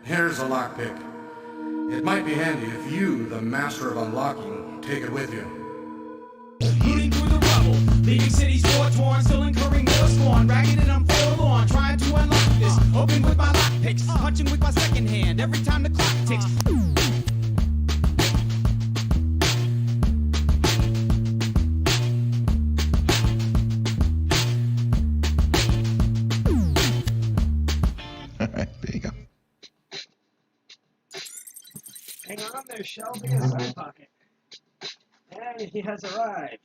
Here's a lockpick. It might be handy if you, the master of unlocking, take it with you. Looting through the rubble, leaving cities war-torn, still incurring more scorn, ragged and I'm forlorn, trying to unlock this, open with my lockpicks, punching with my second hand, every time the clock ticks. All right, there you go. Hang on, there's Shelby in Sidepocket. And he has arrived.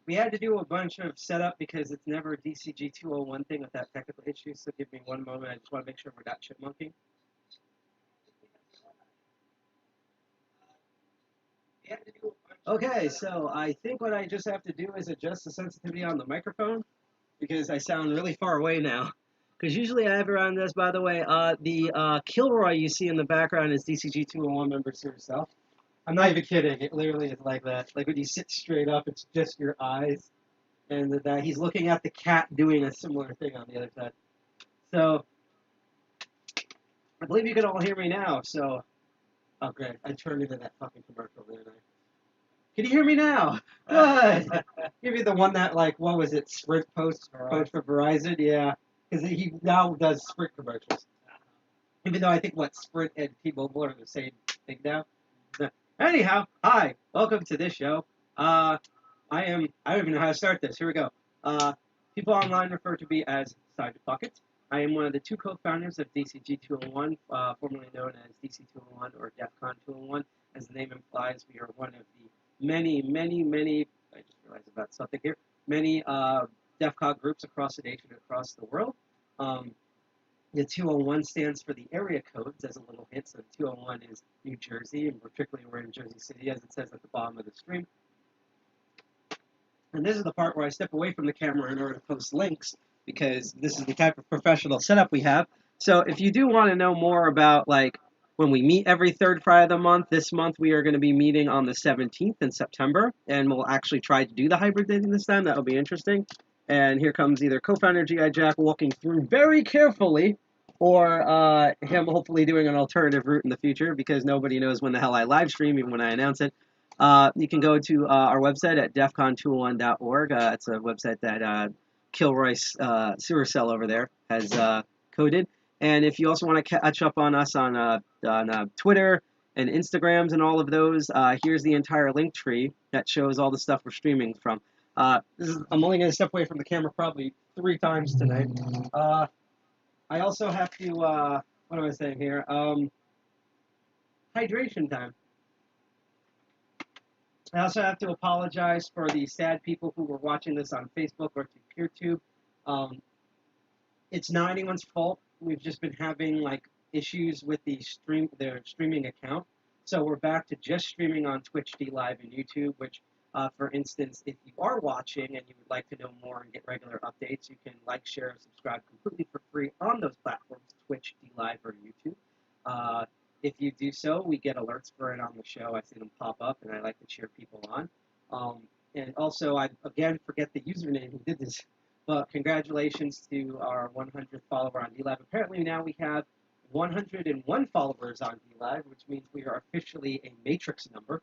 We had to do a bunch of setup because it's never a DCG 201 thing without technical issues, so give me one moment. I just want to make sure we're not chipmunking. Okay, so I think what I just have to do is adjust the sensitivity on the microphone because I sound really far away now. Because usually I have around this, by the way, the Kilroy you see in the background is DCG 201 member Shear self. I'm not even kidding. It literally is like that. Like when you sit straight up, it's just your eyes. And that he's looking at the cat doing a similar thing on the other side. So, I believe you can all hear me now. So, oh great. I turned into that fucking commercial, didn't I? Can you hear me now? Good. Give you the one that, like, what was it? Sprint post for Verizon? Yeah. Because he now does Sprint commercials. Even though I think what Sprint and T-Mobile are the same thing now. Anyhow, hi, welcome to this show. I don't even know how to start this. Here we go. People online refer to me as Sidepocket. I am one of the two co-founders of DCG 201, formerly known as DC 201 or DEF CON 201. As the name implies, we are one of the many, I just realized about something here, many DEF CON groups across the nation and across the world. The 201 stands for the area codes as a little hint. So 201 is New Jersey, and particularly we're in Jersey City, as it says at the bottom of the screen. And this is the part where I step away from the camera in order to post links, because this is the type of professional setup we have. So if you do want to know more about, like, when we meet every third Friday of the month, this month we are going to be meeting on the 17th in September, and we'll actually try to do the hybrid dating this time. That'll be interesting. And here comes either co-founder G.I. Jack walking through very carefully, or him hopefully doing an alternative route in the future, because nobody knows when the hell I live stream, even when I announce it. You can go to our website at defcon201.org. It's a website that Kilroy's sewer cell over there has coded. And if you also want to catch up on us on Twitter and Instagrams and all of those, here's the entire link tree that shows all the stuff we're streaming from. I'm only going to step away from the camera probably 3 times tonight. I also have to, what am I saying here? Hydration time. I also have to apologize for the sad people who were watching this on Facebook or through PeerTube. It's not anyone's fault. We've just been having, like, issues with their streaming account. So we're back to just streaming on Twitch, DLive, and YouTube, which, for instance, if you are watching and you would like to know more and get regular updates, you can like, share, and subscribe completely for free on those platforms, Twitch, DLive, or YouTube. If you do so, we get alerts for it on the show. I see them pop up, and I like to cheer people on. And also, I, again, forget the username who did this, but congratulations to our 100th follower on DLive. Apparently now we have 101 followers on DLive, which means we are officially a Matrix number.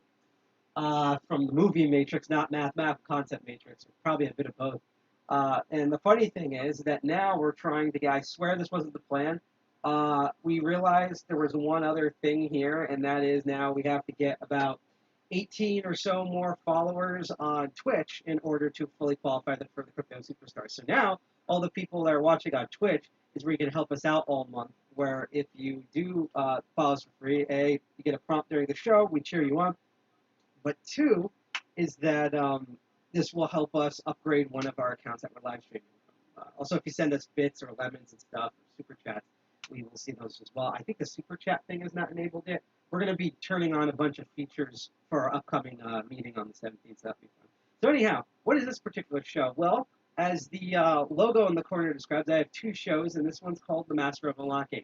From the movie Matrix, not mathematical concept Matrix, or probably a bit of both. And the funny thing is that now we're trying to, I swear this wasn't the plan, we realized there was one other thing here, and that is now we have to get about 18 or so more followers on Twitch in order to fully qualify for the Crypto Superstar. So now, all the people that are watching on Twitch is where you can help us out all month, where if you do follow us for free, A, you get a prompt during the show, we cheer you on, but 2 is that this will help us upgrade one of our accounts that we're live streaming. Also, if you send us bits or lemons and stuff, or super chats, we will see those as well. I think the super chat thing is not enabled yet. We're going to be turning on a bunch of features for our upcoming meeting on the 17th. So that'll be fun. So anyhow, what is this particular show? Well, as the logo in the corner describes, I have 2 shows, and this one's called The Master of Unlocking.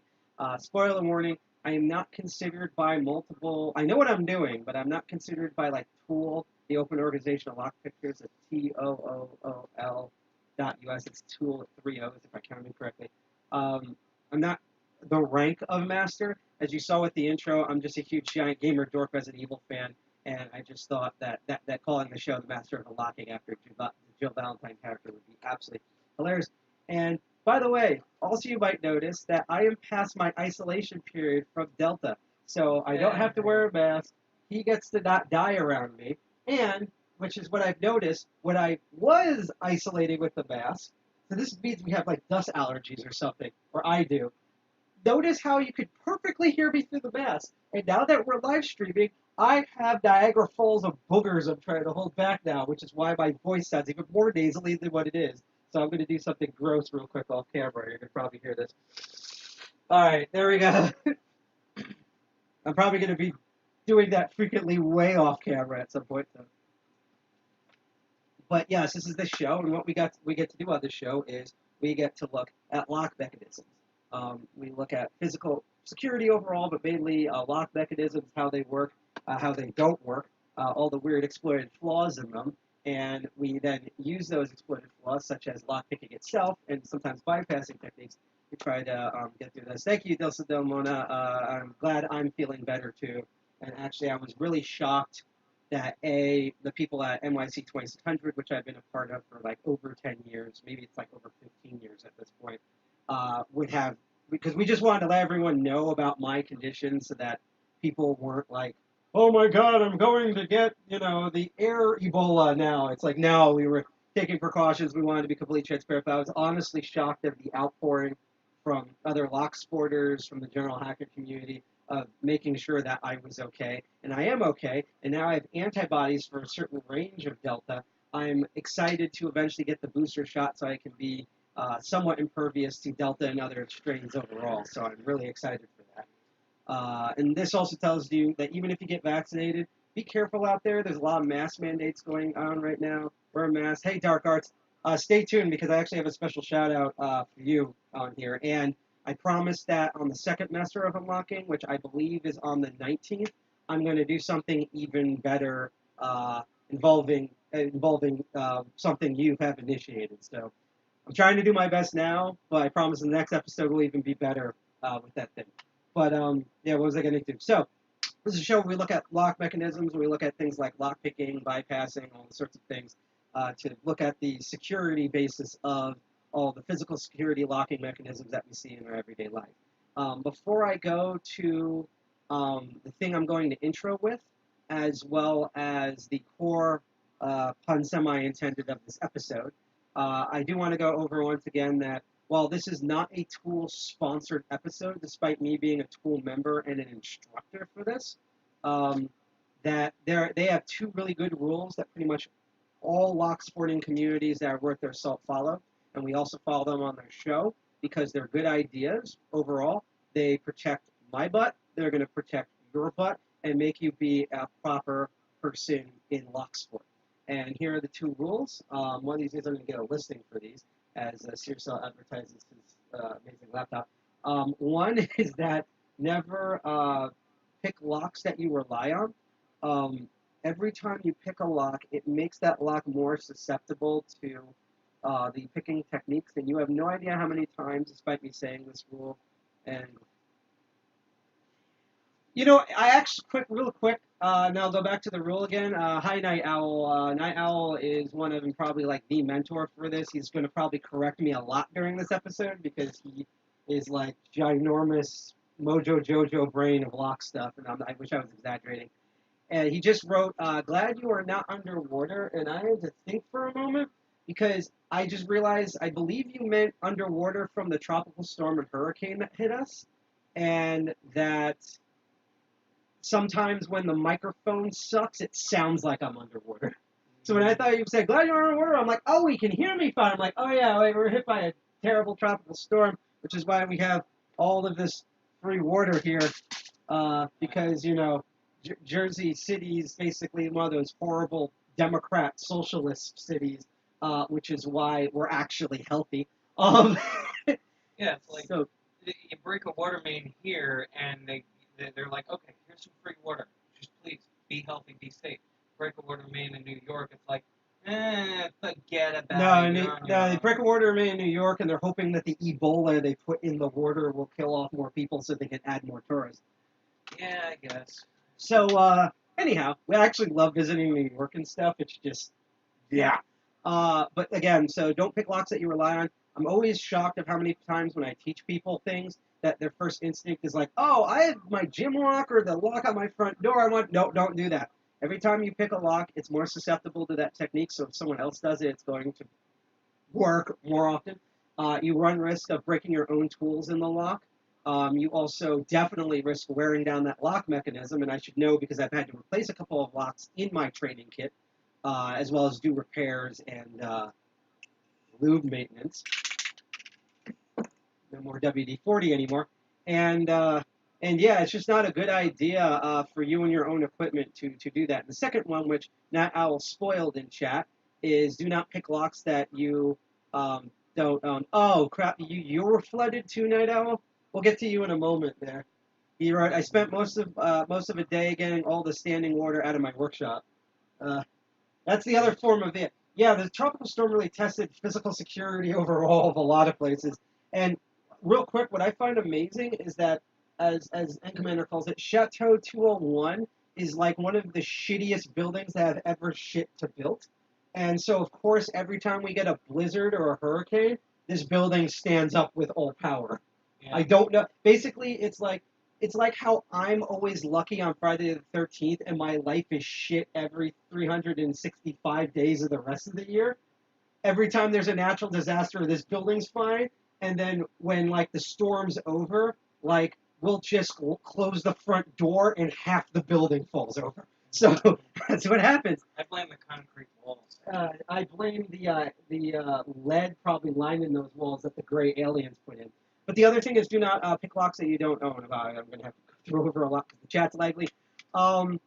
Spoiler warning, I am not considered by multiple, I know what I'm doing, but I'm not considered by, like, Tool, the Open Organization of Lock Pictures, at TOOOL.us. It's Tool with 3 O's, if I count them correctly. I'm not the rank of master. As you saw with the intro, I'm just a huge giant gamer dork Resident Evil fan, and I just thought that calling the show the Master of Unlocking after the Jill Valentine character would be absolutely hilarious. And by the way, also you might notice that I am past my isolation period from Delta, so I don't have to wear a mask. He gets to not die around me, and which is what I've noticed when I was isolating with the mask. So this means we have like dust allergies or something, or I do. Notice how you could perfectly hear me through the mask. And now that we're live streaming, I have Niagara Falls of boogers I'm trying to hold back now, which is why my voice sounds even more nasally than what it is. So I'm going to do something gross real quick off camera. You can probably hear this. All right, there we go. I'm probably going to be doing that frequently way off camera at some point, though. But yes, this is the show, and what we get to do on the show is we get to look at lock mechanisms. We look at physical security overall, but mainly lock mechanisms, how they work, how they don't work, all the weird exploited flaws in them, and we then use those exploited flaws, such as lockpicking itself and sometimes bypassing techniques, to try to get through this. Thank you, Dilsa Del Mona. I'm glad I'm feeling better too. And actually, I was really shocked that the people at NYC 2600, which I've been a part of for like over 10 years, maybe it's like over 15 years at this point, would have, because we just wanted to let everyone know about my condition so that people weren't like, oh my God, I'm going to get, the air Ebola now. It's like, no, we were taking precautions. We wanted to be completely transparent. But I was honestly shocked at the outpouring from other lock sporters, from the general hacker community, of making sure that I was okay. And I am okay. And now I have antibodies for a certain range of Delta. I'm excited to eventually get the booster shot so I can be somewhat impervious to Delta and other strains overall. So I'm really excited for that. And this also tells you that even if you get vaccinated, be careful out there. There's a lot of mask mandates going on right now. Wear a mask. Hey, Dark Arts, stay tuned because I actually have a special shout out for you on here. And I promised that on the second Master of Unlocking, which I believe is on the 19th, I'm going to do something even better involving something you have initiated. So I'm trying to do my best now, but I promise the next episode will even be better with that thing. But yeah, what was I going to do? So this is a show where we look at lock mechanisms, we look at things like lock picking, bypassing, all sorts of things, to look at the security basis of all the physical security locking mechanisms that we see in our everyday life. Before I go to the thing I'm going to intro with, as well as the core pun semi-intended of this episode, I do want to go over once again that while this is not a Tool-sponsored episode, despite me being a Tool member and an instructor for this, that they have two really good rules that pretty much all lock sporting communities that are worth their salt follow. And we also follow them on their show because they're good ideas overall. They protect my butt, they're going to protect your butt, and make you be a proper person in lock sport. And here are the two rules. One of these days I'm going to get a listing for these as Shear advertises his amazing laptop. One is that never pick locks that you rely on. Every time you pick a lock, it makes that lock more susceptible to the picking techniques, and you have no idea how many times, despite me saying this rule, and I actually real quick, now I'll go back to the rule again. Hi, Night Owl. Night Owl is one of them, probably like the mentor for this. He's going to probably correct me a lot during this episode because he is like ginormous Mojo Jojo brain of lock stuff, and I wish I was exaggerating. And he just wrote, glad you are not underwater, and I had to think for a moment because I just realized I believe you meant underwater from the tropical storm and hurricane that hit us, and that sometimes when the microphone sucks, it sounds like I'm underwater. So when I thought you said, glad you're underwater, I'm like, oh, he can hear me fine. I'm like, oh yeah, we're hit by a terrible tropical storm, which is why we have all of this free water here, because, Jersey City is basically one of those horrible Democrat socialist cities, which is why we're actually healthy. Yeah, it's like so, you break a water main here, and they're like, okay, here's some free water. Just please be healthy, be safe. Break a water main in New York, it's like, Forget about No, it. and You're on your the own. brick and mortar are made in New York, and they're hoping that the Ebola they put in the water will kill off more people so they can add more tourists. Yeah, I guess. So, anyhow, we actually love visiting New York and stuff. It's just, yeah. But again, so don't pick locks that you rely on. I'm always shocked of how many times when I teach people things that their first instinct is like, oh, I have my gym lock or the lock on my front door. I want, no, don't do that. Every time you pick a lock, it's more susceptible to that technique. So if someone else does it, it's going to work more often. You run risk of breaking your own tools in the lock. You also definitely risk wearing down that lock mechanism, and I should know because I've had to replace a couple of locks in my training kit, as well as do repairs and lube maintenance. No more WD-40 anymore, and yeah, it's just not a good idea for you and your own equipment to do that. And the second one, which Nat Owl spoiled in chat, is do not pick locks that you don't own. Oh crap! You were flooded too, Night Owl. We'll get to you in a moment. There, you're right. I spent most of a day getting all the standing water out of my workshop. That's the other form of it. Yeah, the tropical storm really tested physical security overall of a lot of places. And real quick, what I find amazing is that, as N Commander calls it, Chateau 201 is like one of the shittiest buildings that have ever shit to built. And so, of course, every time we get a blizzard or a hurricane, this building stands up with all power. Yeah. I don't know. Basically, it's like how I'm always lucky on Friday the 13th, and my life is shit every 365 days of the rest of the year. Every time there's a natural disaster, this building's fine, and then when like the storm's over, like we'll just close the front door and half the building falls over. So that's what happens. I blame the concrete walls. I blame the lead probably lining those walls that the gray aliens put in. But the other thing is, do not pick locks that you don't own. I'm going to have to throw over a lot because the chat's lively. I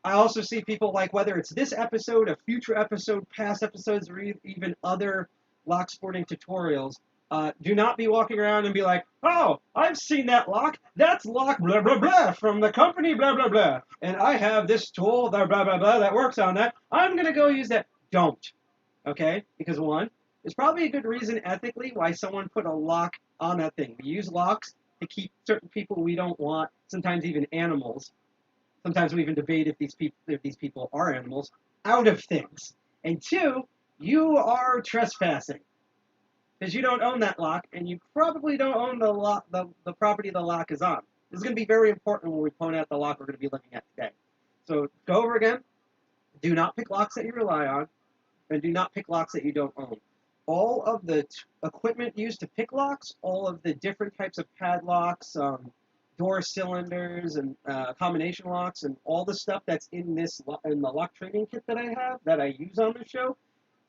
also see people like, whether it's this episode, a future episode, past episodes, or even other lock sporting tutorials, do not be walking around and be like, oh, I've seen that lock. That's lock blah, blah, blah from the company blah, blah, blah. And I have this tool that blah, blah, blah that works on that. I'm going to go use that. Don't. Okay? Because one, there's probably a good reason ethically why someone put a lock on that thing. We use locks to keep certain people we don't want, sometimes even animals. Sometimes we even debate if these people are animals, out of things. And two, you are trespassing because you don't own that lock, and you probably don't own the lock, the property the lock is on. This is going to be very important when we point out the lock we're going to be looking at today. So go over again. Do not pick locks that you rely on, and do not pick locks that you don't own. All of the equipment used to pick locks, all of the different types of padlocks, door cylinders, and combination locks, and all the stuff that's in the lock training kit that I have, that I use on the show,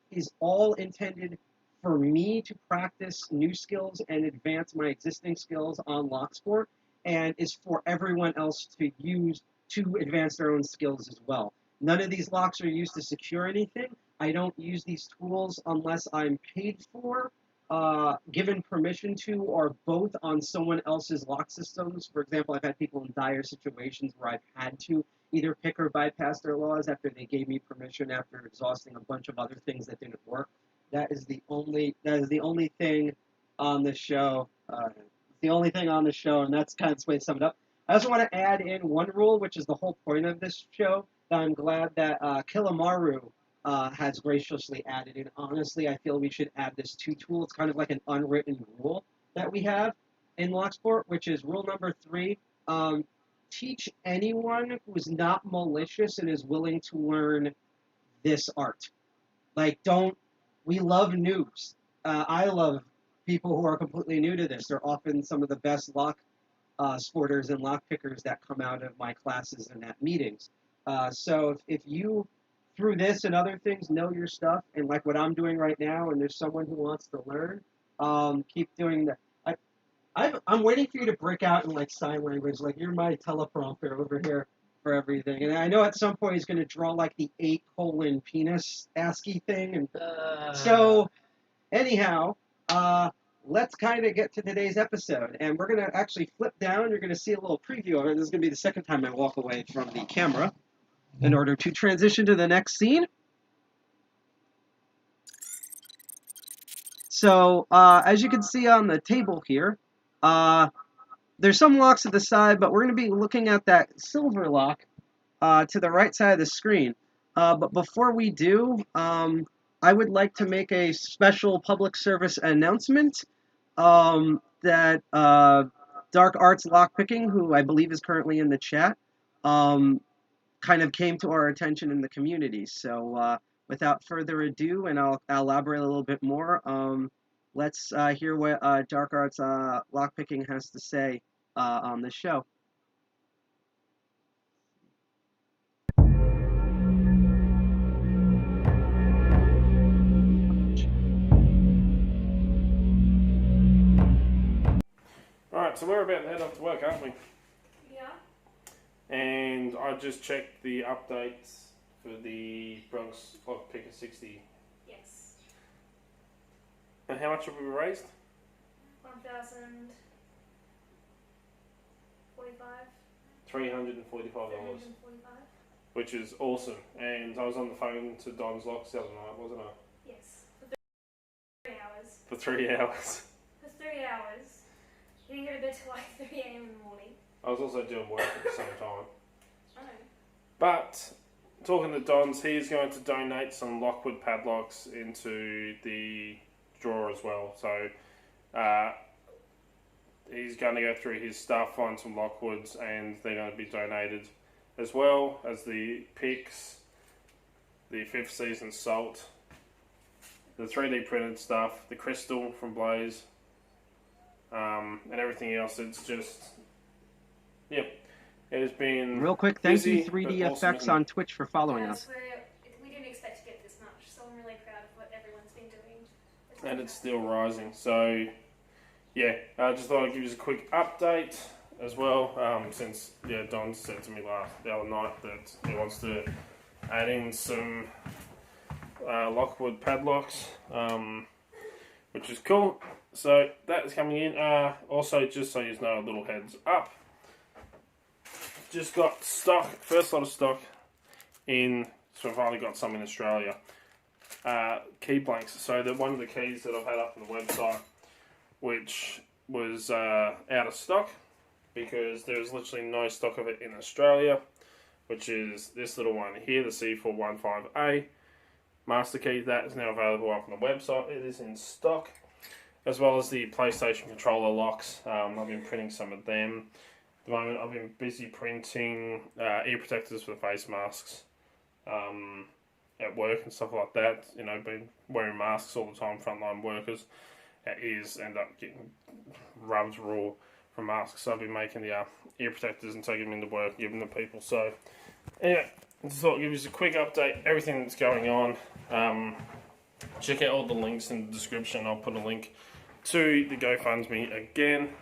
is all intended for me to practice new skills and advance my existing skills on lock sport, and is for everyone else to use to advance their own skills as well. None of these locks are used to secure anything. I don't use these tools unless I'm paid for, given permission to, or both on someone else's lock systems. For example, I've had people in dire situations where I've had to either pick or bypass their laws after they gave me permission after exhausting a bunch of other things that didn't work. That is the only thing on the show. The only thing on the show, and that's kind of the way to sum it up. I also want to add in one rule, which is the whole point of this show, that I'm glad that Kilamaru has graciously added in. Honestly, I feel we should add this to tool. It's kind of like an unwritten rule that we have in Locksport, which is rule number 3. Teach anyone who is not malicious and is willing to learn this art. Like, we love noobs. I love people who are completely new to this. They're often some of the best lock sporters and lock pickers that come out of my classes and at meetings. So if you, through this and other things, know your stuff, and like what I'm doing right now, and there's someone who wants to learn, keep doing that. I'm waiting for you to break out in like sign language, like you're my teleprompter over here for everything. And I know at some point he's going to draw like the 8: penis ASCII thing. And so anyhow, let's kind of get to today's episode. And we're going to actually flip down. You're going to see a little preview of it. This is going to be the second time I walk away from the camera in order to transition to the next scene. So, as you can see on the table here, there's some locks at the side, but we're going to be looking at that silver lock to the right side of the screen. But before we do, I would like to make a special public service announcement that Dark Arts Lockpicking, who I believe is currently in the chat, kind of came to our attention in the community. So without further ado, and I'll elaborate a little bit more, let's hear what Dark Arts Lockpicking has to say on this show. Alright, so we're about to head off to work, aren't we? Yeah. And I just checked the updates for the Bronx Lockpicker 60. Yes. And how much have we raised? 1,045. $345. Which is awesome. And I was on the phone to Don's Locks the other night, wasn't I? Yes. For 3 hours. For 3 hours. For 3 hours. You didn't go to bed till like 3 a.m. in the morning. I was also doing work at the same time. Oh. But, talking to Don's, he's going to donate some Lockwood padlocks into the drawer as well. So, he's going to go through his stuff, find some Lockwoods, and they're going to be donated, as well as the picks, the 5th season salt, the 3D printed stuff, the crystal from Blaze, and everything else. It's just, yep, it has been Real quick, thank busy, you 3D but awesome, Effects on Twitch for following us. We didn't expect to get this much, so I'm really proud of what everyone's been doing. And it's still rising. So, yeah, I just thought I'd give you a quick update as well, since Don said to me the other night that he wants to add in some Lockwood padlocks, which is cool. So that is coming in. Also, just so you know, a little heads up. Just got stock, first lot of stock in, so I've finally got some in Australia. Key blanks. So one of the keys that I've had up on the website, which was out of stock because there's literally no stock of it in Australia, which is this little one here, the C415A master key. That is now available up on the website. It is in stock, as well as the PlayStation controller locks. I've been printing some of them. At the moment, I've been busy printing ear protectors for the face masks at work and stuff like that. You know, been wearing masks all the time, frontline workers. Our ears end up getting rubbed raw from masks. So I've been making the ear protectors and taking them into work, giving them to people. So, anyway, I just thought I'd give you a quick update, everything that's going on. Check out all the links in the description. I'll put a link to the GoFundMe again.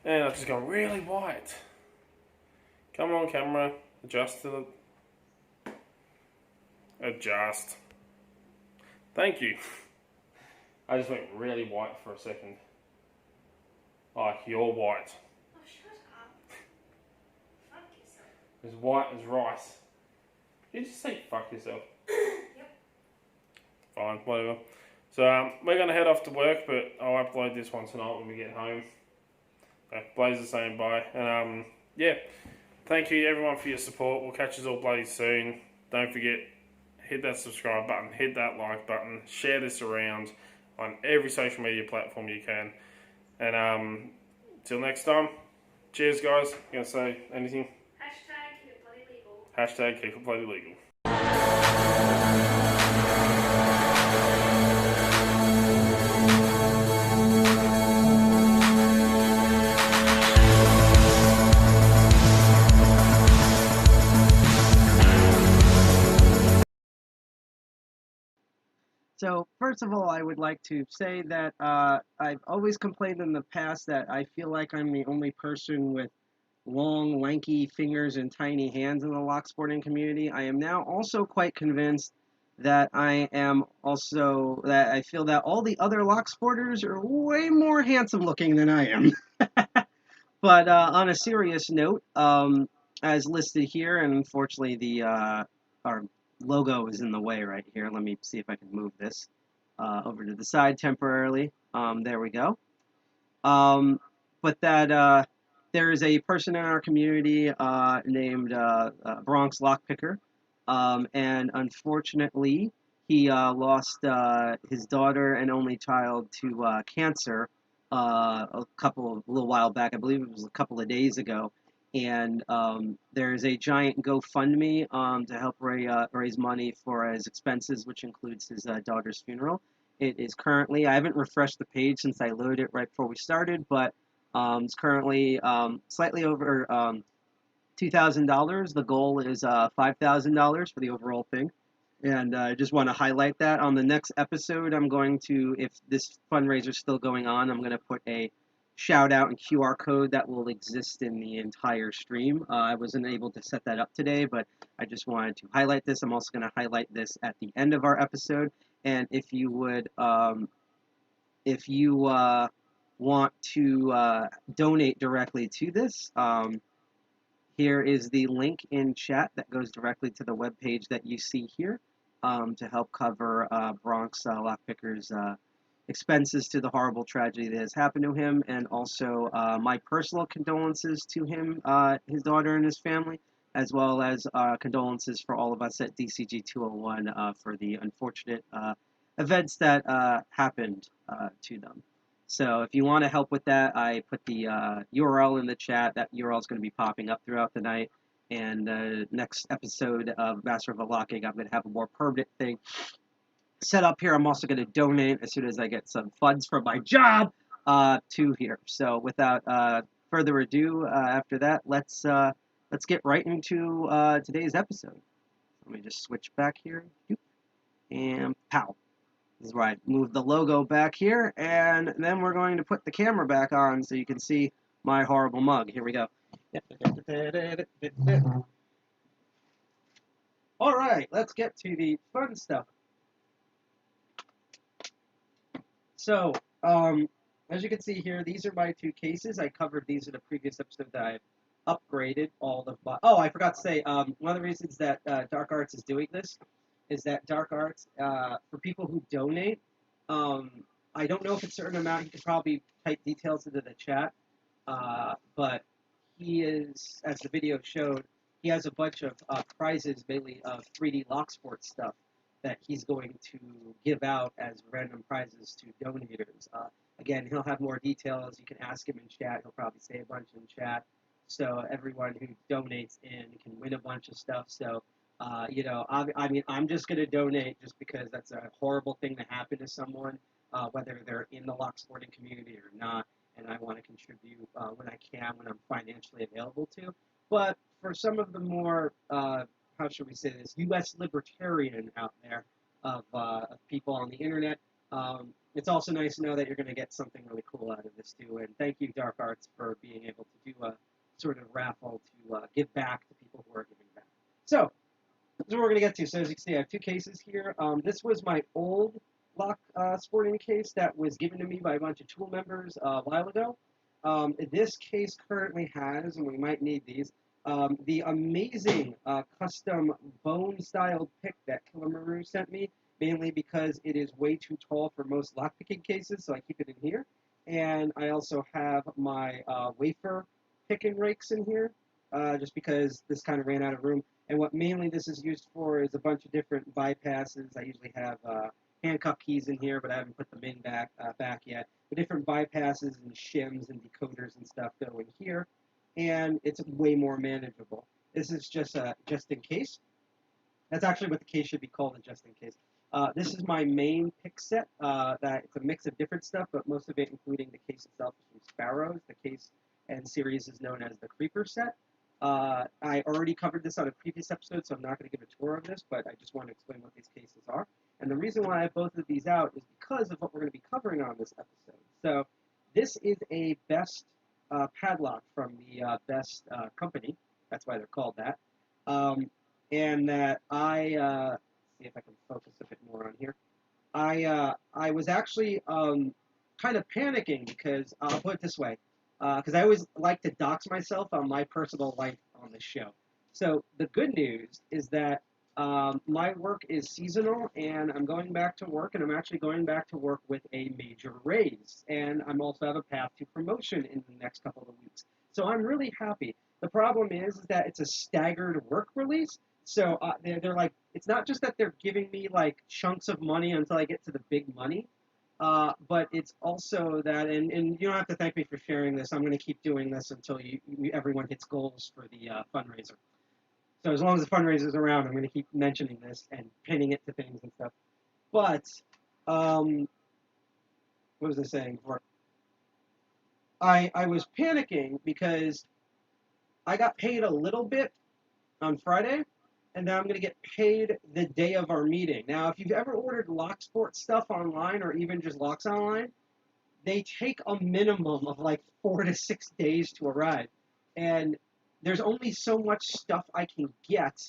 And I've just gone really white. Come on, camera. Adjust to the... Adjust. Thank you. I just went really white for a second. Like, you're white. Oh, shut up. Fuck yourself. As white as rice. Did you just say fuck yourself? Yep. Fine, whatever. So, we're going to head off to work, but I'll upload this one tonight when we get home. Blaze is saying bye. And, yeah. Thank you, everyone, for your support. We'll catch you all bloody soon. Don't forget, hit that subscribe button, hit that like button, share this around on every social media platform you can. And, till next time, cheers, guys. You going to say anything? Hashtag keep it bloody legal. Hashtag keep it bloody legal. So, first of all, I would like to say that I've always complained in the past that I feel like I'm the only person with long, lanky fingers and tiny hands in the lock sporting community. I am now also quite convinced that I feel that all the other lock sporters are way more handsome looking than I am. But on a serious note, as listed here, and unfortunately our logo is in the way right here. Let me see if I can move this. over to the side temporarily. There we go. But there is a person in our community named Bronx Lockpicker, and unfortunately, he lost his daughter and only child to cancer a little while back. I believe it was a couple of days ago. And there's a giant GoFundMe to help raise money for his expenses, which includes his daughter's funeral. It is currently, I haven't refreshed the page since I loaded it right before we started, but it's currently slightly over $2,000. The goal is $5,000 for the overall thing. And I just want to highlight that. On the next episode, I'm going to, if this fundraiser is still going on, I'm going to put a shout out and QR code that will exist in the entire stream. I wasn't able to set that up today, but I just wanted to highlight this. I'm also going to highlight this at the end of our episode. And if you would, want to donate directly to this, here is the link in chat that goes directly to the webpage that you see here to help cover Bronx Lockpicker's expenses to the horrible tragedy that has happened to him, and also my personal condolences to him, his daughter, and his family, as well as condolences for all of us at DCG 201 for the unfortunate events that happened to them. So if you want to help with that, I put the URL in the chat. That URL is going to be popping up throughout the night. And next episode of Master of Unlocking, I'm going to have a more permanent thing set up here. I'm also going to donate as soon as I get some funds from my job to here. So without further ado, after that, let's get right into today's episode. Let me just switch back here, and pow. This is where I move the logo back here, and then we're going to put the camera back on so you can see my horrible mug. Here we go. All right, let's get to the fun stuff. So, as you can see here, these are my two cases. I covered these in a previous episode that I've upgraded all of my... Oh, I forgot to say, one of the reasons that Dark Arts is doing this is that Dark Arts, for people who donate, I don't know if it's a certain amount. He could probably type details into the chat, but he is, as the video showed, he has a bunch of prizes, mainly of 3D Locksport stuff, that he's going to give out as random prizes to donators. Again, he'll have more details. You can ask him in chat. He'll probably say a bunch in chat. So everyone who donates in can win a bunch of stuff. So, you know, I mean, I'm just going to donate just because that's a horrible thing to happen to someone, whether they're in the lock sporting community or not. And I want to contribute when I can, when I'm financially available to. But for some of the more, how should we say this, U.S. libertarian out there of people on the internet, it's also nice to know that you're going to get something really cool out of this too. And thank you, Dark Arts, for being able to do a sort of raffle to give back to people who are giving back. So, this is what we're going to get to. So as you can see, I have two cases here. This was my old lock sporting case that was given to me by a bunch of tool members a while ago. This case currently has, and we might need these, the amazing custom bone-styled pick that Killer Maru sent me, mainly because it is way too tall for most lockpicking cases, so I keep it in here. And I also have my wafer picking rakes in here, just because this kind of ran out of room. And what mainly this is used for is a bunch of different bypasses. I usually have handcuff keys in here, but I haven't put them in back yet. The different bypasses and shims and decoders and stuff go in here, and it's way more manageable. This is just in case. That's actually what the case should be called, a just in case. This is my main pick set. That it's a mix of different stuff, but most of it, including the case itself, is from Sparrows. The case and series is known as the Creeper set. I already covered this on a previous episode, so I'm not going to give a tour of this, but I just want to explain what these cases are. And the reason why I have both of these out is because of what we're going to be covering on this episode. So this is a Best padlock from the Best company. That's why they're called that. And that I, see if I can focus a bit more on here. I was actually kind of panicking because, I'll put it this way, because I always like to dox myself on my personal life on the show. So the good news is that My work is seasonal, and I'm going back to work, and I'm actually going back to work with a major raise. And I'm also have a path to promotion in the next couple of weeks. So I'm really happy. The problem is that it's a staggered work release. So they're like, it's not just that they're giving me like chunks of money until I get to the big money, but it's also that, and you don't have to thank me for sharing this. I'm going to keep doing this until everyone hits goals for the fundraiser. So as long as the fundraiser is around, I'm going to keep mentioning this and pinning it to things and stuff. But what was I saying before? I was panicking because I got paid a little bit on Friday, and now I'm going to get paid the day of our meeting. Now, if you've ever ordered Locksport stuff online or even just locks online, they take a minimum of like 4 to 6 days to arrive. And there's only so much stuff I can get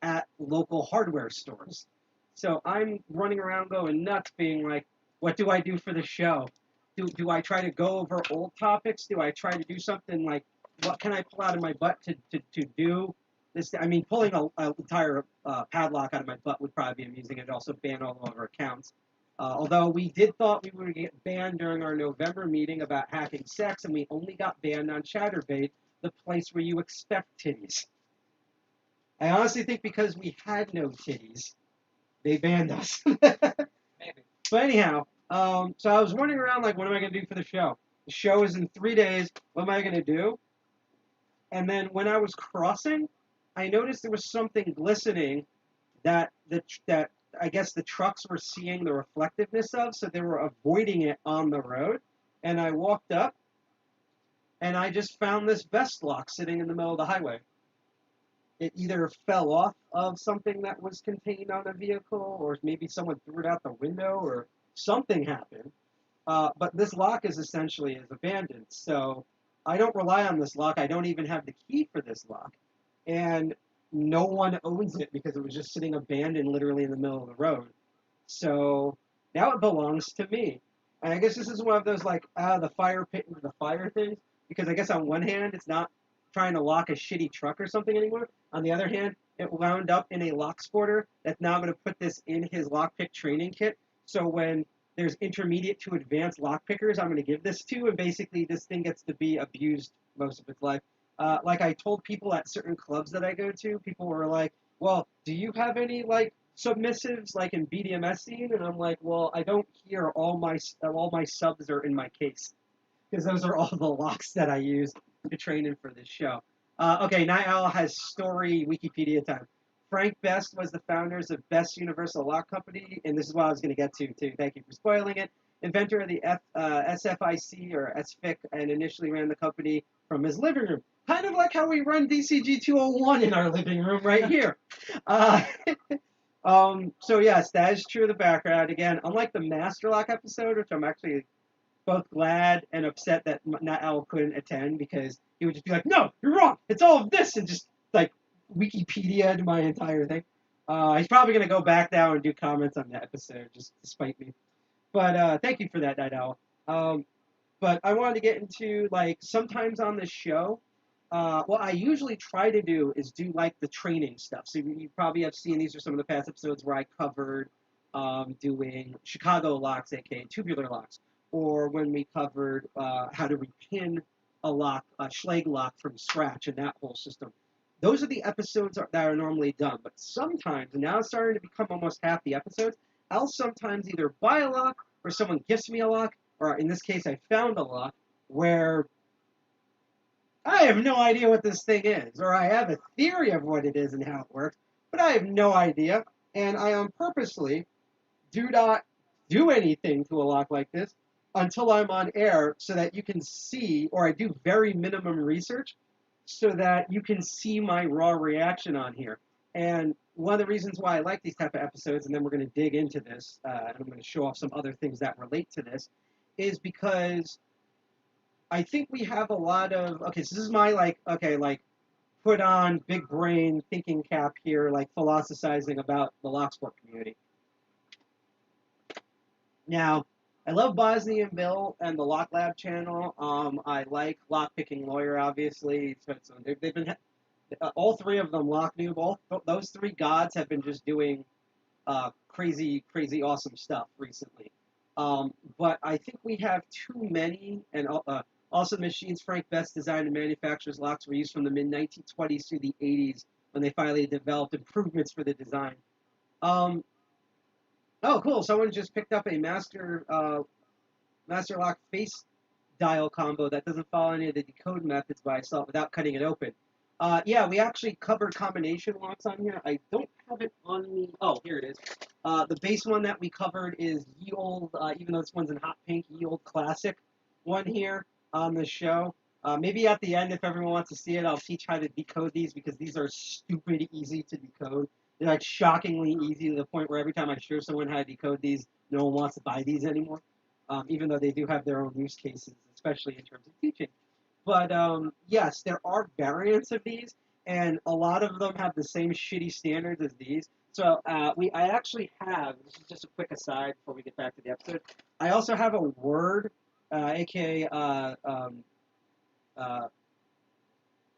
at local hardware stores. So I'm running around going nuts being like, what do I do for the show? Do I try to go over old topics? Do I try to do something like, what can I pull out of my butt to do this? I mean, pulling an entire padlock out of my butt would probably be amusing. It'd also ban all of our accounts. Although we did thought we would get banned during our November meeting about hacking sex, and we only got banned on Chatterbait, the place where you expect titties. I honestly think because we had no titties, they banned us. Maybe. But anyhow, so I was wandering around like, what am I going to do for the show? The show is in 3 days. What am I going to do? And then when I was crossing, I noticed there was something glistening that I guess the trucks were seeing the reflectiveness of, so they were avoiding it on the road. And I walked up, and I just found this vest lock sitting in the middle of the highway. It either fell off of something that was contained on a vehicle, or maybe someone threw it out the window, or something happened. But this lock is essentially abandoned, so I don't rely on this lock. I don't even have the key for this lock. And no one owns it because it was just sitting abandoned literally in the middle of the road. So now it belongs to me. And I guess this is one of those like, the fire pit into the fire things. Because I guess on one hand, it's not trying to lock a shitty truck or something anymore. On the other hand, it wound up in a lock sporter that's now going to put this in his lockpick training kit. So when there's intermediate to advanced lockpickers, I'm going to give this to, and basically this thing gets to be abused most of its life. Like I told people at certain clubs that I go to, people were like, well, do you have any like submissives like in BDMS scene? And I'm like, well, I don't hear all my subs are in my case. Because those are all the locks that I use to train in for this show. Okay, Night Owl has story Wikipedia time. Frank Best was the founders of Best Universal Lock Company, and this is what I was going to get to, too. Thank you for spoiling it. Inventor of the SFIC, or SFIC, and initially ran the company from his living room. Kind of like how we run DCG 201 in our living room right here. So yes, that is true of the background. Again, unlike the Master Lock episode, which I'm actually both glad and upset that Night Owl couldn't attend, because he would just be like, no, you're wrong, it's all of this, and just like Wikipedia'd my entire thing. He's probably going to go back now and do comments on that episode just to spite me. But thank you for that, Night Owl. But I wanted to get into, like, sometimes on the show, what I usually try to do is do, like, the training stuff. So you probably have seen these are some of the past episodes where I covered doing Chicago locks, aka tubular locks, or when we covered how to repin a lock, a Schlag lock from scratch, and that whole system. Those are the episodes that are normally done. But sometimes, and now it's starting to become almost half the episodes, I'll sometimes either buy a lock, or someone gifts me a lock, or in this case, I found a lock where I have no idea what this thing is, or I have a theory of what it is and how it works, but I have no idea, and I purposely do not do anything to a lock like this until I'm on air so that you can see, or I do very minimum research so that you can see my raw reaction on here. And one of the reasons why I like these type of episodes, and then we're going to dig into this, and I'm going to show off some other things that relate to this, is because I think we have a lot of, okay, so this is my, like, okay, like, put on big brain thinking cap here, like, philosophizing about the locksport community. Now, I love Bosnia and Bill and the Lock Lab channel. I like Lockpicking Lawyer, obviously. So they've been All three of them, Lock Noob, those three gods have been just doing crazy, crazy awesome stuff recently. But I think we have too many, and also machines Frank Best designed and manufactures locks were used from the mid-1920s through the 80s when they finally developed improvements for the design. Oh, cool! Someone just picked up a master lock face dial combo that doesn't follow any of the decode methods by itself without cutting it open. Yeah, we actually covered combination locks on here. I don't have it on me. Oh, here it is. The base one that we covered is ye old, even though this one's in hot pink, ye old classic one here on the show. Maybe at the end, if everyone wants to see it, I'll teach how to decode these because these are stupid easy to decode. They're like shockingly easy to the point where every time I show someone how to decode these, no one wants to buy these anymore. Even though they do have their own use cases, especially in terms of teaching. But yes, there are variants of these, and a lot of them have the same shitty standards as these. So I actually have, this is just a quick aside before we get back to the episode, I also have a Word, aka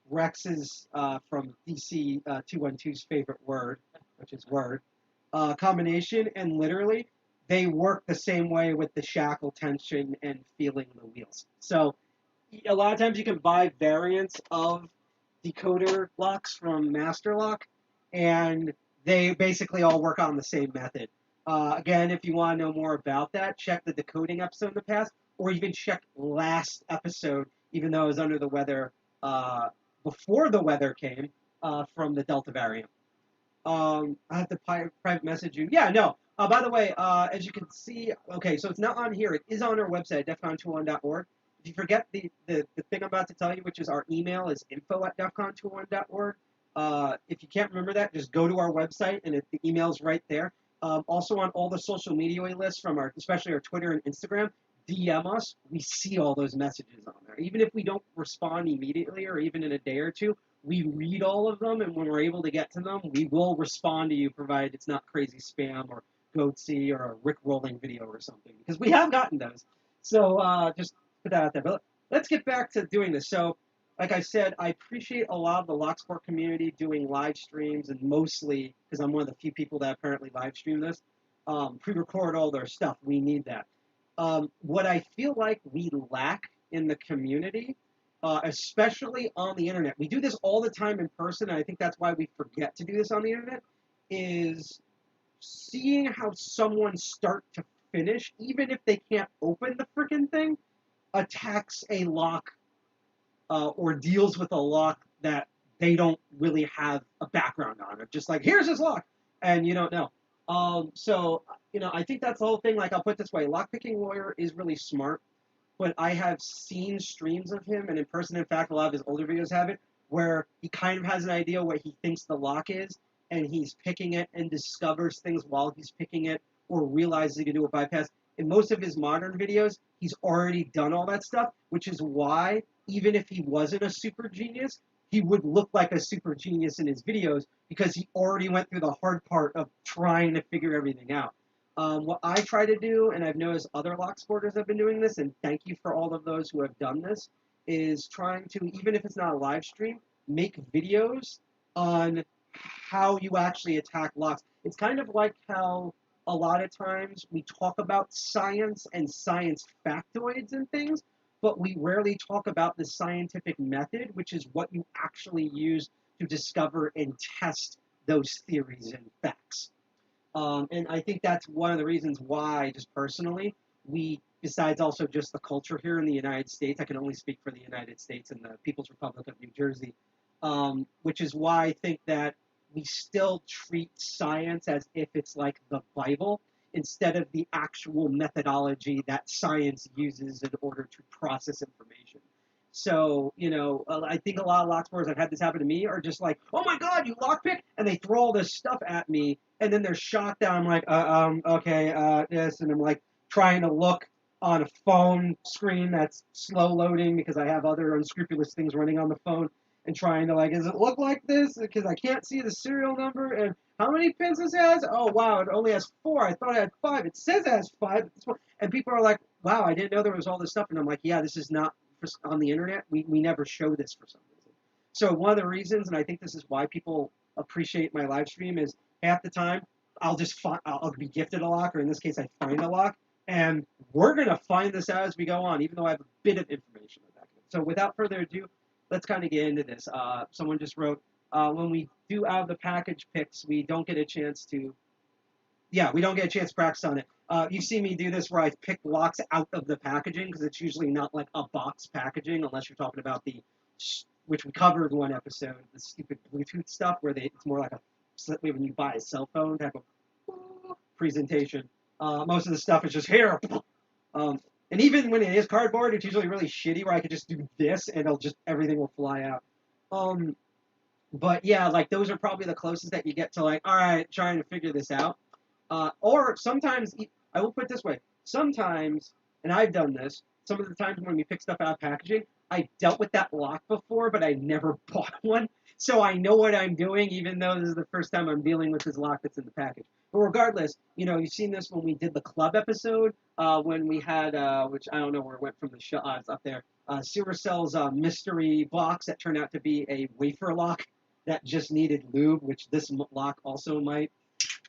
Rex's from DC 212's favorite word, which is Word, combination, and literally they work the same way with the shackle tension and feeling the wheels. So a lot of times you can buy variants of decoder locks from Master Lock, and they basically all work on the same method. Again, if you want to know more about that, check the decoding episode in the past, or even check last episode, even though I was under the weather before the weather came from the Delta variant. I have to private message you. Yeah, no. By the way, as you can see, okay, so it's not on here. It is on our website, defcon21.org. If you forget the thing I'm about to tell you, which is our email is info@defcon21.org. If you can't remember that, just go to our website, and the email's right there. Also on all the social media lists from especially our Twitter and Instagram, DM us. We see all those messages on there. Even if we don't respond immediately or even in a day or two, we read all of them, and when we're able to get to them, we will respond to you, provided it's not crazy spam or goatsy or a Rick rolling video or something, because we have gotten those. So just put that out there. But let's get back to doing this. So, like I said, I appreciate a lot of the Locksport community doing live streams, and mostly, because I'm one of the few people that apparently live stream this, pre-record all their stuff. We need that. What I feel like we lack in the community, especially on the internet, we do this all the time in person, and I think that's why we forget to do this on the internet, is seeing how someone start to finish, even if they can't open the freaking thing, attacks a lock or deals with a lock that they don't really have a background on. It's just like, here's this lock, and you don't know. So, I think that's the whole thing. Like, I'll put it this way, Lockpicking Warrior is really smart, but I have seen streams of him, and in person, in fact, a lot of his older videos have it, where he kind of has an idea what he thinks the lock is, and he's picking it and discovers things while he's picking it, or realizes he can do a bypass. In most of his modern videos, he's already done all that stuff, which is why, even if he wasn't a super genius, he would look like a super genius in his videos, because he already went through the hard part of trying to figure everything out. What I try to do, and I've noticed other lock sporters have been doing this, and thank you for all of those who have done this, is trying to, even if it's not a live stream, make videos on how you actually attack locks. It's kind of like how a lot of times we talk about science and science factoids and things, but we rarely talk about the scientific method, which is what you actually use to discover and test those theories and facts. And I think that's one of the reasons why, just personally, we, besides also just the culture here in the United States, I can only speak for the United States and the People's Republic of New Jersey, which is why I think that we still treat science as if it's like the Bible, instead of the actual methodology that science uses in order to process information. So, I think a lot of locksporters that have had this happen to me are just like, oh my God, you lockpick? And they throw all this stuff at me, and then they're shocked that I'm like, okay, this, and I'm like trying to look on a phone screen that's slow loading because I have other unscrupulous things running on the phone, and trying to does it look like this? Because I can't see the serial number, and how many pins this has? Oh, wow, it only has 4. I thought it had 5. It says it has 5. And people are like, wow, I didn't know there was all this stuff. And I'm like, yeah, this is not on the internet. We never show this for some reason. So one of the reasons, and I think this is why people appreciate my live stream, is half the time I'll be gifted a lock, or in this case, I find a lock, and we're gonna find this out as we go on, even though I have a bit of information on that. So without further ado, let's kind of get into this. Someone just wrote, when we do out of the package picks, we don't get a chance to. Yeah, we don't get a chance to practice on it. You see me do this where I pick locks out of the packaging because it's usually not like a box packaging unless you're talking about which we covered one episode, the stupid Bluetooth stuff where it's more like when you buy a cell phone type of presentation. Most of the stuff is just here. And even when it is cardboard, it's usually really shitty where I could just do this and everything will fly out. But yeah, like those are probably the closest that you get to like, all right, trying to figure this out. Or sometimes, I will put it this way, sometimes, and I've done this, some of the times when we pick stuff out of packaging, I dealt with that lock before, but I never bought one. So I know what I'm doing, even though this is the first time I'm dealing with this lock that's in the package. But regardless, you've seen this when we did the club episode, when we had, which I don't know where it went from the show, it's up there, Cell's mystery box that turned out to be a wafer lock that just needed lube, which this lock also might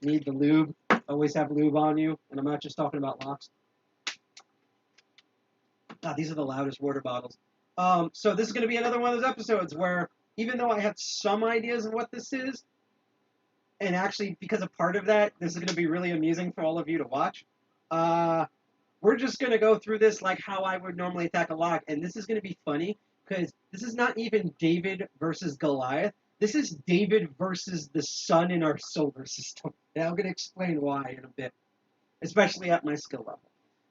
need the lube. Always have lube on you, and I'm not just talking about locks. These are the loudest water bottles. So this is going to be another one of those episodes where, even though I have some ideas of what this is, and actually because of part of that, this is going to be really amusing for all of you to watch. We're just going to go through this like how I would normally attack a lock, and this is going to be funny because this is not even David versus Goliath. This is David versus the sun in our solar system. And I'm going to explain why in a bit, especially at my skill level.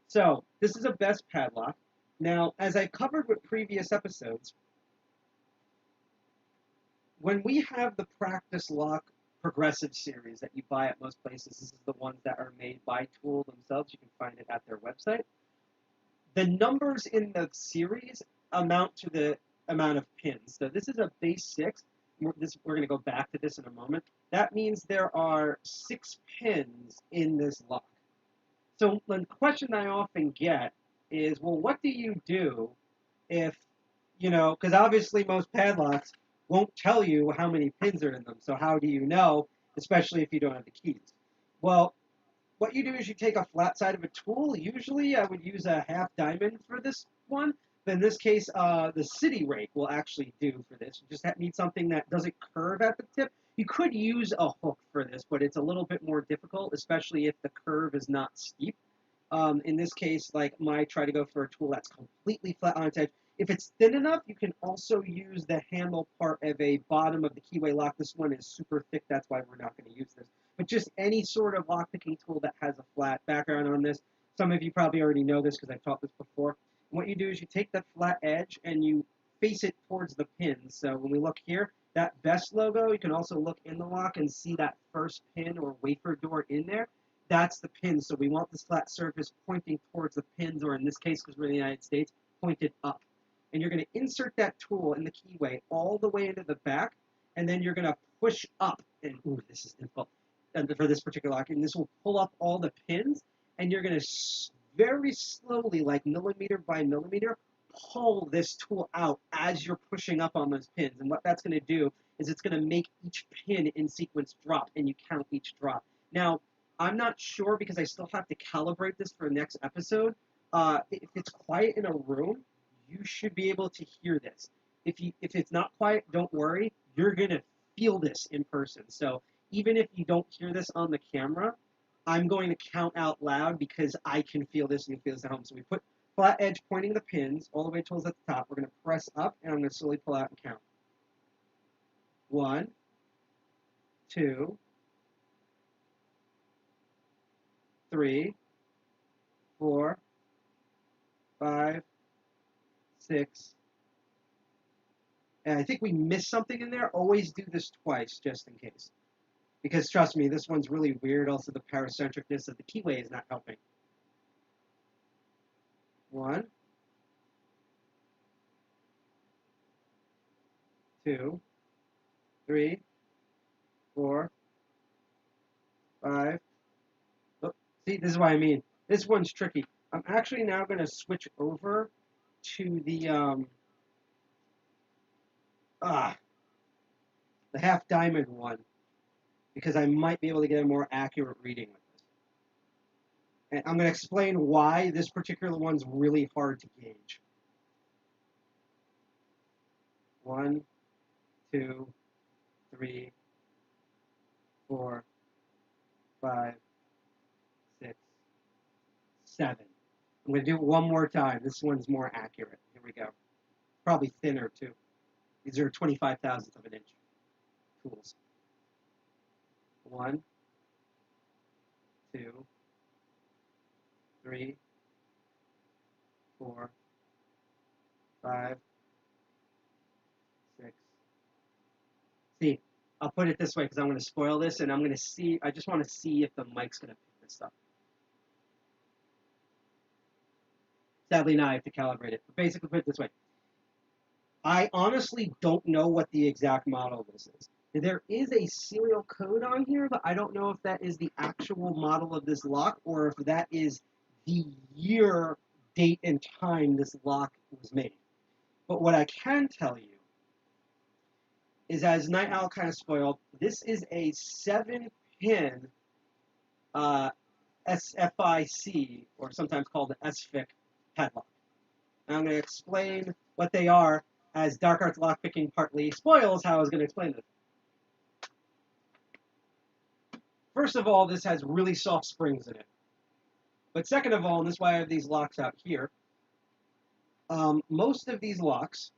So, this is a best padlock. Now, as I covered with previous episodes, when we have the practice lock progressive series that you buy at most places, this is the ones that are made by Tool themselves. You can find it at their website. The numbers in the series amount to the amount of pins. So this is a base 6. We're going to go back to this in a moment. That means there are 6 pins in this lock. So the question I often get is, well, what do you do if, because obviously most padlocks won't tell you how many pins are in them. So how do you know, especially if you don't have the keys? Well, what you do is you take a flat side of a tool. Usually I would use a half diamond for this one. But in this case, the city rake will actually do for this. You just need something that doesn't curve at the tip. You could use a hook for this, but it's a little bit more difficult, especially if the curve is not steep. In this case, like try to go for a tool that's completely flat on its edge. If it's thin enough, you can also use the handle part of a bottom of the keyway lock. This one is super thick, that's why we're not going to use this. But just any sort of lock-picking tool that has a flat background on this. Some of you probably already know this because I've taught this before. What you do is you take that flat edge and you face it towards the pins. So when we look here, that best logo, you can also look in the lock and see that first pin or wafer door in there. That's the pin. So we want this flat surface pointing towards the pins, or in this case, because we're in the United States, pointed up. And you're going to insert that tool in the keyway all the way into the back, and then you're going to push up. And ooh, this is difficult for this particular lock. And this will pull up all the pins, and you're going to very slowly, like millimeter by millimeter, pull this tool out as you're pushing up on those pins. And what that's going to do is it's going to make each pin in sequence drop, and you count each drop. Now, I'm not sure because I still have to calibrate this for the next episode. If it's quiet in a room, you should be able to hear this. If it's not quiet, don't worry. You're going to feel this in person. So even if you don't hear this on the camera, I'm going to count out loud because I can feel this and you feel this at home. So we put flat edge pointing the pins all the way towards at the top. We're going to press up, and I'm going to slowly pull out and count. 1, 2, 3, 4, 5, 6. And I think we missed something in there. Always do this twice, just in case. Because trust me, this one's really weird. Also, the paracentricness of the keyway is not helping. 1, 2, 3, 4, 5. Oh, see, this is what I mean. This one's tricky. I'm actually now going to switch over to the the half diamond one, because I might be able to get a more accurate reading with this. And I'm going to explain why this particular one's really hard to gauge. 1, 2, 3, 4, 5, 6, 7. I'm going to do it one more time. This one's more accurate. Here we go. Probably thinner, too. These are 25 thousandths of an inch tools. 1, 2, 3, 4, 5, 6. See, I'll put it this way because I'm going to spoil this, and I'm going to see. I just want to see if the mic's going to pick this up. Sadly, now I have to calibrate it. But basically, put it this way. I honestly don't know what the exact model this is. There is a serial code on here, but I don't know if that is the actual model of this lock or if that is the year, date, and time this lock was made. But what I can tell you is, as Night Owl kind of spoiled, this is a 7-pin SFIC, or sometimes called the SFIC padlock. And I'm going to explain what they are, as Dark Arts Lockpicking partly spoils how I was going to explain this. First of all, this has really soft springs in it. But second of all, and this is why I have these locks out here, most of these locks,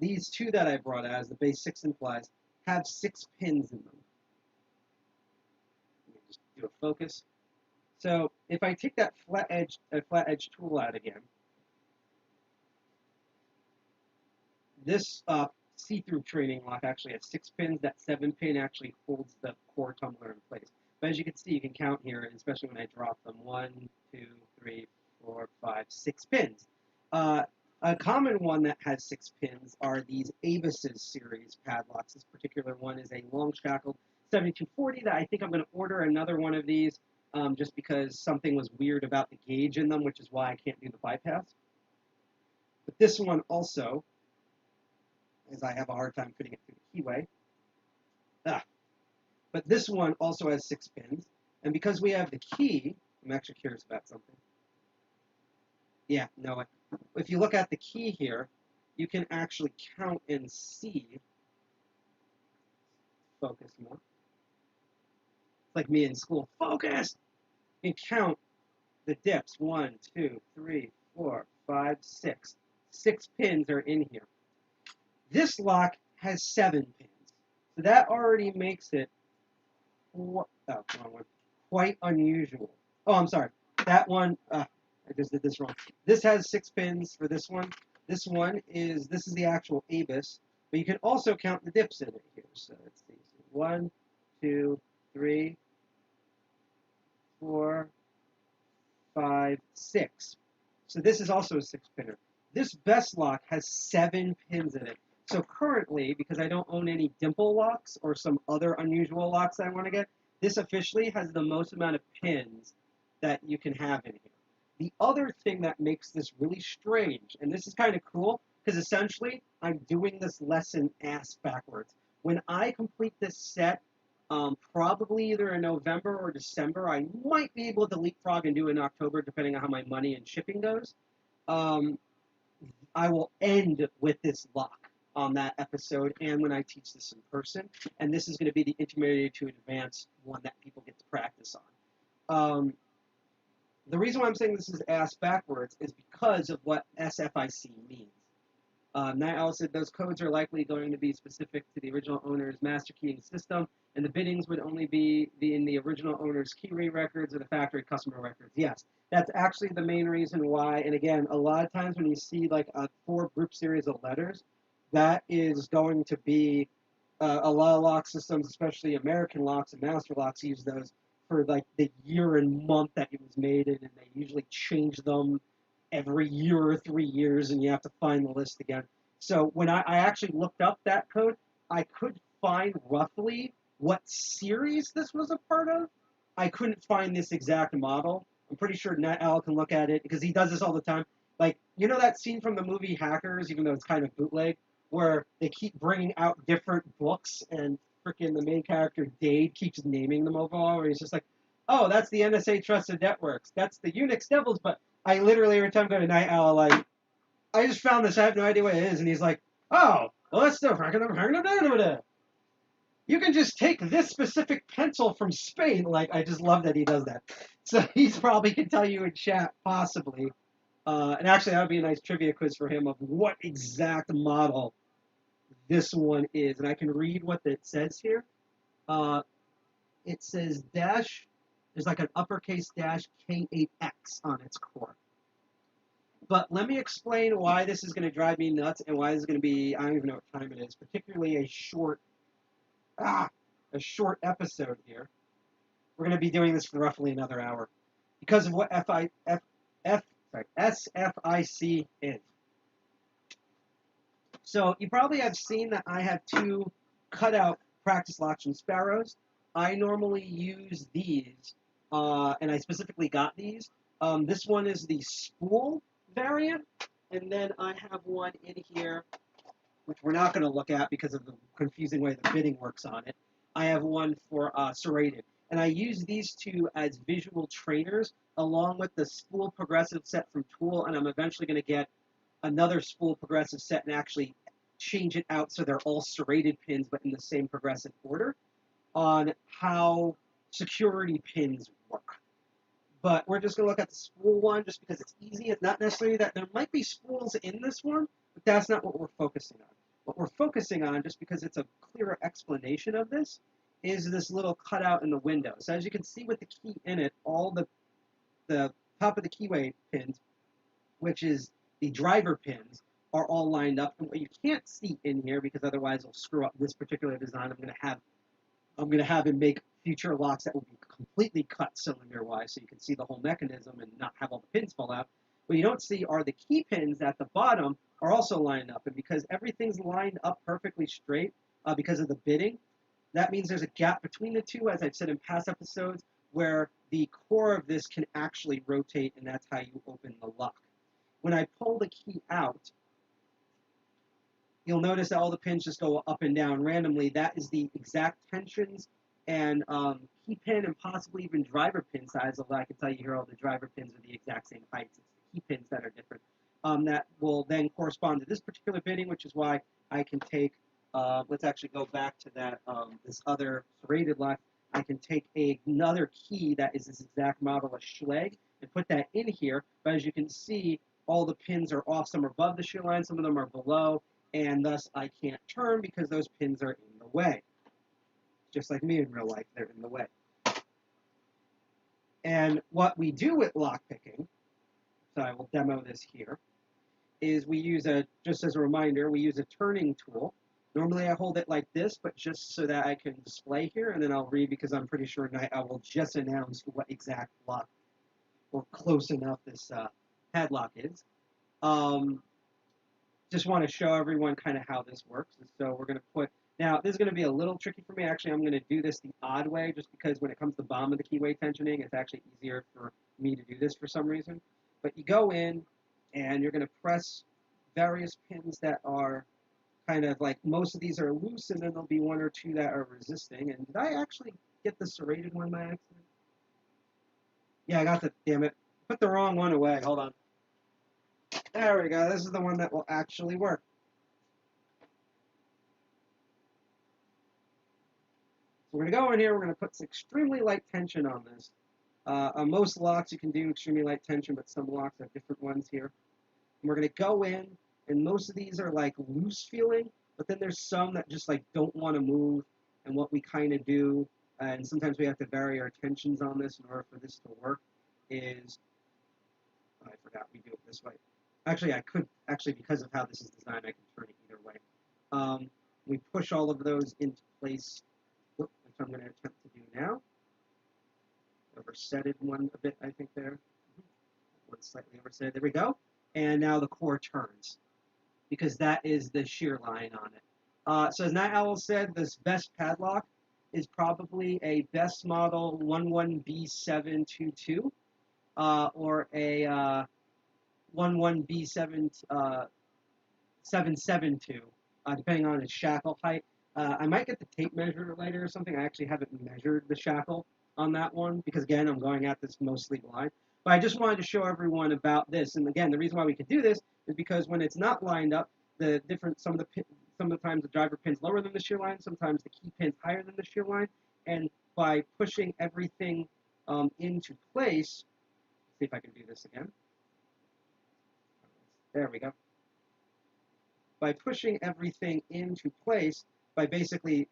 these two that I brought as the base 6 implies, have 6 pins in them. Let me just do a focus. So if I take that flat edge tool out again, this see-through training lock actually has 6 pins. That 7-pin actually holds the core tumbler in place. But as you can see, you can count here, especially when I drop them. 1, 2, 3, 4, 5, 6 pins. A common one that has 6 pins are these Avis's series padlocks. This particular one is a long shackled 7240 that I think I'm going to order another one of these just because something was weird about the gauge in them, which is why I can't do the bypass. But this one also, as I have a hard time fitting it through the keyway. But this one also has 6 pins. And because we have the key, I'm actually curious about something. Yeah, no, if you look at the key here, you can actually count and see. Focus more. It's like me in school. Focus! You can count the dips. 1, 2, 3, 4, 5, 6. 6 pins are in here. This lock has 7 pins. So that already makes it quite unusual. Oh, I'm sorry. That one, I just did this wrong. This has 6 pins for this one. This is the actual Avis, but you can also count the dips in it here. So let's see. 1, 2, 3, 4, 5, 6. So this is also a 6-pinner. This best lock has 7 pins in it. So currently, because I don't own any dimple locks or some other unusual locks that I want to get, this officially has the most amount of pins that you can have in here. The other thing that makes this really strange, and this is kind of cool, because essentially I'm doing this lesson ass backwards. When I complete this set, probably either in November or December, I might be able to leapfrog and do it in October, depending on how my money and shipping goes. I will end with this lock on that episode and when I teach this in person. And this is going to be the intermediate to advanced one that people get to practice on. The reason why I'm saying this is ass backwards is because of what SFIC means. Night Owl said those codes are likely going to be specific to the original owner's master keying system, and the biddings would only be in the original owner's key rate records or the factory customer records. Yes, that's actually the main reason why. And again, a lot of times when you see like a 4 group series of letters, that is going to be a lot of lock systems, especially American locks and master locks, use those for like the year and month that it was made in, and they usually change them every year or 3 years, and you have to find the list again. So when I actually looked up that code, I could find roughly what series this was a part of. I couldn't find this exact model. I'm pretty sure Night Owl can look at it, because he does this all the time. Like, you know that scene from the movie Hackers, even though it's kind of bootleg, where they keep bringing out different books, and freaking the main character Dade keeps naming them overall. Where he's just like, "Oh, that's the NSA Trusted Networks. That's the Unix Devils." But I literally every time I go to Night Owl, like, I just found this. I have no idea what it is, and he's like, "Oh, well, that's the you can just take this specific pencil from Spain." Like, I just love that he does that. So he's probably can tell you in chat, possibly. And actually, that would be a nice trivia quiz for him of what exact model this one is. And I can read what it says here. It says dash, there's like an uppercase dash K8X on its core. But let me explain why this is going to drive me nuts and why this is going to be, I don't even know what time it is, particularly a short episode here. We're going to be doing this for roughly another hour because of what SFIC is. So you probably have seen that I have two cutout practice locks from Sparrows. I normally use these, and I specifically got these. This one is the spool variant, and then I have one in here, which we're not going to look at because of the confusing way the bitting works on it. I have one for serrated. And I use these two as visual trainers along with the spool progressive set from Tool, and I'm eventually going to get another spool progressive set and actually change it out so they're all serrated pins but in the same progressive order on how security pins work. But we're just going to look at the spool one just because it's easy. It's not necessarily that there might be spools in this one, but that's not what we're focusing on. What we're focusing on, just because it's a clearer explanation of this, is this little cutout in the window. So as you can see with the key in it, all the top of the keyway pins, which is the driver pins, are all lined up. And what you can't see in here, because otherwise it'll screw up this particular design, I'm going to have him make future locks that will be completely cut cylinder-wise so you can see the whole mechanism and not have all the pins fall out. What you don't see are the key pins at the bottom are also lined up. And because everything's lined up perfectly straight because of the bitting, that means there's a gap between the two, as I've said in past episodes, where the core of this can actually rotate, and that's how you open the lock. When I pull the key out, you'll notice that all the pins just go up and down randomly. That is the exact tensions and key pin and possibly even driver pin size, although I can tell you here all the driver pins are the exact same heights. It's the key pins that are different. That will then correspond to this particular bitting, which is why I can take, let's actually go back to that, this other serrated lock. I can take another key that is this exact model of Schleg and put that in here. But as you can see, all the pins are off. Some are above the shear line, some of them are below, and thus I can't turn because those pins are in the way. Just like me in real life, they're in the way. And what we do with lockpicking, so I will demo this here, is we use just as a reminder, we use a turning tool. Normally I hold it like this, but just so that I can display here, and then I'll read because I'm pretty sure I will just announce what exact lock or close enough this padlock is. Just want to show everyone kind of how this works. And so we're going to put, now this is going to be a little tricky for me. Actually, I'm going to do this the odd way just because when it comes to bottom of the keyway tensioning, it's actually easier for me to do this for some reason. But you go in and you're going to press various pins that are kind of like, most of these are loose, and then there'll be one or two that are resisting. And did I actually get the serrated one by accident? Yeah, I got the, damn it. Put the wrong one away. Hold on. There we go. This is the one that will actually work. So we're going to go in here. We're going to put some extremely light tension on this. On most locks, you can do extremely light tension, but some locks have different ones here. And we're going to go in, and most of these are like loose feeling, but then there's some that just like don't want to move. And what we kind of do, and sometimes we have to vary our tensions on this in order for this to work, is, I forgot, we do it this way. Actually, I could, because of how this is designed, I can turn it either way. We push all of those into place, which I'm going to attempt to do now. Oversetted one a bit, I think, there. One slightly oversetted. There we go. And now the core turns, because that is the shear line on it. So as Night Owl said, this best padlock is probably a best model 11B722 or a 11B7 772 depending on its shackle height. I might get the tape measure later or something. I actually haven't measured the shackle on that one because, again, I'm going at this mostly blind. But I just wanted to show everyone about this. And again, the reason why we can do this is because when it's not lined up, some of the times the driver pin's lower than the shear line, sometimes the key pin's higher than the shear line, and by pushing everything into place, see if I can do this again. There we go. By pushing everything into place, by basically,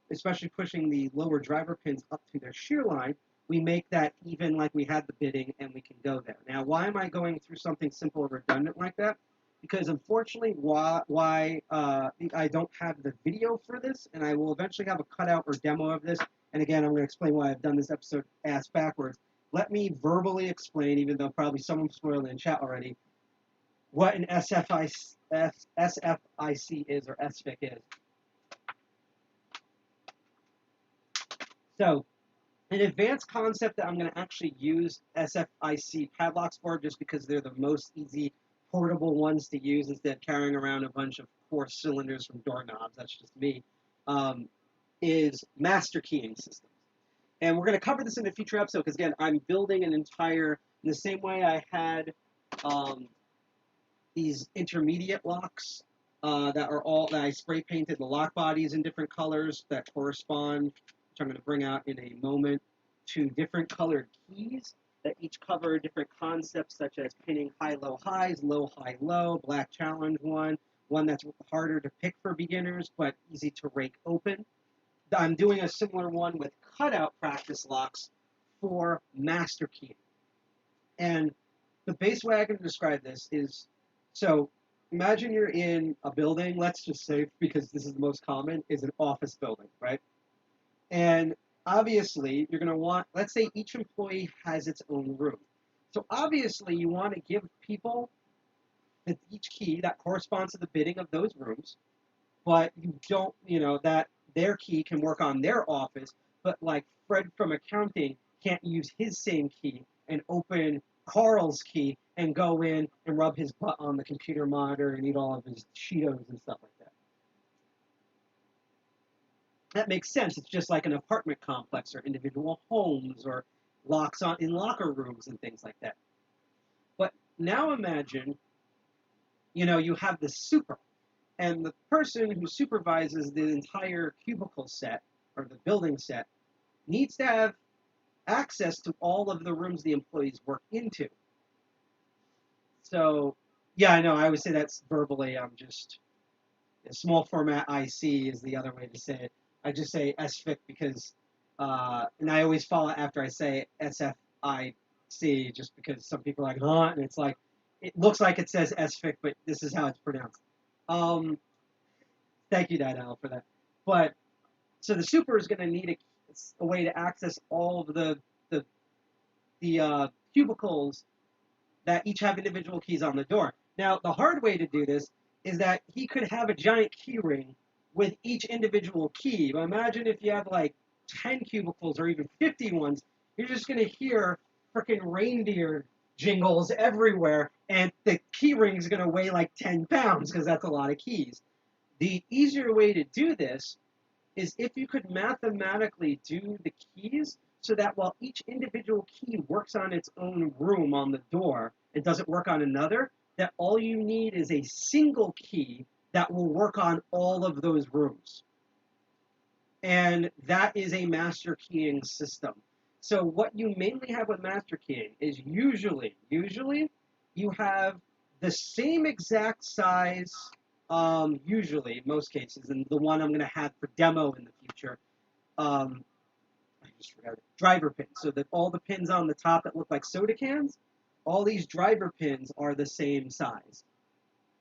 especially pushing the lower driver pins up to their shear line, we make that even like we had the bidding, and we can go there. Now, why am I going through something simple or redundant like that? Because unfortunately, why I don't have the video for this, and I will eventually have a cutout or demo of this. And again, I'm going to explain why I've done this episode ass backwards. Let me verbally explain, even though probably someone spoiled it in chat already, what an SFIC is, or SFIC is. So, an advanced concept that I'm going to actually use SFIC padlocks for, just because they're the most easy portable ones to use instead of carrying around a bunch of coarse cylinders from doorknobs, that's just me, is master keying systems. And we're going to cover this in a future episode because, again, I'm building an entire, in the same way I had these intermediate locks that I spray painted the lock bodies in different colors that correspond, which I'm going to bring out in a moment, to different colored keys that each cover different concepts such as pinning high-low highs, low-high-low, black challenge one that's harder to pick for beginners but easy to rake open. I'm doing a similar one with cutout practice locks for master keying. And the base way I can describe this is, so imagine you're in a building, let's just say, because this is the most common, is an office building, right? And obviously, you're going to want, let's say each employee has its own room. So obviously, you want to give people each key that corresponds to the bidding of those rooms, but you don't, that their key can work on their office, but like Fred from accounting can't use his same key and open Carl's key and go in and rub his butt on the computer monitor and eat all of his Cheetos and stuff like that. That makes sense. It's just like an apartment complex or individual homes or locks in locker rooms and things like that. But now imagine, you have the super, and the person who supervises the entire cubicle set or the building set needs to have access to all of the rooms the employees work into. So, yeah, I know, I always say that's verbally. I'm just, a small format IC is the other way to say it. I just say SFIC because, and I always follow after I say SFIC just because some people are like, huh? And it's like, it looks like it says SFIC, but this is how it's pronounced. Thank you, Dad Al, for that. But, so the super is going to need a way to access all of the cubicles that each have individual keys on the door. Now, the hard way to do this is that he could have a giant key ring with each individual key. But imagine if you have like 10 cubicles or even 50 ones, you're just going to hear freaking reindeer jingles everywhere, and the key ring is going to weigh like 10 pounds because that's a lot of keys. The easier way to do this is if you could mathematically do the keys so that while each individual key works on its own room on the door, it doesn't work on another, that all you need is a single key that will work on all of those rooms. And that is a master keying system. So what you mainly have with master keying is usually you have the same exact size, usually in most cases, and the one I'm going to have for demo in the future, I just forgot it, driver pins. So that all the pins on the top that look like soda cans, all these driver pins are the same size.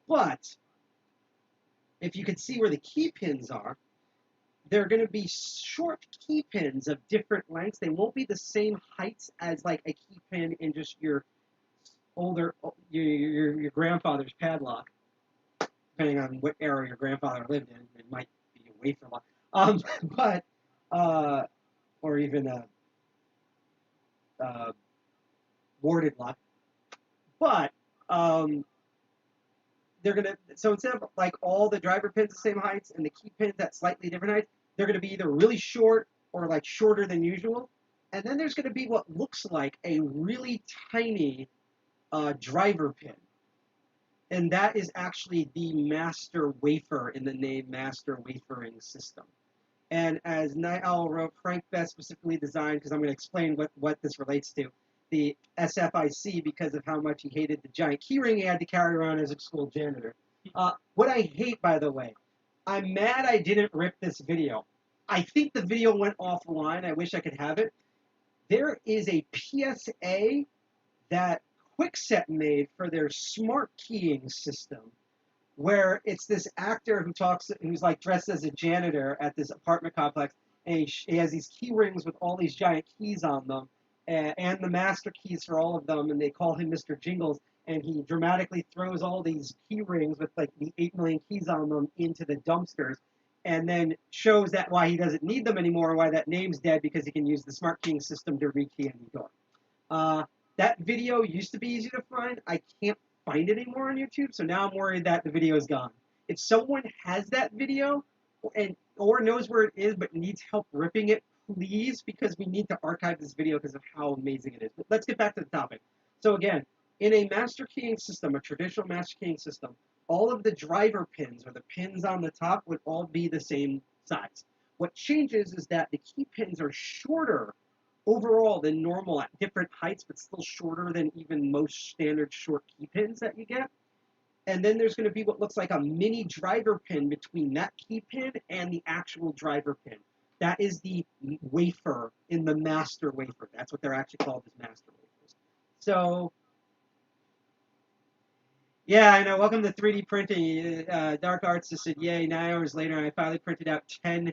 But if you can see where the key pins are, they're going to be short key pins of different lengths. They won't be the same heights as like a key pin in just your your grandfather's padlock, depending on what era your grandfather lived in. It might be a wafer lock, or even a warded lock. But so instead of like all the driver pins the same heights and the key pins at slightly different heights, they're gonna be either really short or like shorter than usual. And then there's gonna be what looks like a really tiny driver pin. And that is actually the master wafer in the name master wafering system. And as Night Owl wrote, Frank Best specifically designed, because I'm going to explain what this relates to, the SFIC because of how much he hated the giant keyring he had to carry around as a school janitor. What I hate, by the way, I'm mad I didn't rip this video. I think the video went offline. I wish I could have it. There is a PSA that Kwikset made for their smart keying system, where it's this actor who's like dressed as a janitor at this apartment complex, and he has these key rings with all these giant keys on them, and the master keys for all of them, and they call him Mr. Jingles, and he dramatically throws all these key rings with like the 8 million keys on them into the dumpsters, and then shows that why he doesn't need them anymore, why that name's dead, because he can use the smart keying system to rekey any door. That video used to be easy to find. I can't find it anymore on YouTube, so now I'm worried that the video is gone. If someone has that video or knows where it is but needs help ripping it, please, because we need to archive this video because of how amazing it is. But let's get back to the topic. So again, in a master keying system, a traditional master keying system, all of the driver pins or the pins on the top would all be the same size. What changes is that the key pins are shorter overall than normal at different heights, but still shorter than even most standard short key pins that you get. And then there's going to be what looks like a mini driver pin between that key pin and the actual driver pin. That is the wafer in the master wafer. That's what they're actually called, as master wafers. So, yeah, I know. Welcome to 3D printing. Dark Arts just said, yay, 9 hours later, I finally printed out 10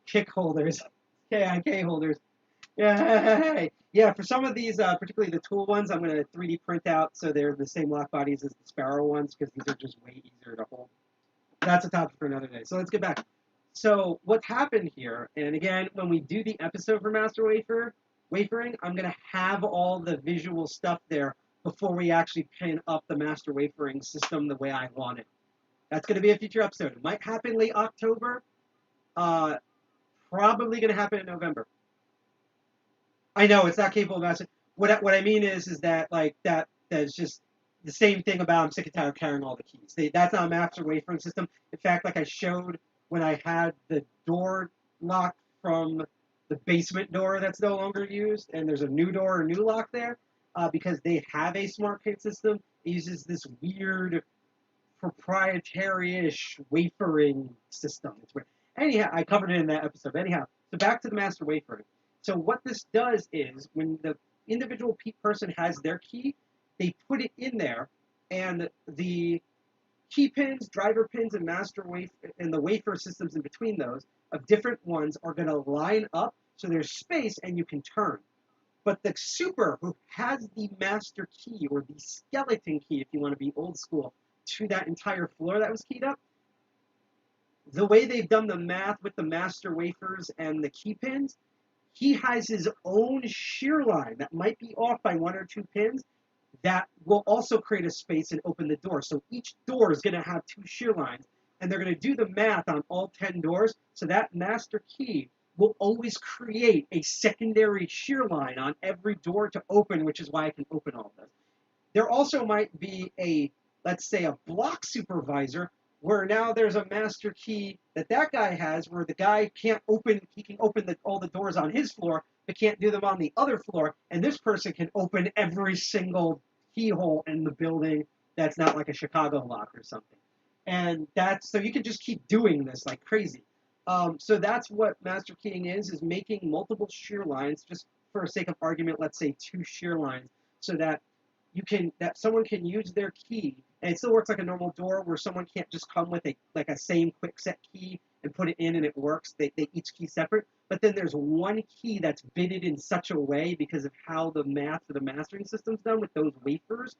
kick holders. KIK holders. Yeah, yeah. For some of these, particularly the tool ones, I'm going to 3D print out so they're the same lock bodies as the Sparrow ones because these are just way easier to hold. That's a topic for another day. So let's get back. So what happened here, and again, when we do the episode for Master Wafering, I'm going to have all the visual stuff there before we actually pin up the Master Wafering system the way I want it. That's going to be a future episode. It might happen late October. Probably going to happen in November. I know it's not capable of master. What I mean is that like that's just the same thing about I'm sick and tired of carrying all the keys. That's not a master wafering system. In fact, like I showed when I had the door lock from the basement door that's no longer used, and there's a new door or new lock there because they have a smart pin system. It uses this weird proprietary-ish wafering system. It's weird. Anyhow, I covered it in that episode. Anyhow, so back to the master wafering. So what this does is when the individual person has their key, they put it in there, and the key pins, driver pins, and master wafer and the wafer systems in between those of different ones are going to line up so there's space and you can turn. But the super who has the master key or the skeleton key, if you want to be old school, to that entire floor that was keyed up, the way they've done the math with the master wafers and the key pins, he has his own shear line that might be off by 1 or 2 pins that will also create a space and open the door. So each door is going to have 2 shear lines, and they're going to do the math on all 10 doors, so that master key will always create a secondary shear line on every door to open, which is why I can open all of this. There also might be a, let's say, a block supervisor where now there's a master key that guy has where the guy can't open, he can open all the doors on his floor, but can't do them on the other floor, and this person can open every single keyhole in the building that's not like a Chicago lock or something. And that's, so you can just keep doing this like crazy. So that's what master keying is making multiple shear lines, just for the sake of argument, let's say 2 shear lines, so that someone can use their key, and it still works like a normal door where someone can't just come with a same Kwikset key and put it in and it works. They each key separate, but then there's one key that's bitted in such a way because of how the math for the mastering system's done with those wafers,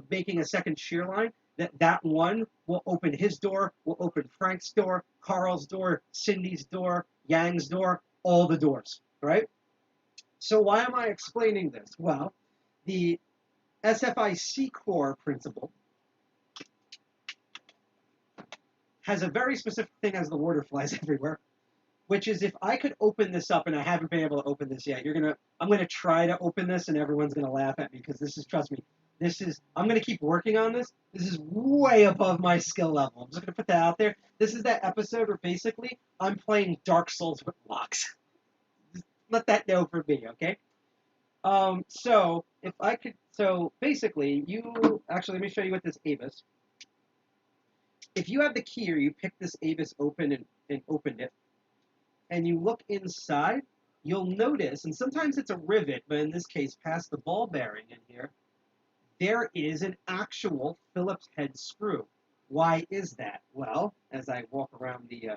making a second shear line, that one will open his door, will open Frank's door, Carl's door, Cindy's door, Yang's door, all the doors, right? So why am I explaining this? Well, the SFIC core principle has a very specific thing as the water flies everywhere, which is if I could open this up, and I haven't been able to open this yet, I'm gonna try to open this, and everyone's gonna laugh at me because this is, trust me, I'm gonna keep working on this. This is way above my skill level. I'm just gonna put that out there. This is that episode where basically I'm playing Dark Souls with locks. Just let that know for me, okay? So basically, let me show you what this Avis. If you have the key or you pick this Avis open and opened it, and you look inside, you'll notice, and sometimes it's a rivet, but in this case, past the ball bearing in here, there is an actual Phillips head screw. Why is that? Well, as I walk around the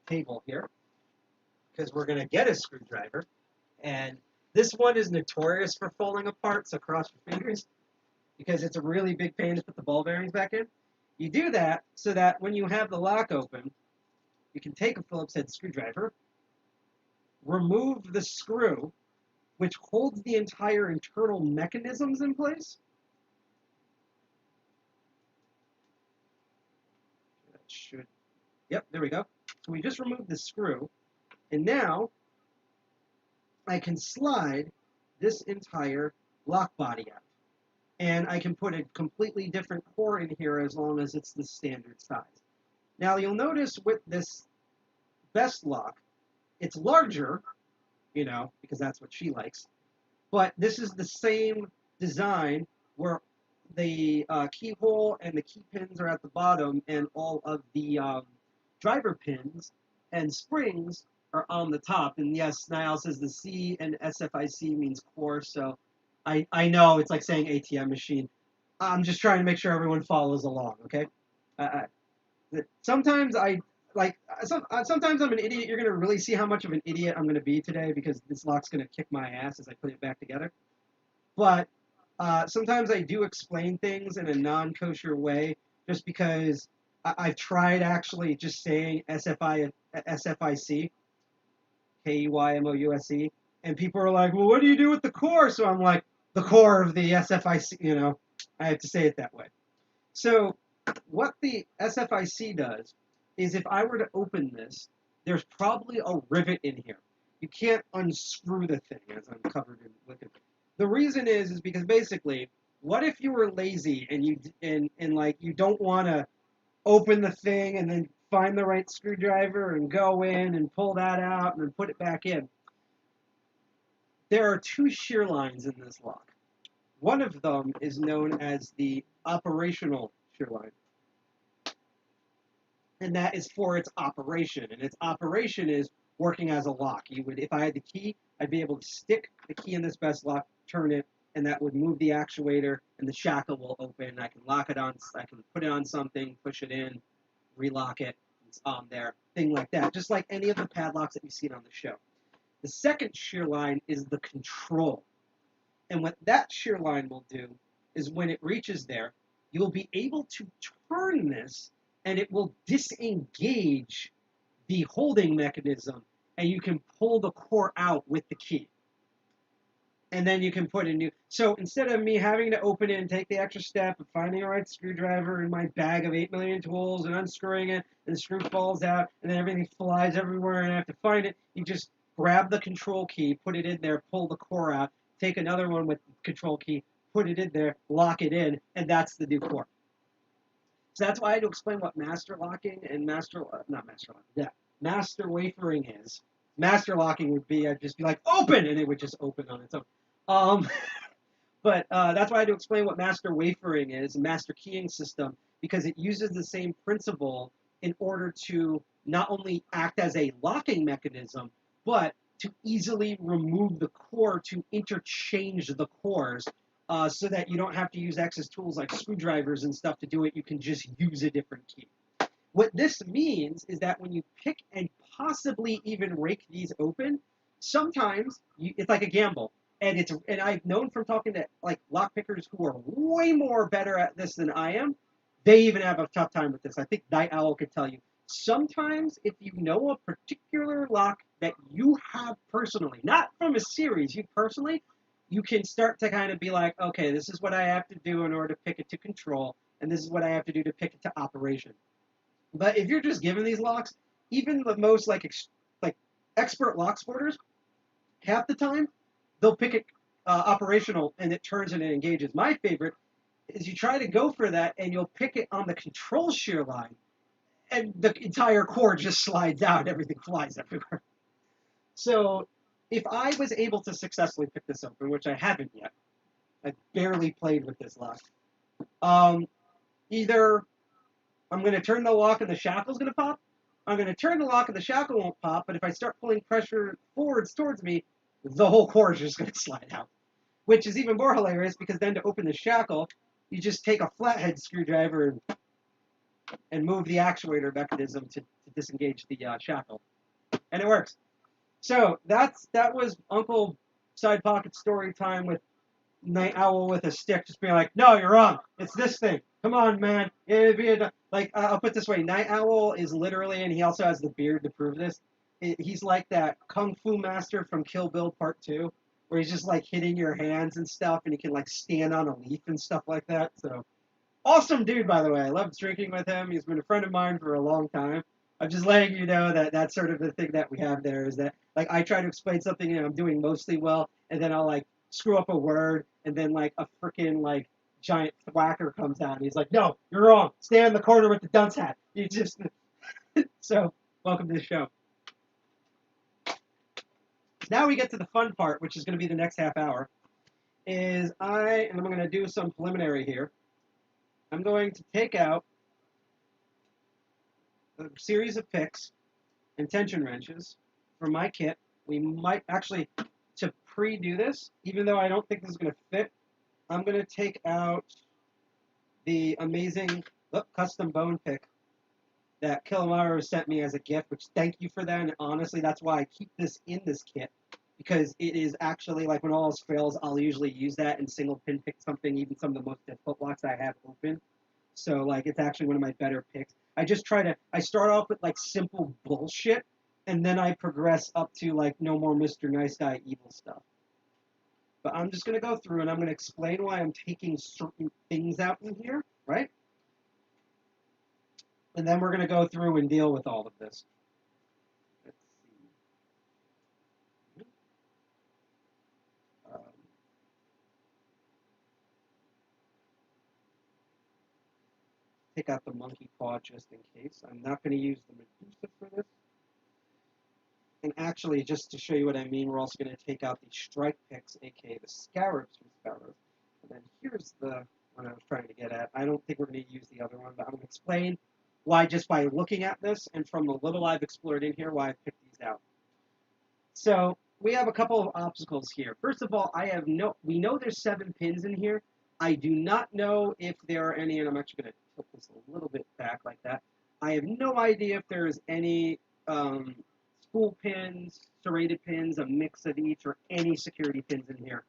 table here, because we're going to get a screwdriver, and this one is notorious for falling apart, so cross your fingers, because it's a really big pain to put the ball bearings back in. You do that so that when you have the lock open, you can take a Phillips head screwdriver, remove the screw, which holds the entire internal mechanisms in place. Yep, there we go. So we just removed the screw, and now I can slide this entire lock body out. And I can put a completely different core in here as long as it's the standard size. Now you'll notice with this best lock, it's larger, because that's what she likes. But this is the same design where the keyhole and the key pins are at the bottom, and all of the driver pins and springs are on the top. And yes, Niall says the C and SFIC means core, so I know it's like saying ATM machine. I'm just trying to make sure everyone follows along, okay? Sometimes sometimes I'm an idiot. You're going to really see how much of an idiot I'm going to be today because this lock's going to kick my ass as I put it back together. But sometimes I do explain things in a non-kosher way just because I've tried actually just saying SFIC, KEYMOUSE, and people are like, well, what do you do with the core? So I'm like, the core of the SFIC, I have to say it that way. So what the SFIC does is if I were to open this, there's probably a rivet in here. You can't unscrew the thing, as I'm covered in liquid. The reason is because basically, what if you were lazy and you don't want to open the thing and then find the right screwdriver and go in and pull that out and then put it back in? There are two shear lines in this lock. One of them is known as the operational shear line. And that is for its operation. And its operation is working as a lock. If I had the key, I'd be able to stick the key in this best lock, turn it, and that would move the actuator, and the shackle will open. I can lock it on, I can put it on something, push it in, relock it, it's on there, thing like that. Just like any of the padlocks that you've seen on the show. The second shear line is the control. And what that shear line will do is when it reaches there, you'll be able to turn this and it will disengage the holding mechanism and you can pull the core out with the key. And then you can put a new... So instead of me having to open it and take the extra step of finding a right screwdriver in my bag of 8 million tools and unscrewing it and the screw falls out and then everything flies everywhere and I have to find it, you just grab the control key, put it in there, pull the core out, take another one with the control key, put it in there, lock it in, and that's the new core. So that's why I had to explain what master locking and master wafering is. Master locking would be, I'd just be like, open, and it would just open on its own. But that's why I had to explain what master wafering is, a master keying system, because it uses the same principle in order to not only act as a locking mechanism, but to easily remove the core, to interchange the cores, so that you don't have to use excess tools like screwdrivers and stuff to do it. You can just use a different key. What this means is that when you pick and possibly even rake these open, sometimes it's like a gamble. And I've known from talking to like lock pickers who are way more better at this than I am, they even have a tough time with this. I think Night Owl could tell you. Sometimes if you know a particular lock that you have personally, not from a series, you personally, you can start to kind of be like, okay, this is what I have to do in order to pick it to control. and this is what I have to do to pick it to operation. But if you're just given these locks, even the most like expert lock sporters, half the time they'll pick it operational and it turns and it engages. My favorite is you try to go for that and you'll pick it on the control shear line, and the entire cord just slides out. Everything flies everywhere. So if I was able to successfully pick this open, which I haven't yet, I barely played with this lock. Either I'm going to turn the lock and the shackle's going to pop. I'm going to turn the lock and the shackle won't pop, but if I start pulling pressure forwards towards me, the whole cord is just going to slide out. Which is even more hilarious because then to open the shackle, you just take a flathead screwdriver and move the actuator mechanism to disengage the shackle. And it works. So that was Uncle Sidepocket story time with Night Owl with a stick just being like, no, you're wrong. It's this thing. Come on, man. Like, I'll put it this way. Night Owl is literally, and he also has the beard to prove this, he's like that Kung Fu master from Kill Bill Part 2, where he's just, like, hitting your hands and stuff, and he can, like, stand on a leaf and stuff like that. So, awesome dude, by the way. I love drinking with him. He's been a friend of mine for a long time. I'm just letting you know that that's sort of the thing that we have there is that, like, I try to explain something and I'm doing mostly well, and then I'll, like, screw up a word, and then, like, a freaking, like, giant thwacker comes out, and he's like, no, you're wrong. Stay in the corner with the dunce hat. You just... So, welcome to the show. Now we get to the fun part, which is going to be the next half hour, and I'm going to do some preliminary here. I'm going to take out a series of picks and tension wrenches from my kit. We might actually, to pre-do this, even though I don't think this is going to fit, I'm going to take out the amazing custom bone pick that Kilamaru sent me as a gift, which thank you for that. And honestly, that's why I keep this in this kit, because it is actually, like, when all else fails, I'll usually use that and single pin pick something, even some of the most difficult locks I have open. So, like, it's actually one of my better picks. I start off with, like, simple bullshit, and then I progress up to, like, no more Mr. Nice Guy evil stuff. But I'm just going to go through and I'm going to explain why I'm taking certain things out in here, right? And then we're going to go through and deal with all of this. Let's see. Take out the Monkey Paw just in case. I'm not going to use the Medusa for this. And actually, just to show you what I mean, we're also going to take out the strike picks, aka the scarabs from Sparrows. And then here's the one I was trying to get at. I don't think we're going to use the other one, but I'm going to explain why, just by looking at this and from the little I've explored in here, why I picked these out. So we have a couple of obstacles here. First of all, we know there's 7 pins in here. I do not know if there are any, and I'm actually going to tilt this a little bit back like that. I have no idea if there is any spool pins, serrated pins, a mix of each, or any security pins in here.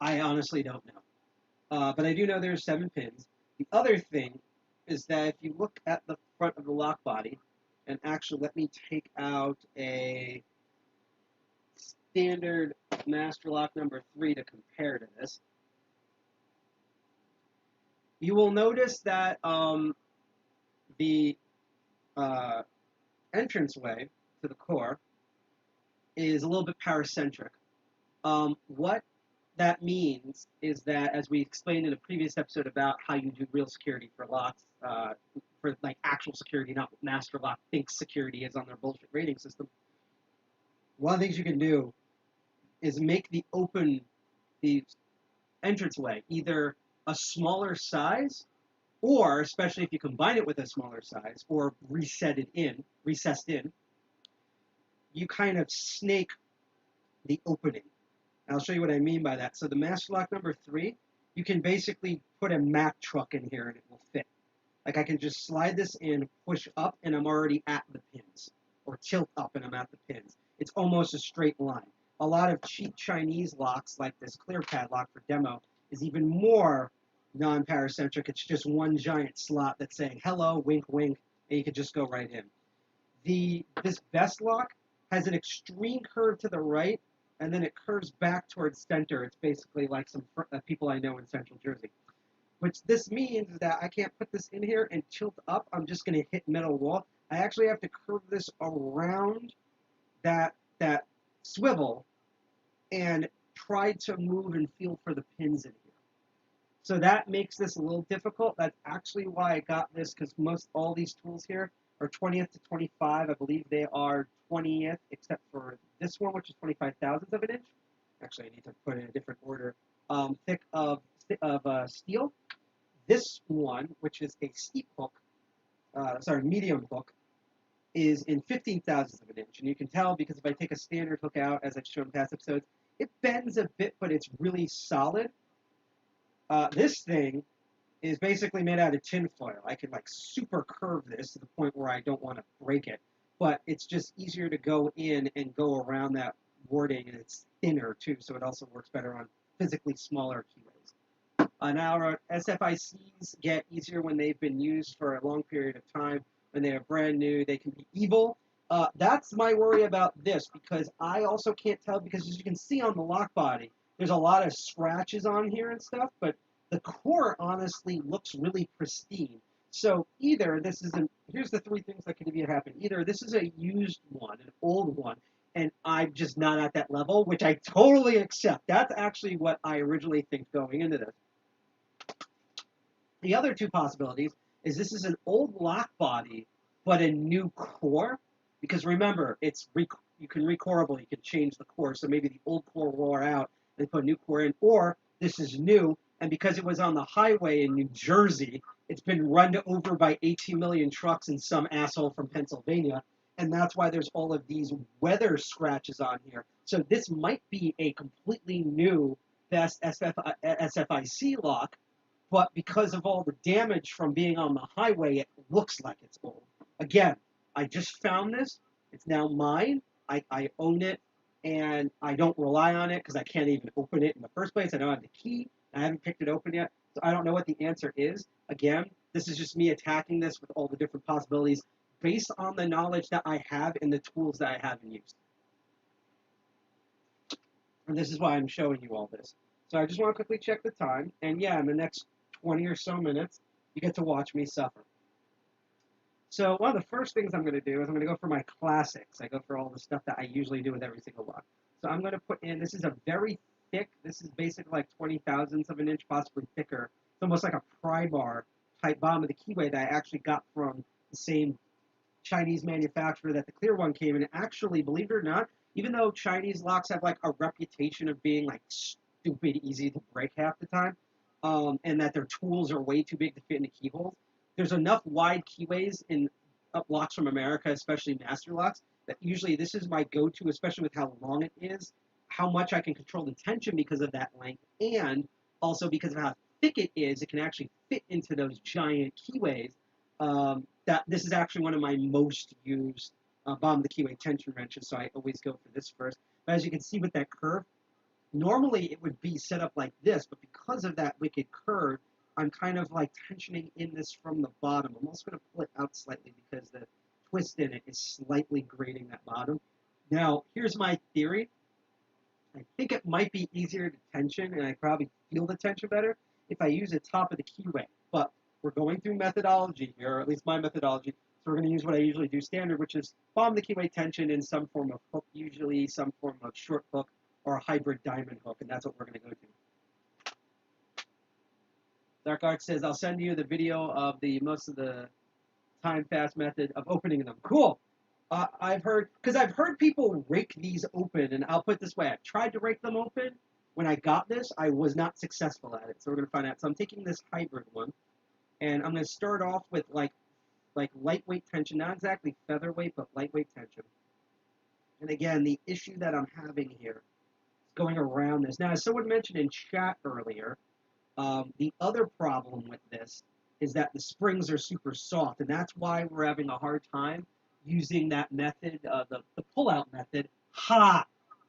I honestly don't know. But I do know there's 7 pins. The other thing is that if you look at the front of the lock body, and actually let me take out a standard master lock number 3 to compare to this, you will notice that the entranceway to the core is a little bit paracentric. What that means is that, as we explained in a previous episode about how you do real security for locks, for like actual security, not what Master Lock thinks security is on their bullshit rating system, one of the things you can do is make the entranceway either a smaller size, or, especially if you combine it with a smaller size, or recessed in, you kind of snake the opening. I'll show you what I mean by that. So the Master Lock number 3, you can basically put a Mack truck in here and it will fit. Like, I can just slide this in, push up, and I'm already at the pins. Or tilt up and I'm at the pins. It's almost a straight line. A lot of cheap Chinese locks, like this clear padlock for demo, is even more non-paracentric. It's just one giant slot that's saying, hello, wink, wink, and you can just go right in. This best lock has an extreme curve to the right, and then it curves back towards center. It's basically like some people I know in Central Jersey. Which this means is that I can't put this in here and tilt up. I'm just going to hit metal wall. I actually have to curve this around that swivel and try to move and feel for the pins in here. So that makes this a little difficult. That's actually why I got this, because most all these tools here are 20th to 25. I believe they are 20th, except for this one, which is 25 thousandths of an inch. Actually, I need to put it in a different order. Thick of steel. This one, which is a steep hook, medium hook, is in 15 thousandths of an inch. And you can tell because if I take a standard hook out, as I've shown in past episodes, it bends a bit, but it's really solid. This thing is basically made out of tin foil. I can like super curve this to the point where I don't want to break it, but it's just easier to go in and go around that warding, and it's thinner too, so it also works better on physically smaller keyways. Now our SFICs get easier when they've been used for a long period of time. When they are brand new, they can be evil. That's my worry about this, because I also can't tell, because as you can see on the lock body, there's a lot of scratches on here and stuff, but the core honestly looks really pristine. So either this is here's the three things that could either happen. Either this is a used one, an old one, and I'm just not at that level, which I totally accept. That's actually what I originally think going into this. The other two possibilities is this is an old lock body, but a new core. Because remember, you can recorable, you can change the core. So maybe the old core wore out, they put a new core in. Or this is new, and because it was on the highway in New Jersey, it's been run over by 18 million trucks and some asshole from Pennsylvania. And that's why there's all of these weather scratches on here. So this might be a completely new best SFIC lock, but because of all the damage from being on the highway, it looks like it's old. Again, I just found this. It's now mine. I own it, and I don't rely on it because I can't even open it in the first place. I don't have the key. I haven't picked it open yet, so I don't know what the answer is. Again, this is just me attacking this with all the different possibilities based on the knowledge that I have and the tools that I have in use. And this is why I'm showing you all this. So I just want to quickly check the time, and yeah, in the next 20 or so minutes, you get to watch me suffer. So one of the first things I'm going to do is I'm going to go for my classics. I go for all the stuff that I usually do with every single lock. So I'm going to put in, this is a very thick, this is basically like 20 thousandths of an inch, possibly thicker. It's almost like a pry bar type bottom of the keyway that I actually got from the same Chinese manufacturer that the clear one came in. And actually, believe it or not, even though Chinese locks have like a reputation of being like stupid easy to break half the time, and that their tools are way too big to fit into keyholes, there's enough wide keyways in locks from America, especially master locks, that usually this is my go-to, especially with how long it is, how much I can control the tension because of that length, and also because of how thick it is, it can actually fit into those giant keyways. That this is actually one of my most used bottom of the keyway tension wrenches, so I always go for this first. But as you can see with that curve, normally it would be set up like this, but because of that wicked curve, I'm kind of like tensioning in this from the bottom. I'm also going to pull it out slightly because the twist in it is slightly grating that bottom. Now, here's my theory. I think it might be easier to tension, and I probably feel the tension better if I use the top of the keyway. But we're going through methodology here, or at least my methodology, so we're going to use what I usually do standard, which is bottom of the keyway tension in some form of hook, usually some form of short hook or a hybrid diamond hook, and that's what we're going to go to. Dark Art says, I'll send you the video of the most of the time fast method of opening them. Cool. I've heard people rake these open, and I'll put it this way. I tried to rake them open. When I got this, I was not successful at it. So we're going to find out. So I'm taking this hybrid one, and I'm going to start off with like lightweight tension, not exactly featherweight, but lightweight tension. And again, the issue that I'm having here is going around this. Now, as someone mentioned in chat earlier, the other problem with this is that the springs are super soft, and that's why we're having a hard time using that method, the pull-out method,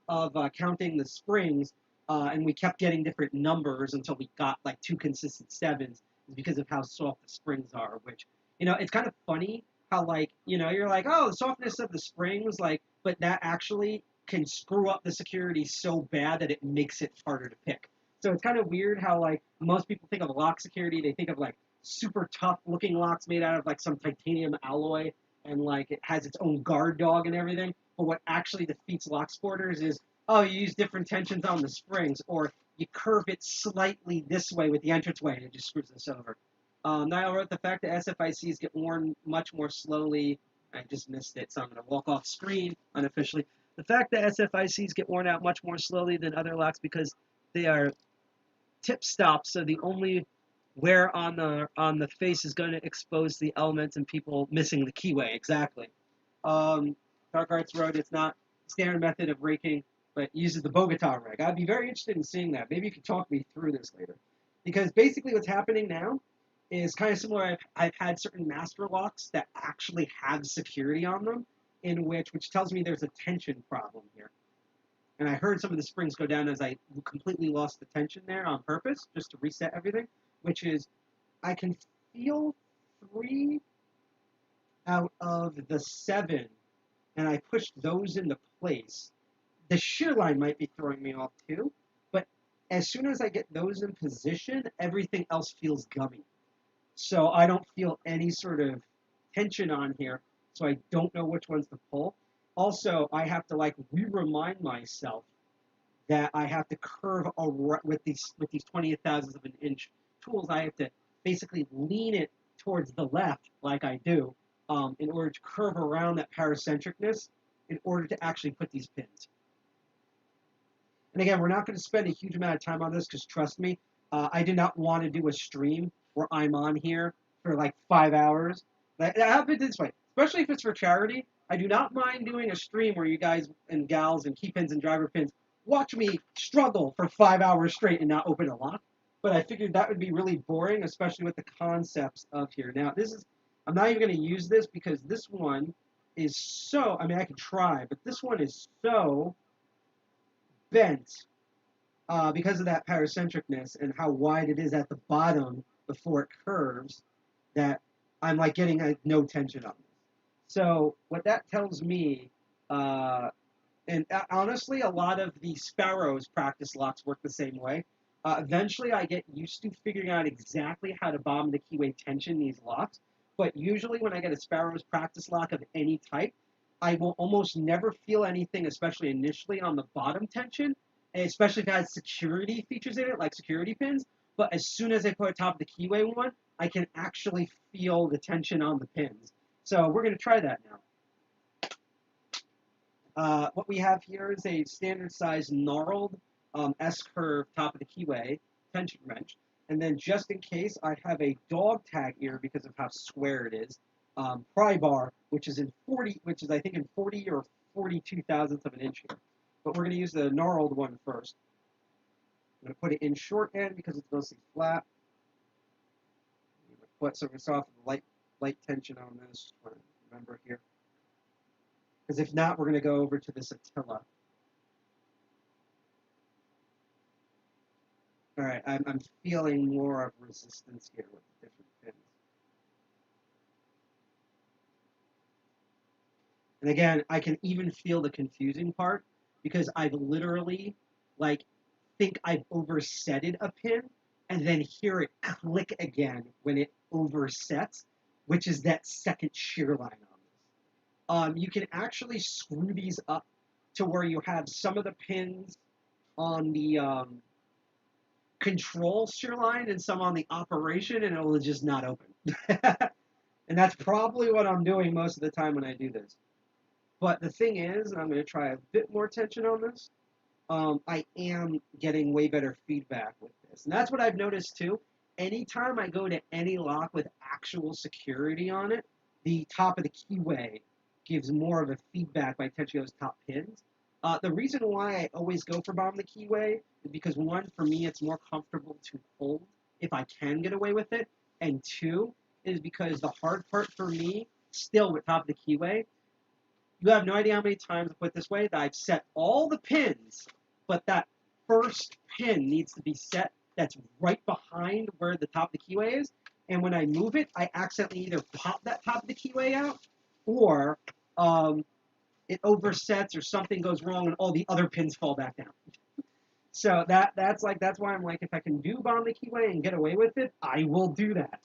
of counting the springs, and we kept getting different numbers until we got like 2 consistent 7s, is because of how soft the springs are, which, it's kind of funny how, like, you're like, oh, the softness of the springs, like, but that actually can screw up the security so bad that it makes it harder to pick. So it's kind of weird how like most people think of lock security, they think of like super tough looking locks made out of like some titanium alloy and like it has its own guard dog and everything. But what actually defeats lock sporters is, oh, you use different tensions on the springs, or you curve it slightly this way with the entranceway and it just screws this over. Niall wrote the fact that SFICs get worn much more slowly. I just missed it, so I'm going to walk off screen unofficially. The fact that SFICs get worn out much more slowly than other locks because they are tip stops, so the only wear on the face is going to expose the elements and people missing the keyway. Exactly. Dark Arts wrote it's not a standard method of raking, but uses the Bogota rig. I'd be very interested in seeing that. Maybe you could talk me through this later. Because basically what's happening now is kind of similar. I've had certain master locks that actually have security on them, which tells me there's a tension problem here. And I heard some of the springs go down as I completely lost the tension there on purpose, just to reset everything, which is I can feel 3 out of the 7, and I pushed those into place. The shear line might be throwing me off too, but as soon as I get those in position, everything else feels gummy. So I don't feel any sort of tension on here, so I don't know which ones to pull. Also, I have to like re-remind myself that I have to curve with these 20th thousandths of an inch tools. I have to basically lean it towards the left, like I do, in order to curve around that paracentricness, in order to actually put these pins. And again, we're not going to spend a huge amount of time on this because trust me, I did not want to do a stream where I'm on here for like 5 hours. I'll put it this way, especially if it's for charity. I do not mind doing a stream where you guys and gals and key pins and driver pins watch me struggle for 5 hours straight and not open a lock. But I figured that would be really boring, especially with the concepts of here. Now, I'm not even going to use this because this one is so, I mean, I could try, but this one is so bent because of that paracentricness and how wide it is at the bottom before it curves that I'm like getting no tension on this. So what that tells me, and honestly, a lot of the Sparrows practice locks work the same way. Eventually, I get used to figuring out exactly how to bomb the keyway tension these locks. But usually when I get a Sparrows practice lock of any type, I will almost never feel anything, especially initially on the bottom tension, and especially if it has security features in it, like security pins. But as soon as I put atop of the keyway one, I can actually feel the tension on the pins. So we're going to try that now. What we have here is a standard size gnarled S-curve top of the keyway tension wrench. And then just in case, I have a dog tag ear because of how square it is. Pry bar, which is I think in 40 or 42 thousandths of an inch here. But we're going to use the gnarled one first. I'm going to put it in short end because it's mostly flat. Put some soft light tension on this. Remember here. Because if not, we're going to go over to this Attila. All right, I'm feeling more of resistance here with the different pins. And again, I can even feel the confusing part because I've literally, think I've oversetted a pin and then hear it click again when it oversets, which is that second shear line on this. You can actually screw these up to where you have some of the pins on the control shear line and some on the operation, and it will just not open. And that's probably what I'm doing most of the time when I do this. But the thing is, and I'm going to try a bit more tension on this, I am getting way better feedback with this. And that's what I've noticed too. Anytime I go to any lock with actual security on it, the top of the keyway gives more of a feedback by touching those top pins. The reason why I always go for bomb the keyway is because, one, for me, it's more comfortable to hold if I can get away with it. And two, is because the hard part for me, still with top of the keyway, you have no idea how many times, put it this way, that I've set all the pins, but that first pin needs to be set that's right behind where the top of the keyway is. And when I move it, I accidentally either pop that top of the keyway out, or it oversets or something goes wrong and all the other pins fall back down. So that's why I'm like, if I can do bomb the keyway and get away with it, I will do that.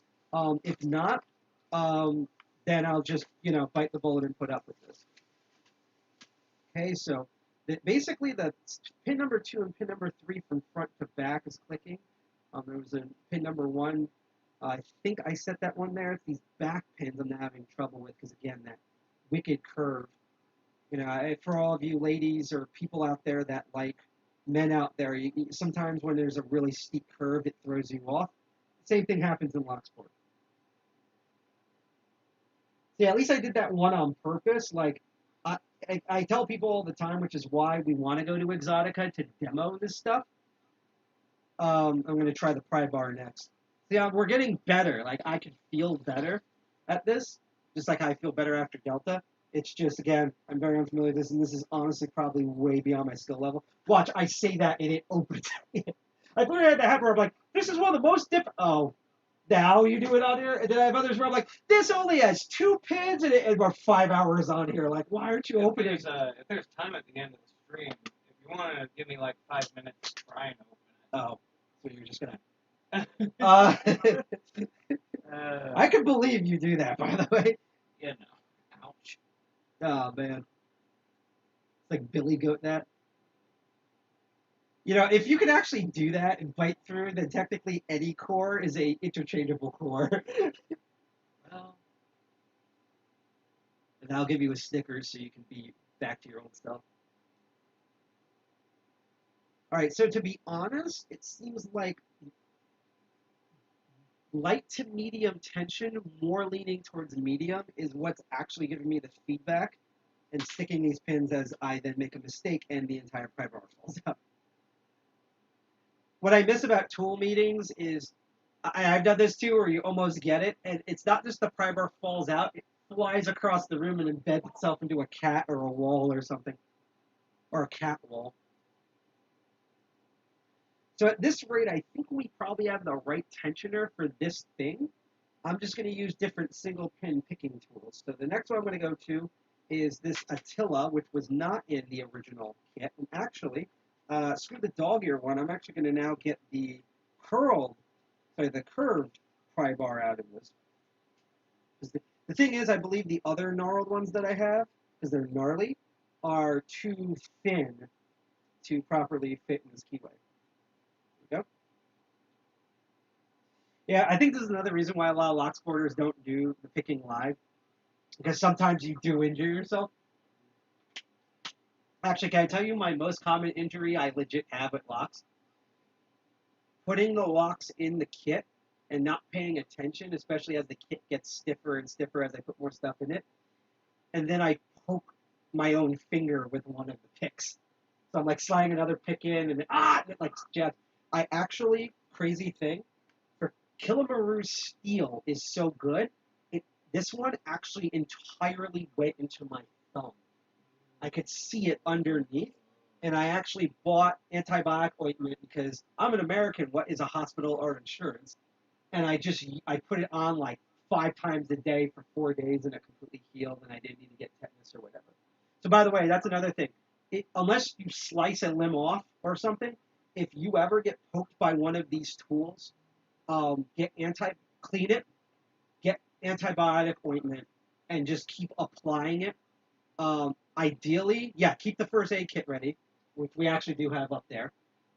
If not, then I'll just, bite the bullet and put up with this. Okay, so basically the pin number 2 and pin number 3 from front to back is clicking. There was a pin number 1. I think I set that one there. It's these back pins I'm having trouble with because, again, that wicked curve. For all of you ladies or people out there that like men out there, sometimes when there's a really steep curve, it throws you off. Same thing happens in Locksport. See, at least I did that one on purpose. Like, I tell people all the time, which is why we want to go to Exotica to demo this stuff. I'm going to try the pry bar next. See, we're getting better. Like, I can feel better at this, just like I feel better after Delta. It's just, again, I'm very unfamiliar with this, and this is honestly probably way beyond my skill level. Watch, I say that, and it opens. I put it at the head where I'm like, this is one of the most different. Oh, now you do it on here? And then I have others where I'm like, this only has 2 pins, and we're 5 hours on here. Like, why aren't you opening? If there's time at the end of the stream, if you want to give me like 5 minutes to try and open it. Oh, so you're just going to... I can believe you do that, by the way. Yeah, no. Ouch. Oh, man. It's like Billy Goat that. If you could actually do that and bite through, then technically any core is a interchangeable core. Well, and I'll give you a Snickers so you can be back to your old self. All right, so to be honest, it seems like light to medium tension, more leaning towards medium, is what's actually giving me the feedback and sticking these pins as I then make a mistake and the entire pry bar falls out. What I miss about tool meetings is, I've done this too, where you almost get it, and it's not just the pry bar falls out, it flies across the room and embeds itself into a cat or a wall or something. Or a cat wall. So at this rate, I think we probably have the right tensioner for this thing. I'm just going to use different single pin picking tools. So the next one I'm going to go to is this Attila, which was not in the original kit. And actually, screw the dog ear one, I'm actually going to now get the curved pry bar out of this. The thing is, I believe the other gnarled ones that I have, because they're gnarly, are too thin to properly fit in this keyway. There we go. Yeah, I think this is another reason why a lot of lock sporters don't do the picking live, because sometimes you do injure yourself. Actually, can I tell you my most common injury I legit have with locks? Putting the locks in the kit and not paying attention, especially as the kit gets stiffer and stiffer as I put more stuff in it. And then I poke my own finger with one of the picks. So I'm like sliding another pick in, and it like jabs. I actually, crazy thing, for Kilamaru steel is so good, this one actually entirely went into my thumb. I could see it underneath, and I actually bought antibiotic ointment because I'm an American. What is a hospital or insurance? And I put it on like 5 times a day for 4 days, and it completely healed, and I didn't need to get tetanus or whatever. So by the way, that's another thing. Unless you slice a limb off or something, if you ever get poked by one of these tools, clean it, get antibiotic ointment, and just keep applying it. Ideally, keep the first aid kit ready, which we actually do have up there.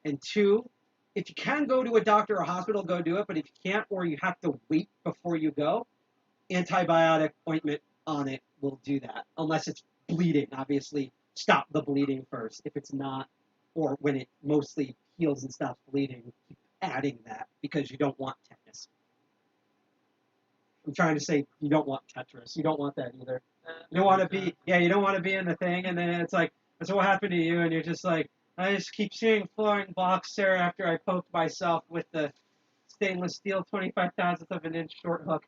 And 2, if you can go to a doctor or a hospital, go do it. But if you can't, or you have to wait before you go, antibiotic ointment on it will do that. Unless it's bleeding, obviously, stop the bleeding first. If it's not, or when it mostly heals and stops bleeding, keep adding that because you don't want tetanus. I'm trying to say you don't want Tetris. You don't want that either. You don't want to be, you don't want to be in the thing, and then it's like, that's what happened to you, and you're just like, I just keep seeing flying box there after I poked myself with the stainless steel 25,000th of an inch short hook.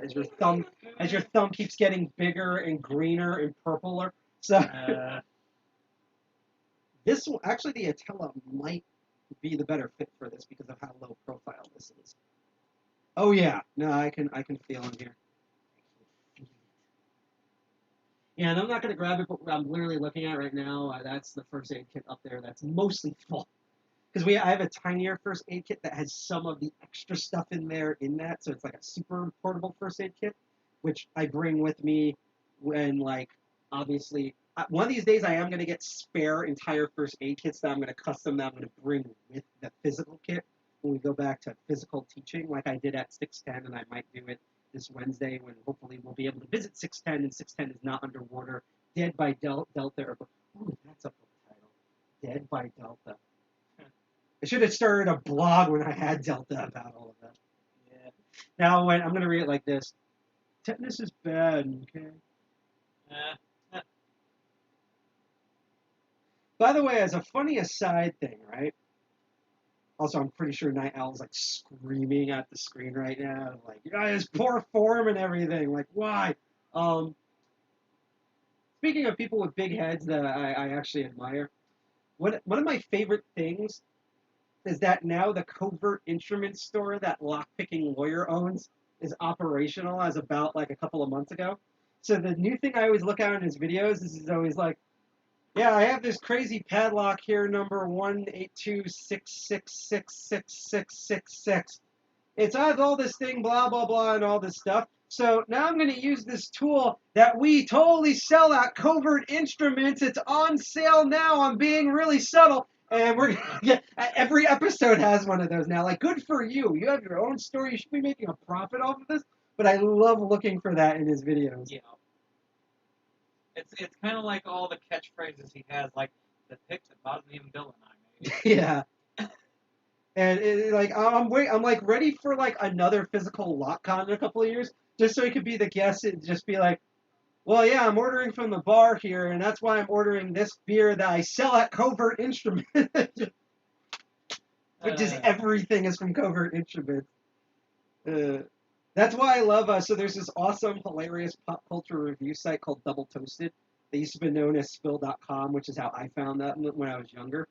As your thumb keeps getting bigger and greener and purpler. So this one, actually, the Attila might be the better fit for this because of how low profile this is. Oh yeah, no, I can feel him here. Yeah, and I'm not going to grab it, but I'm literally looking at it right now. That's the first aid kit up there. That's mostly full. Because I have a tinier first aid kit that has some of the extra stuff in there in that. So it's like a super portable first aid kit, which I bring with me when, like, obviously, one of these days I am going to get spare entire first aid kits that I'm going to custom that I'm going to bring with the physical kit when we go back to physical teaching, like I did at 610, and I might do it this Wednesday when hopefully we'll be able to visit 610, and 610 is not underwater. Dead by Delta. Ooh, that's a book title. Dead by Delta. I should have started a blog when I had Delta about all of that. Yeah. Now I'm going to read it like this. Tetanus is bad, okay? By the way, as a funny aside thing, right? Also, I'm pretty sure Night Owl's like screaming at the screen right now, like, his poor form and everything. Like, why? Speaking of people with big heads that I actually admire, one of my favorite things is that now the Covert Instruments store that Lockpicking Lawyer owns is operational as about like a couple of months ago. So the new thing I always look at in his videos is he's always like, yeah, I have this crazy padlock here, number 18266666666. It has all this thing, blah, blah, blah, and all this stuff. So now I'm going to use this tool that we totally sell at Covert Instruments. It's on sale now. I'm being really subtle. And we're every episode has one of those now. Like, good for you. You have your own store. You should be making a profit off of this. But I love looking for that in his videos. Yeah. It's kind of like all the catchphrases he has, like the pics that Bosnia and Bill and I made. Yeah. And I'm like ready for like another physical LockCon in a couple of years, just so he could be the guest and just be like, well, yeah, I'm ordering from the bar here, and that's why I'm ordering this beer that I sell at Covert Instruments, which is everything is from Covert Instruments. That's why I love, so there's this awesome, hilarious pop culture review site called Double Toasted. They used to be known as Spill.com, which is how I found that when I was younger.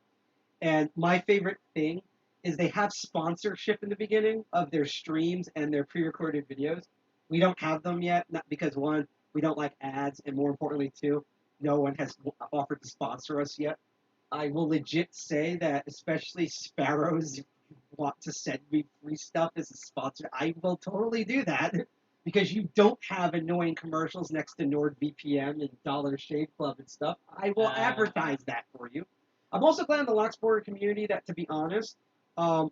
And my favorite thing is they have sponsorship in the beginning of their streams and their pre-recorded videos. We don't have them yet, not because, one, we don't like ads, and more importantly, two, no one has offered to sponsor us yet. I will legit say that, especially Sparrows, want to send me free stuff as a sponsor, I will totally do that because you don't have annoying commercials next to NordVPN and Dollar Shave Club and stuff. I will advertise that for you. I'm also glad in the Locksporter community that, to be honest,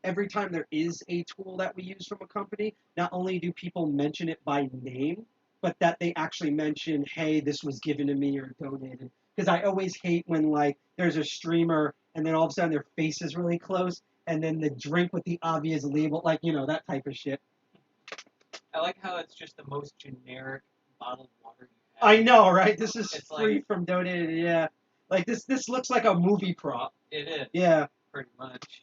every time there is a tool that we use from a company, not only do people mention it by name, but that they actually mention, hey, this was given to me or donated. Because I always hate when, like, there's a streamer and then all of a sudden their face is really close and then the drink with the obvious label, like, that type of shit. I like how it's just the most generic bottled water you have. I know, right? This is It's free like, from donated, yeah. Like, this looks like a movie prop. it is. Yeah. Pretty much.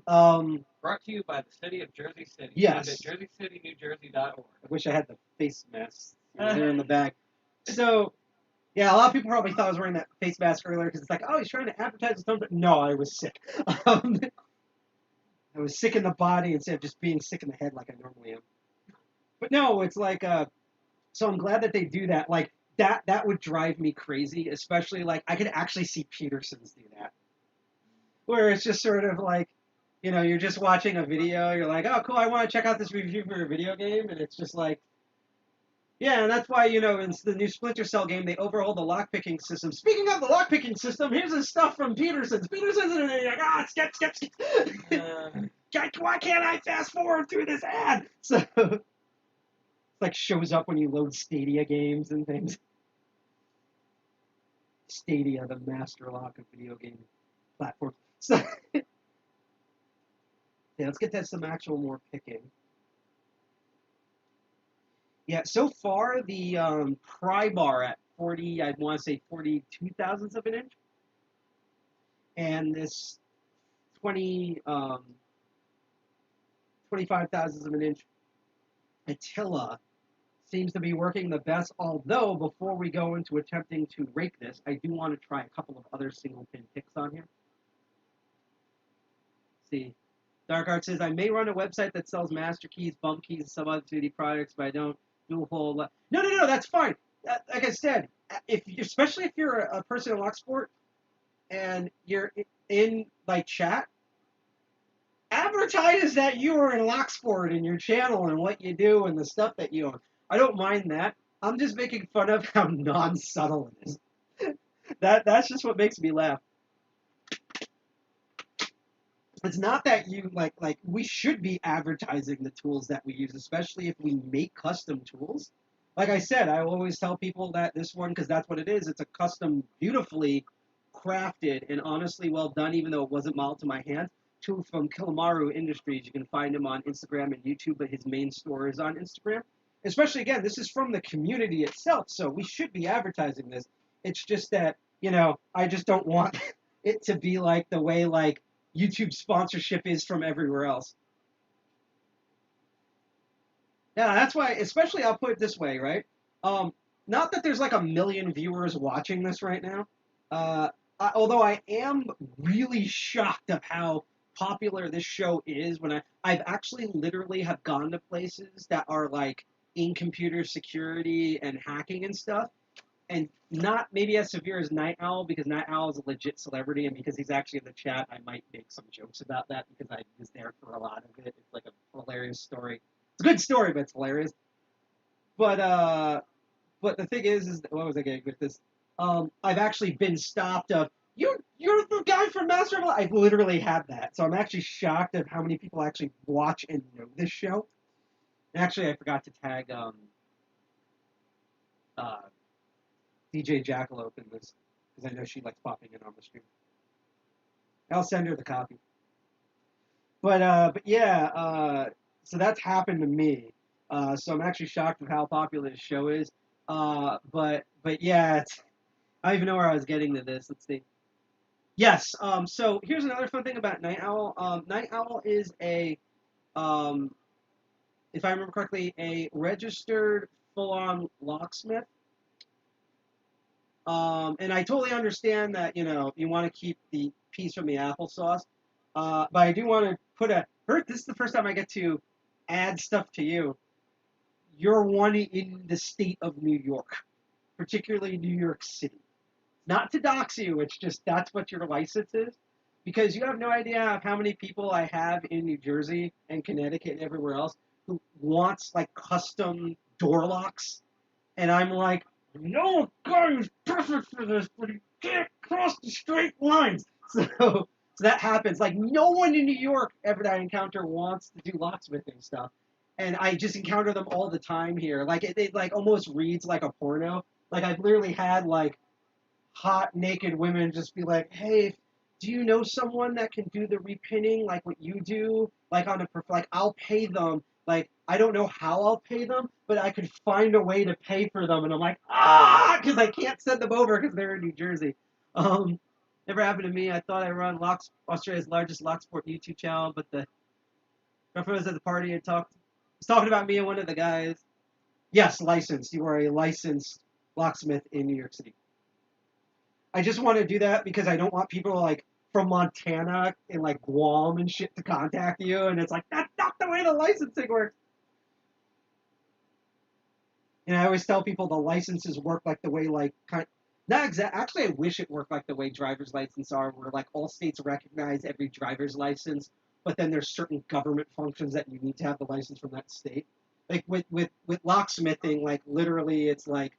Um, Brought to you by the city of Jersey City. Yes. Visit jerseycitynewjersey.org. I wish I had the face masks. They're in the bag. So, yeah, a lot of people probably thought I was wearing that face mask earlier because it's like, oh, he's trying to advertise his own. No, I was sick. I was sick in the body instead of just being sick in the head like I normally am. But no, it's like, so I'm glad that they do that. Like, that would drive me crazy, especially, like, I could actually see Peterson's do that. Where it's just sort of like, you're just watching a video, you're like, oh, cool, I want to check out this review for a video game, and it's just like, yeah, and that's why, in the new Splinter Cell game, they overhauled the lockpicking system. Speaking of the lockpicking system, here's the stuff from Peterson's. Peterson's, and you're like, skip. Why can't I fast forward through this ad? So, it's like shows up when you load Stadia games and things. Stadia, the master lock of video game platforms. So, yeah, let's get to some actual more picking. Yeah, so far the pry bar at 40, I want to say 42 thousandths of an inch, and this 25 thousandths of an inch Attila seems to be working the best. Although before we go into attempting to rake this, I do want to try a couple of other single pin picks on here. Let's see. Dark Art says, I may run a website that sells master keys, bump keys, and some other 2D products, but I don't do a whole lot. No, that's fine. like I said, especially if you're a person in Locksport and you're in like chat, advertise that you are in Locksport in your channel and what you do and the stuff that you own. I don't mind that. I'm just making fun of how non-subtle it is. That's just what makes me laugh. It's not that you like we should be advertising the tools that we use, especially if we make custom tools. Like I said, I always tell people that this one, because that's what it is. It's a custom, beautifully crafted and honestly well done, even though it wasn't modeled to my hand. Tool from Kilamaru Industries. You can find him on Instagram and YouTube, but his main store is on Instagram. Especially again, this is from the community itself, so we should be advertising this. It's just that, I just don't want it to be like the way like YouTube sponsorship is from everywhere else. Yeah, that's why, especially I'll put it this way, right? Not that there's like a million viewers watching this right now, although I am really shocked of how popular this show is when I've actually literally have gone to places that are like in computer security and hacking and stuff, and not maybe as severe as Night Owl, because Night Owl is a legit celebrity, and because he's actually in the chat, I might make some jokes about that because I was there for a lot of it. It's like a hilarious story. It's a good story, but it's hilarious. But the thing is what was I getting with this? I've actually been stopped of you're the guy from Master of Life. I've literally had that, so I'm actually shocked of how many people actually watch and know this show. And actually, I forgot to tag DJ Jackalope in this because I know she likes popping in on the stream. I'll send her the copy. But yeah, so that's happened to me. So I'm actually shocked with how popular this show is. But yeah, I don't even know where I was getting to this. Let's see. Yes. So here's another fun thing about Night Owl. Night Owl is if I remember correctly, a registered full-on locksmith. And I totally understand that, you want to keep the peas from the applesauce. But I do want to put this is the first time I get to add stuff to you. You're one in the state of New York, particularly New York City. Not to dox you, it's just that's what your license is. Because you have no idea of how many people I have in New Jersey and Connecticut and everywhere else who wants like custom door locks. And I'm like, no guy is perfect for this, but he can't cross the straight lines. So that happens. Like, no one in New York ever that I encounter wants to do locksmithing stuff. And I just encounter them all the time here. Like, it like almost reads like a porno. Like, I've literally had, like, hot, naked women just be like, hey, do you know someone that can do the repinning like what you do? Like, I'll pay them. Like, I don't know how I'll pay them, but I could find a way to pay for them. And I'm like, because I can't send them over because they're in New Jersey. Never happened to me. I thought I run Australia's largest Locksport YouTube channel, but the girlfriend was at the party and was talking about me and one of the guys. Yes, licensed. You are a licensed locksmith in New York City. I just want to do that because I don't want people like from Montana and like Guam and shit to contact you, and it's like that's not the way the licensing works. And I always tell people the licenses work like the way like not exact. Actually, I wish it worked like the way driver's license are, where like all states recognize every driver's license, but then there's certain government functions that you need to have the license from that state. Like with locksmithing, like literally, it's like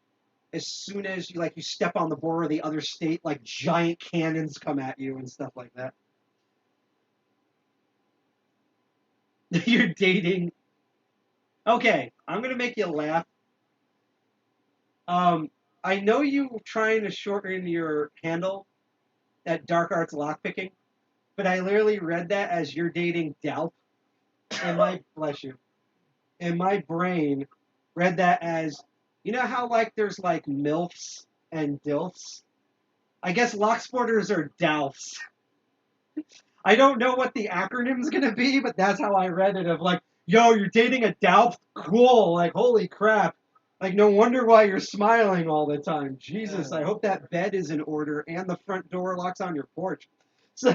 as soon as you step on the border of the other state, like giant cannons come at you and stuff like that. You're dating. Okay, I'm gonna make you laugh. I know you trying to shorten your handle at Dark Arts Lockpicking, but I literally read that as you're dating Delp, and bless you. And my brain read that as, you know how like there's like MILFs and DILFs? I guess Locksporters are DALFs. I don't know what the acronym's gonna be, but that's how I read it, of like, yo, you're dating a DALF? Cool, like holy crap. Like, no wonder why you're smiling all the time. Jesus, I hope that bed is in order and the front door locks on your porch. So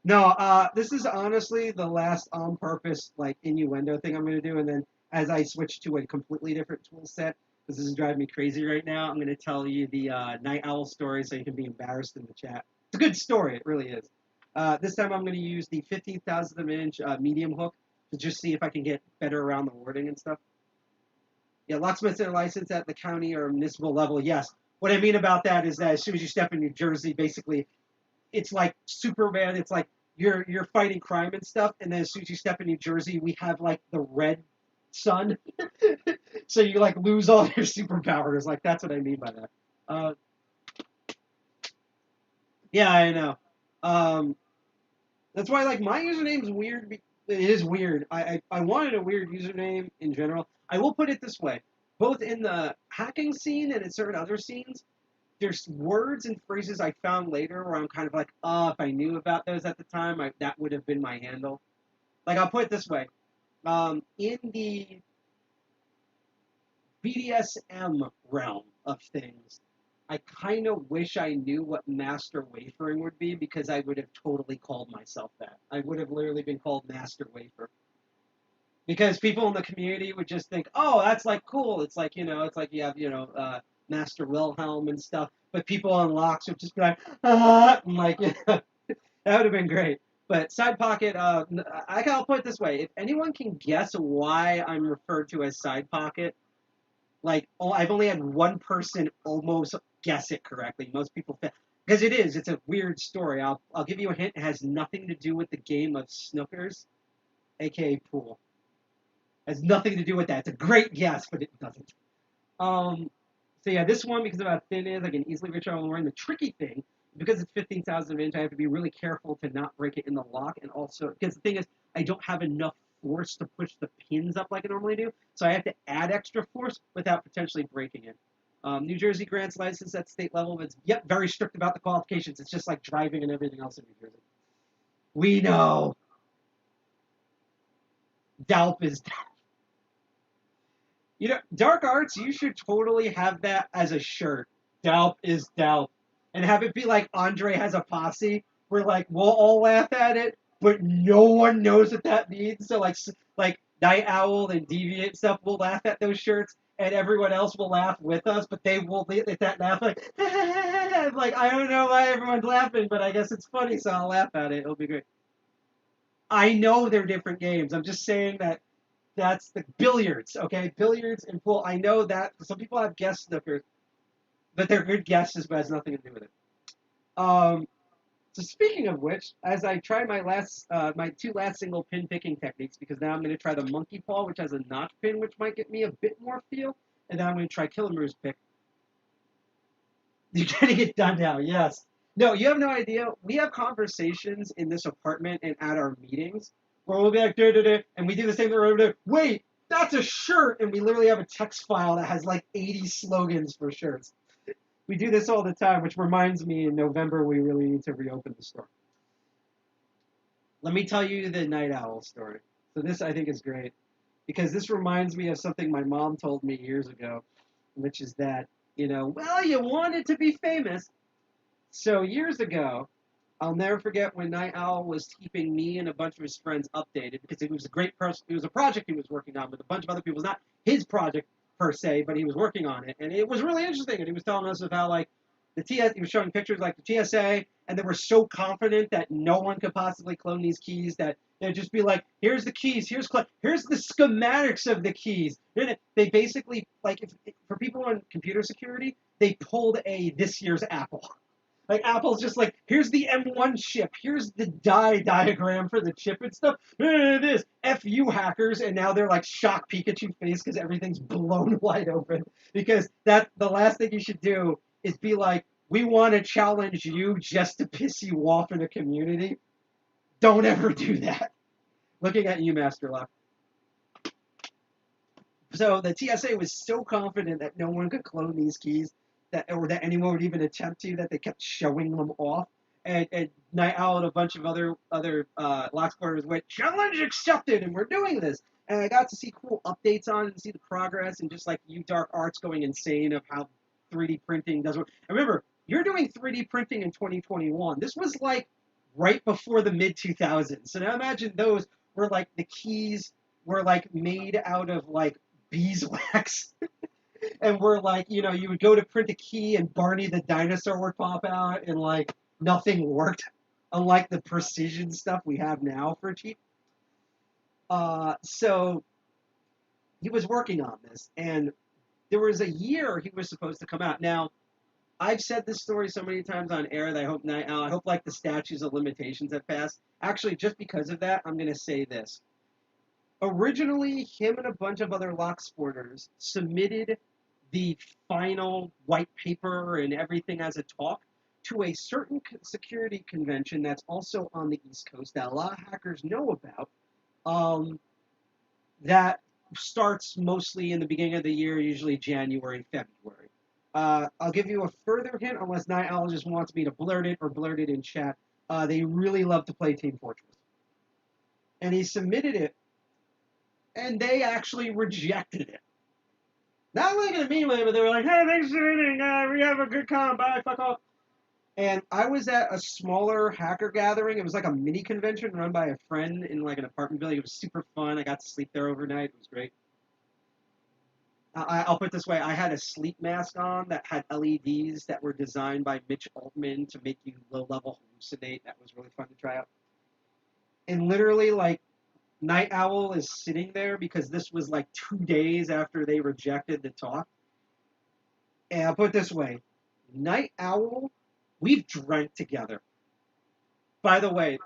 no, this is honestly the last on-purpose, like, innuendo thing I'm going to do, and then as I switch to a completely different tool set, because this is driving me crazy right now, I'm going to tell you the Night Owl story so you can be embarrassed in the chat. It's a good story, it really is. This time I'm going to use the 15,000th of an inch medium hook to just see if I can get better around the wording and stuff. Yeah, locksmiths are licensed at the county or municipal level, yes. What I mean about that is that as soon as you step in New Jersey, basically, it's like Superman. It's like you're fighting crime and stuff, and then as soon as you step in New Jersey, we have like the red sun, so you like lose all your superpowers. Like that's what I mean by that. Yeah, I know. That's why like my username's weird. It is weird. I wanted a weird username in general. I will put it this way: both in the hacking scene and in certain other scenes, there's words and phrases I found later where I'm kind of like, if I knew about those at the time, that would have been my handle. Like, I'll put it this way. In the BDSM realm of things, I kind of wish I knew what master wafering would be because I would have totally called myself that. I would have literally been called Master Wafer. Because people in the community would just think, oh, that's like cool. It's like, it's like you have, Master Wilhelm and stuff. But people on locks would just be like, and like, that would have been great. But Sidepocket, I'll put it this way. If anyone can guess why I'm referred to as Sidepocket, like, I've only had one person almost guess it correctly. Most people, because it's a weird story. I'll give you a hint. It has nothing to do with the game of snookers, aka pool. It has nothing to do with that. It's a great guess, but it doesn't. So yeah, this one, because of how thin it is, I can easily reach out when wearing. The tricky thing, because it's 15,000 inch, I have to be really careful to not break it in the lock, and also, because the thing is, I don't have enough force to push the pins up like I normally do, so I have to add extra force without potentially breaking it. New Jersey grants license at state level, but it's, very strict about the qualifications. It's just like driving and everything else in New Jersey. We know. DALP is Dark Arts, you should totally have that as a shirt. DALP is DALP. And have it be like Andre has a posse, where like we'll all laugh at it, but no one knows what that means. So like Night Owl and Deviant stuff will laugh at those shirts, and everyone else will laugh with us, but they will at that laugh like, like I don't know why everyone's laughing, but I guess it's funny, so I'll laugh at it. It'll be great. I know they're different games. I'm just saying that. That's the billiards, okay? Billiards and pool. I know that some people have guessed snookers, but they're good guesses, but it has nothing to do with it. So speaking of which, as I try my two last single pin picking techniques, because now I'm going to try the Monkey Paw, which has a notch pin, which might get me a bit more feel, and then I'm going to try Killamoo's pick. You're getting it done now, yes. No, you have no idea. We have conversations in this apartment and at our meetings where we'll be like, and we do the same thing. Wait, that's a shirt, and we literally have a text file that has like 80 slogans for shirts. We do this all the time, which reminds me in November we really need to reopen the store. Let me tell you the Night Owl story. So this I think is great because this reminds me of something my mom told me years ago, which is that, well, you wanted to be famous. So years ago, I'll never forget when Night Owl was keeping me and a bunch of his friends updated because it was a great person. It was a project he was working on with a bunch of other people. It was not his project per se, but he was working on it, and it was really interesting. And he was telling us about like he was showing pictures like the TSA, and they were so confident that no one could possibly clone these keys that they'd just be like, "Here's the keys. Here's the schematics of the keys." They basically for people on computer security, they pulled a this year's Apple. Like, Apple's just like, here's the M1 chip, here's the diagram for the chip and stuff. It is. F you, hackers. And now they're like shocked Pikachu face because everything's blown wide open. Because the last thing you should do is be like, we want to challenge you just to piss you off in the community. Don't ever do that. Looking at you, Master Lock. So the TSA was so confident that no one could clone these keys that anyone would even attempt to, that they kept showing them off. And Night Owl and a bunch of other lock squatters went, challenge accepted, and we're doing this. And I got to see cool updates on it and see the progress and just like you Dark Arts going insane of how 3D printing does work. And remember, you're doing 3D printing in 2021. This was like right before the mid-2000s. So now imagine those were like the keys were like made out of like beeswax. And we're like, you know, you would go to print a key and Barney the dinosaur would pop out and like nothing worked, unlike the precision stuff we have now for cheap. So he was working on this, and there was a year he was supposed to come out. Now, I've said this story so many times on air that I hope like the statutes of limitations have passed. Actually, just because of that, I'm going to say this. Originally, him and a bunch of other lock sporters submitted the final white paper and everything as a talk to a certain security convention that's also on the East Coast that a lot of hackers know about, that starts mostly in the beginning of the year, usually January, February. I'll give you a further hint, unless Night Owl just wants me to blurt it or blurt it in chat. They really love to play Team Fortress. And he submitted it, and they actually rejected it. Not like in a mean way, but they were like, hey, thanks for submitting, we have a good con, bye, fuck off. And I was at a smaller hacker gathering. It was like a mini convention run by a friend in like an apartment building. It was super fun. I got to sleep there overnight. It was great. I'll put it this way. I had a sleep mask on that had LEDs that were designed by Mitch Altman to make you low-level hallucinate. That was really fun to try out. And literally, like, Night Owl is sitting there because this was like 2 days after they rejected the talk. And I'll put it this way. Night Owl, we've drank together. By the way,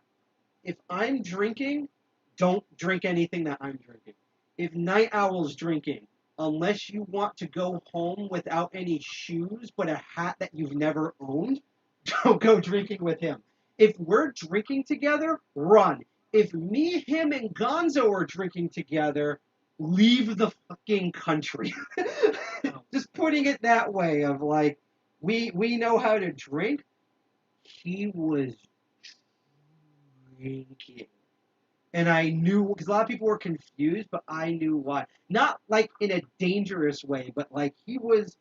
if I'm drinking, don't drink anything that I'm drinking. If Night Owl's drinking, unless you want to go home without any shoes but a hat that you've never owned, don't go drinking with him. If we're drinking together, run. If me, him, and Gonzo are drinking together, leave the fucking country. Just putting it that way of like, we know how to drink. He was drinking. And I knew, because a lot of people were confused, but I knew why. Not like in a dangerous way, but like he was,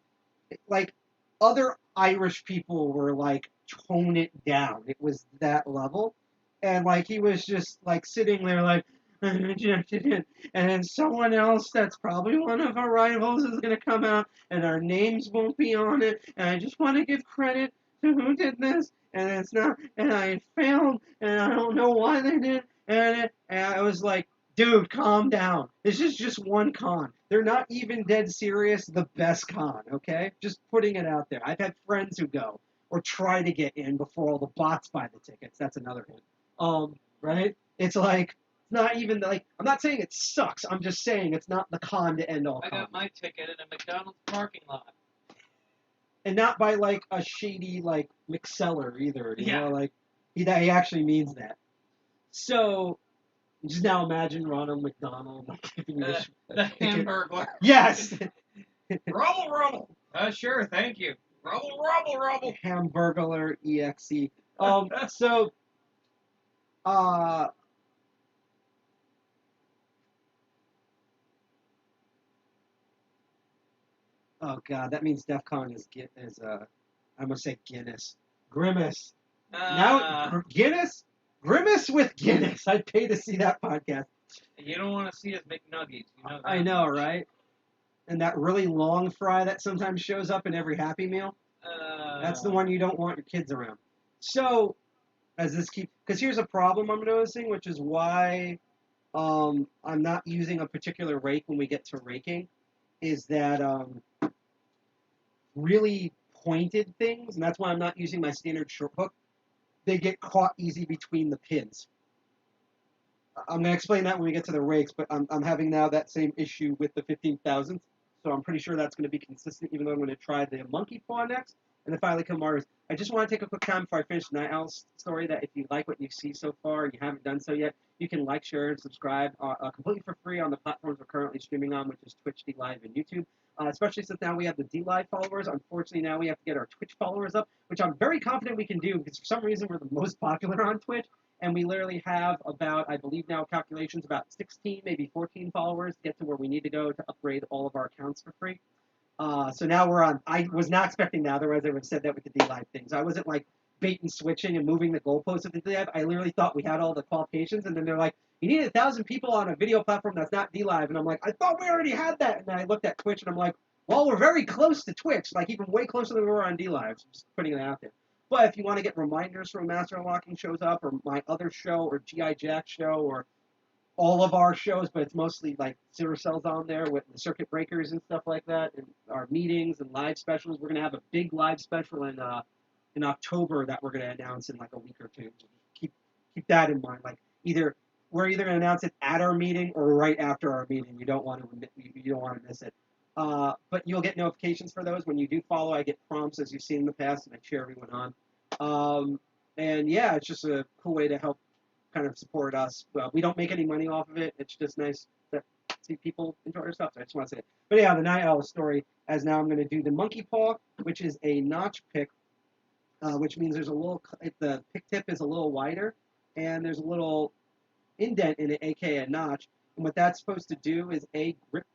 like other Irish people were like, tone it down. It was that level. And like he was just like sitting there like, I'm rejected it. And then someone else that's probably one of our rivals is going to come out and our names won't be on it. And I just want to give credit to who did this. And it's not, and I failed. And I don't know why they did. And I was like, dude, calm down. This is just one con. They're not even dead serious. The best con, okay? Just putting it out there. I've had friends who go or try to get in before all the bots buy the tickets. That's another hint. Right? It's like, it's not even like, I'm not saying it sucks. I'm just saying it's not the con to end all I con. got my ticket in a McDonald's parking lot. And not by like a shady like McSeller either. You know, like he actually means that. So just now imagine Ronald McDonald like giving this The Hamburglar. Yes. Rubble, rubble. Sure, thank you. Rubble, rubble, rubble. Hamburglar EXE. So oh god, that means DEF CON is I'm gonna say Guinness. Grimace. Now Guinness? Grimace with Guinness. I'd pay to see that podcast. You don't want to see us make nuggies. You know that. I know, right? And that really long fry that sometimes shows up in every Happy Meal. That's the one you don't want your kids around. So, because here's a problem I'm noticing, which is why I'm not using a particular rake when we get to raking, is that really pointed things, and that's why I'm not using my standard short hook, they get caught easy between the pins. I'm going to explain that when we get to the rakes, but I'm having now that same issue with the 15,000s, so I'm pretty sure that's going to be consistent, even though I'm going to try the Monkey Paw next, and the Finally Come Mars. I just want to take a quick time before I finish the Night Owl's story that if you like what you see so far and you haven't done so yet, you can like, share, and subscribe completely for free on the platforms we're currently streaming on, which is Twitch, D-Live, and YouTube. Especially since now we have the D-Live followers. Unfortunately, now we have to get our Twitch followers up, which I'm very confident we can do because for some reason we're the most popular on Twitch. And we literally have about, I believe now calculations, about 16, maybe 14 followers to get to where we need to go to upgrade all of our accounts for free. So now we're on. I was not expecting that, otherwise I would have said that with the D-Live things. I wasn't like bait and switching and moving the goalposts of the DLive. I literally thought we had all the qualifications, and then they're like, you need 1,000 people on a video platform that's not DLive, and I'm like, I thought we already had that, and then I looked at Twitch, and I'm like, well, we're very close to Twitch, like even way closer than we were on DLive, so just putting it out there. But if you want to get reminders from Master Unlocking shows up, or my other show, or G.I. Jack show, or all of our shows, but it's mostly like Zero Cells on there with the circuit breakers and stuff like that, and our meetings and live specials. We're gonna have a big live special in October that we're gonna announce in like a week or two. So keep that in mind. Like we're either gonna announce it at our meeting or right after our meeting. You don't want to miss it. But you'll get notifications for those when you do follow. I get prompts as you've seen in the past, and I cheer everyone on. And yeah, it's just a cool way to help kind of support us. We don't make any money off of it. It's just nice to see people enjoy our stuff. So I just want to say it. But yeah, the Night Owl story, as now I'm going to do the Monkey Paw, which is a notch pick, which means there's the pick tip is a little wider, and there's a little indent in it, aka a notch. And what that's supposed to do is grip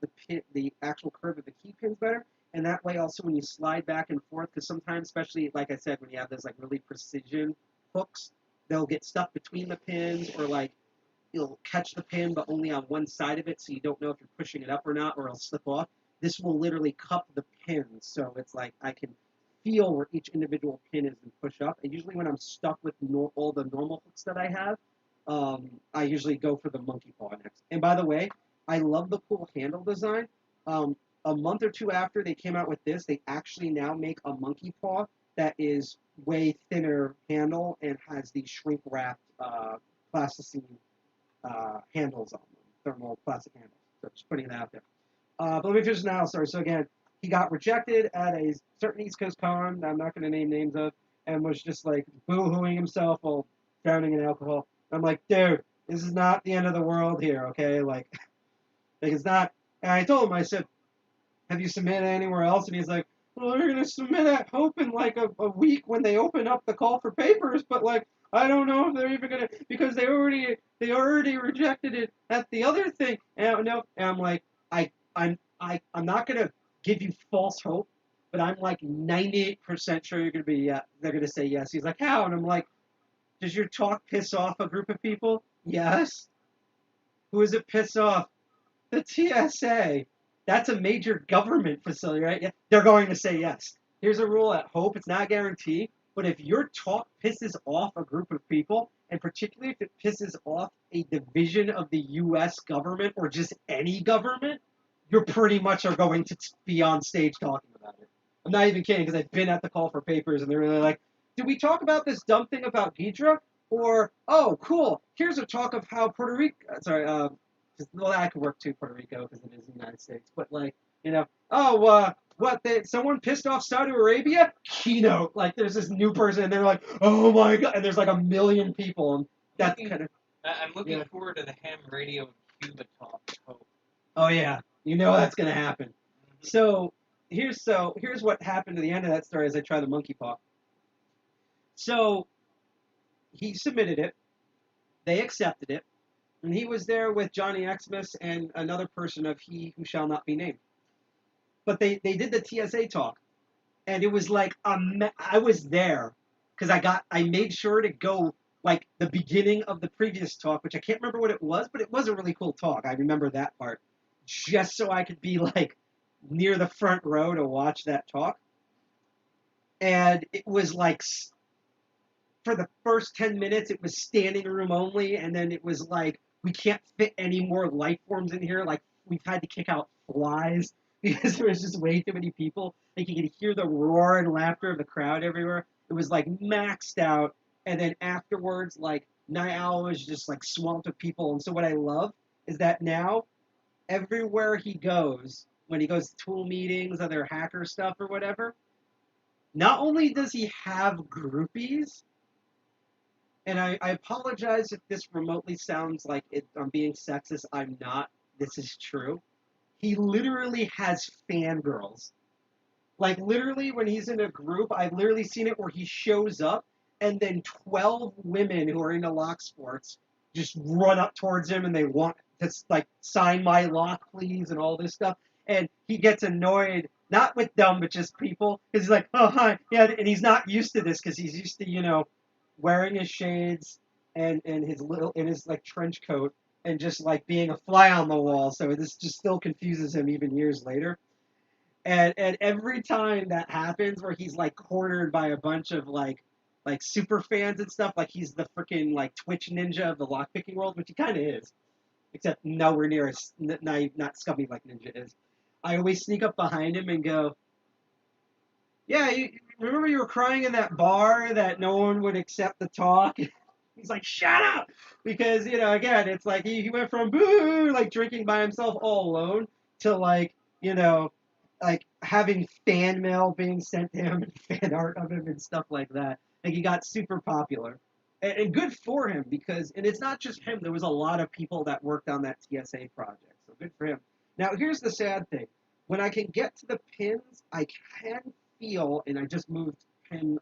the actual curve of the key pins better, and that way also when you slide back and forth, because sometimes, especially like I said, when you have those like really precision hooks, they'll get stuck between the pins, or like you'll catch the pin but only on one side of it, so you don't know if you're pushing it up or not, or it'll slip off. This will literally cup the pins, so it's like I can feel where each individual pin is and push up. And usually when I'm stuck with all the normal hooks that I have, I usually go for the Monkey Paw next. And by the way, I love the cool handle design. A month or two after they came out with this, they actually now make a Monkey Paw that is way thinner handle and has these shrink wrapped plasticine handles on them, thermal plastic handles. So just putting it out there. But let me finish now. Sorry. So again, he got rejected at a certain East Coast con that I'm not going to name names of, and was just like boo-hooing himself while drowning in alcohol. I'm like, dude, this is not the end of the world here, okay? Like it's not. And I told him, I said, have you submitted anywhere else? And he's like, well, they're going to submit at Hope in like a week when they open up the call for papers, but like, I don't know if they're even going to, because they already rejected it at the other thing. And no, and I'm like, I'm not going to give you false hope, but I'm like 98% sure you're going to be, they're going to say yes. He's like, how? And I'm like, does your talk piss off a group of people? Yes. Who does it piss off? The TSA. That's a major government facility, right? Yeah. They're going to say yes. Here's a rule at Hope. It's not guaranteed, but if your talk pisses off a group of people, and particularly if it pisses off a division of the U.S. government or just any government, you pretty much are going to be on stage talking about it. I'm not even kidding, because I've been at the call for papers, and they're really like, did we talk about this dumb thing about Ghidra? Or, oh, cool, here's a talk of how Puerto Rico, well, I could work to Puerto Rico because it is the United States, but like, you know, someone pissed off Saudi Arabia? Keynote. Like, there's this new person, and they're like, oh my god, and there's like 1 million people, and that's kind of. I'm looking forward to the ham radio in Cuba talk. Oh yeah, you know that's gonna happen. So here's what happened to the end of that story as I try the Monkey Paw. So he submitted it, they accepted it, and he was there with Johnny Xmas and another person of He Who Shall Not Be Named. But they did the TSA talk, and it was like I was there because I made sure to go like the beginning of the previous talk, which I can't remember what it was, but it was a really cool talk. I remember that part, just so I could be like near the front row to watch that talk. And it was like, for the first 10 minutes, it was standing room only, and then it was like, we can't fit any more life forms in here. Like, we've had to kick out flies because there was just way too many people. Like, you could hear the roar and laughter of the crowd everywhere. It was like maxed out, and then afterwards, like, Night Owl was just like swamped with people. And so what I love is that now, everywhere he goes, when he goes to tool meetings, other hacker stuff or whatever, not only does he have groupies, and I apologize if this remotely sounds like I'm being sexist. I'm not. This is true. He literally has fangirls. Like, literally, when he's in a group, I've literally seen it where he shows up, and then 12 women who are into lock sports just run up towards him, and they want to, like, sign my lock, please, and all this stuff. And he gets annoyed not with them, but just people. Because he's like, oh hi, yeah, and he's not used to this because he's used to wearing his shades and his like trench coat and just like being a fly on the wall. So this just still confuses him even years later. And every time that happens, where he's like cornered by a bunch of like super fans and stuff, like he's the freaking like Twitch ninja of the lockpicking world, which he kind of is, except nowhere near as naive, not scummy like Ninja is. I always sneak up behind him and go, "Yeah, remember you were crying in that bar that no one would accept the talk?" He's like, "Shut up," because again, it's like he went from boo like drinking by himself all alone to like like having fan mail being sent to him and fan art of him and stuff like that. Like he got super popular. And good for him because, and it's not just him, there was a lot of people that worked on that TSA project. So good for him. Now, here's the sad thing. When I can get to the pins, I can feel, and I just moved pin,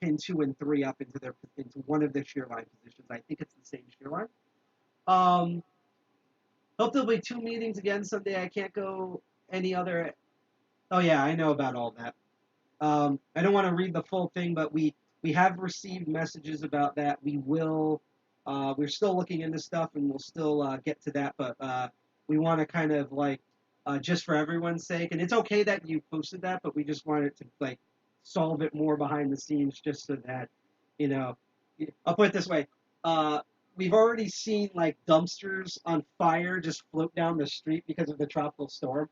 pin 2 and 3 up into one of the shear line positions. I think it's the same shear line. Hope there'll be 2 meetings again someday. I can't go any other. Oh yeah, I know about all that. I don't want to read the full thing, but we have received messages about that. We're still looking into stuff, and we'll still get to that. But we want to kind of like, just for everyone's sake, and it's okay that you posted that, but we just wanted to like solve it more behind the scenes, just so that I'll put it this way. We've already seen like dumpsters on fire just float down the street because of the tropical storm.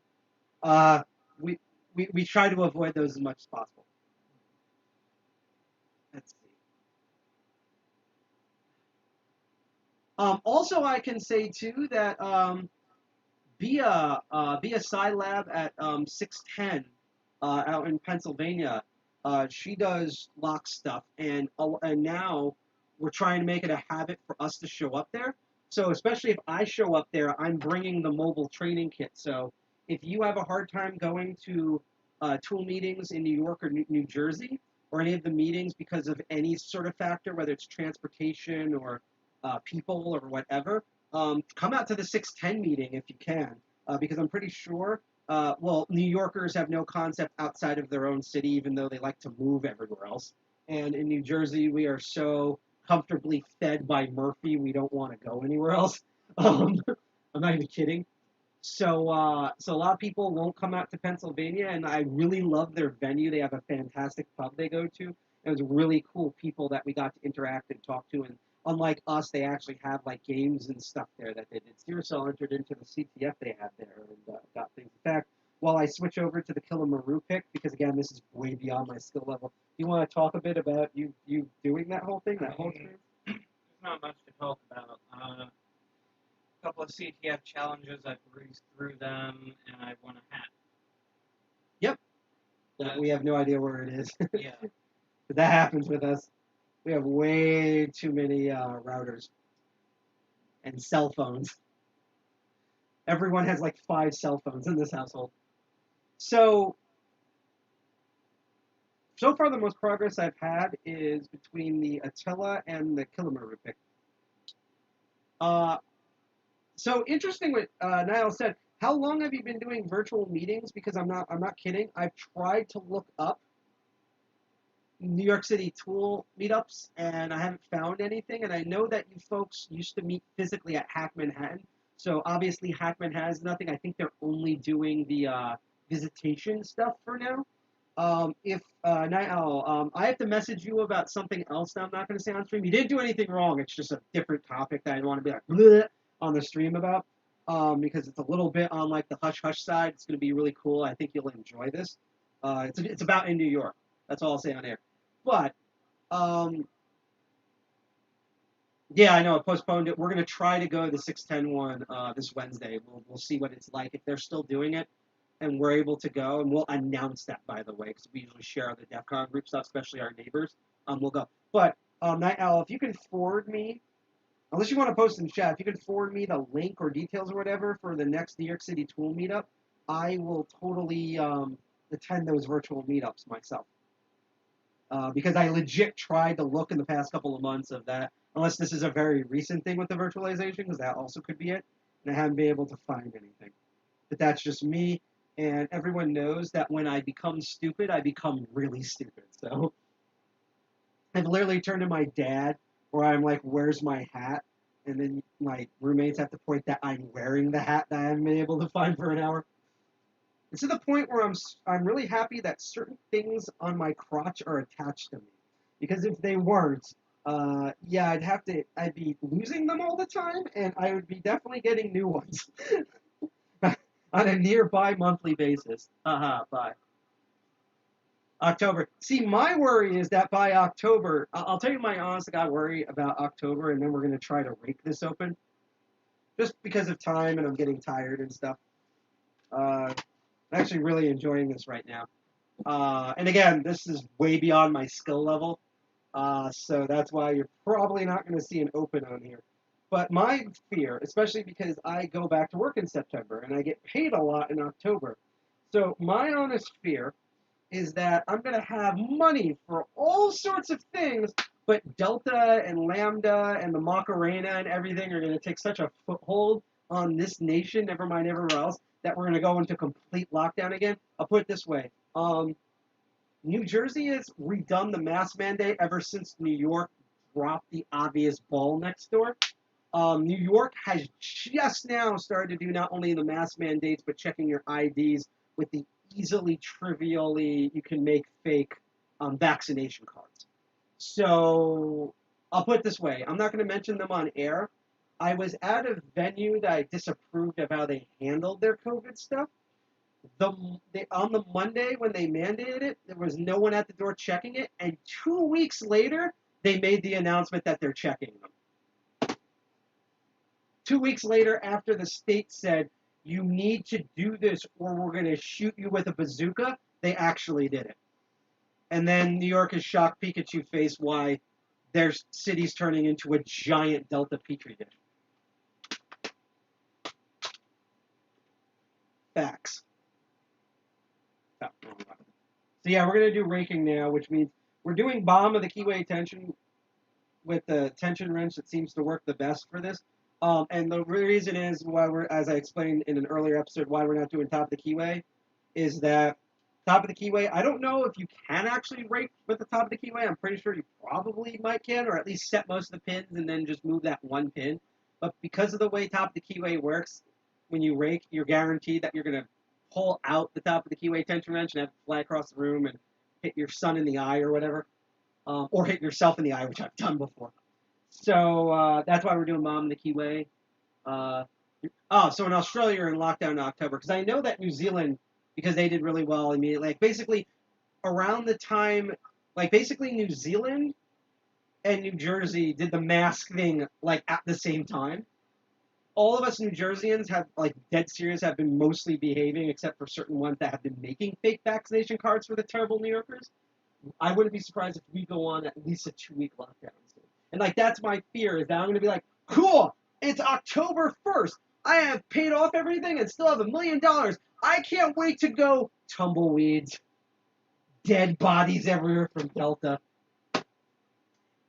We try to avoid those as much as possible. Let's see. Also, I can say too that Bia Scilab at 610 out in Pennsylvania, she does lock stuff, and now we're trying to make it a habit for us to show up there. So especially if I show up there, I'm bringing the mobile training kit. So if you have a hard time going to tool meetings in New York or New Jersey, or any of the meetings because of any sort of factor, whether it's transportation or people or whatever, come out to the 610 meeting if you can, because I'm pretty sure, New Yorkers have no concept outside of their own city, even though they like to move everywhere else. And in New Jersey, we are so comfortably fed by Murphy, we don't want to go anywhere else. I'm not even kidding. So a lot of people won't come out to Pennsylvania, and I really love their venue. They have a fantastic pub they go to. It was really cool people that we got to interact and talk to, and unlike us, they actually have like games and stuff there that they did. Searcell entered into the CTF they had there and got things. In fact, while I switch over to the Killamaru pick, because again, this is way beyond my skill level, you want to talk a bit about you doing that whole thing, whole experience? There's not much to talk about. A couple of CTF challenges, I breezed through them, and I won a hat. Yep. We have no idea where it is. Yeah. But that happens with us. We have way too many routers and cell phones. Everyone has like 5 cell phones in this household. So far the most progress I've had is between the Attila and the Killamaru pick. So interesting what Niall said. How long have you been doing virtual meetings? Because I'm not kidding. I've tried to look up New York City tool meetups, and I haven't found anything. And I know that you folks used to meet physically at Hack Manhattan. So obviously Hack Manhattan has nothing. I think they're only doing the visitation stuff for now. Niall, I have to message you about something else that I'm not going to say on stream. You didn't do anything wrong. It's just a different topic that I want to be like bleh on the stream about, because it's a little bit on like the hush hush side. It's going to be really cool. I think you'll enjoy this. It's about in New York. That's all I'll say on air. But yeah, I know I postponed it. We're going to try to go to the 610 one this Wednesday. We'll see what it's like if they're still doing it. And we're able to go, and we'll announce that, by the way, because we usually share the DEF CON group stuff, especially our neighbors. We'll go. But, Night Owl, if you can forward me, unless you want to post in the chat, if you can forward me the link or details or whatever for the next New York City Tool meetup, I will totally attend those virtual meetups myself. Because I legit tried to look in the past couple of months of that, unless this is a very recent thing with the virtualization, because that also could be it, and I haven't been able to find anything. But that's just me. And everyone knows that when I become stupid, I become really stupid. So I've literally turned to my dad where I'm like, where's my hat? And then my roommates have to point that I'm wearing the hat that I haven't been able to find for an hour. It's to the point where I'm really happy that certain things on my crotch are attached to me. Because if they weren't, yeah, I'd be losing them all the time, and I would be definitely getting new ones on a nearby monthly basis. Haha, bye. October. See, my worry is that by October, I'll tell you my honest to God worry about October, and then we're going to try to rake this open. Just because of time, and I'm getting tired and stuff. I'm actually really enjoying this right now. And again, this is way beyond my skill level. So that's why you're probably not going to see an open on here. But my fear, especially because I go back to work in September, and I get paid a lot in October. So my honest fear is that I'm going to have money for all sorts of things, but Delta and Lambda and the Macarena and everything are going to take such a foothold on this nation, never mind everywhere else, that we're going to go into complete lockdown again. I'll put it this way. New Jersey has redone the mask mandate ever since New York dropped the obvious ball next door. New York has just now started to do not only the mask mandates, but checking your IDs with the easily, trivially, you can make fake vaccination cards. So I'll put it this way. I'm not going to mention them on air. I was at a venue that I disapproved of how they handled their COVID stuff. On the Monday when they mandated it, there was no one at the door checking it, and 2 weeks later, they made the announcement that they're checking them. 2 weeks later, after the state said, you need to do this or we're going to shoot you with a bazooka, they actually did it. And then New York is shocked Pikachu face why their city's turning into a giant Delta Petri dish. Facts. Oh, so yeah, we're going to do raking now, which means we're doing bomb of the keyway tension with the tension wrench that seems to work the best for this. And the reason is why we're, as I explained in an earlier episode, why we're not doing top of the keyway is that top of the keyway, I don't know if you can actually rake with the top of the keyway. I'm pretty sure you probably might can, or at least set most of the pins and then just move that one pin. But because of the way top of the keyway works, when you rake, you're guaranteed that you're going to pull out the top of the keyway tension wrench and have it fly across the room and hit your son in the eye or whatever. Or hit yourself in the eye, which I've done before. So that's why we're doing bomb the keyway. So in Australia you're in lockdown in October, because I know that New Zealand, because they did really well immediately, like basically around the time, like basically New Zealand and New Jersey did the mask thing like at the same time. All of us New Jerseyans have, like, dead serious, have been mostly behaving, except for certain ones that have been making fake vaccination cards for the terrible New Yorkers. I wouldn't be surprised if we go on at least a 2-week lockdown. And, like, that's my fear, is that I'm going to be like, cool, it's October 1st. I have paid off everything and still have $1 million. I can't wait to go tumbleweeds, dead bodies everywhere from Delta.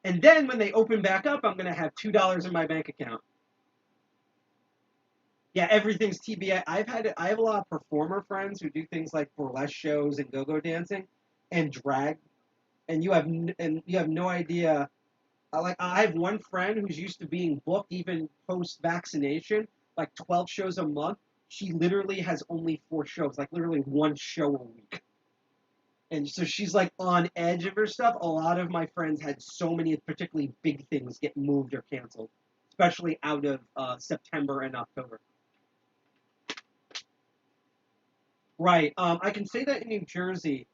And then when they open back up, I'm going to have $2 in my bank account. Yeah, everything's TBI. I have a lot of performer friends who do things like burlesque shows and go-go dancing and drag, and you have no idea. I have one friend who's used to being booked even post-vaccination, like 12 shows a month. She literally has only 4 shows, like literally 1 show a week. And so she's like on edge of her stuff. A lot of my friends had so many particularly big things get moved or canceled, especially out of September and October. Right. I can say that in New Jersey,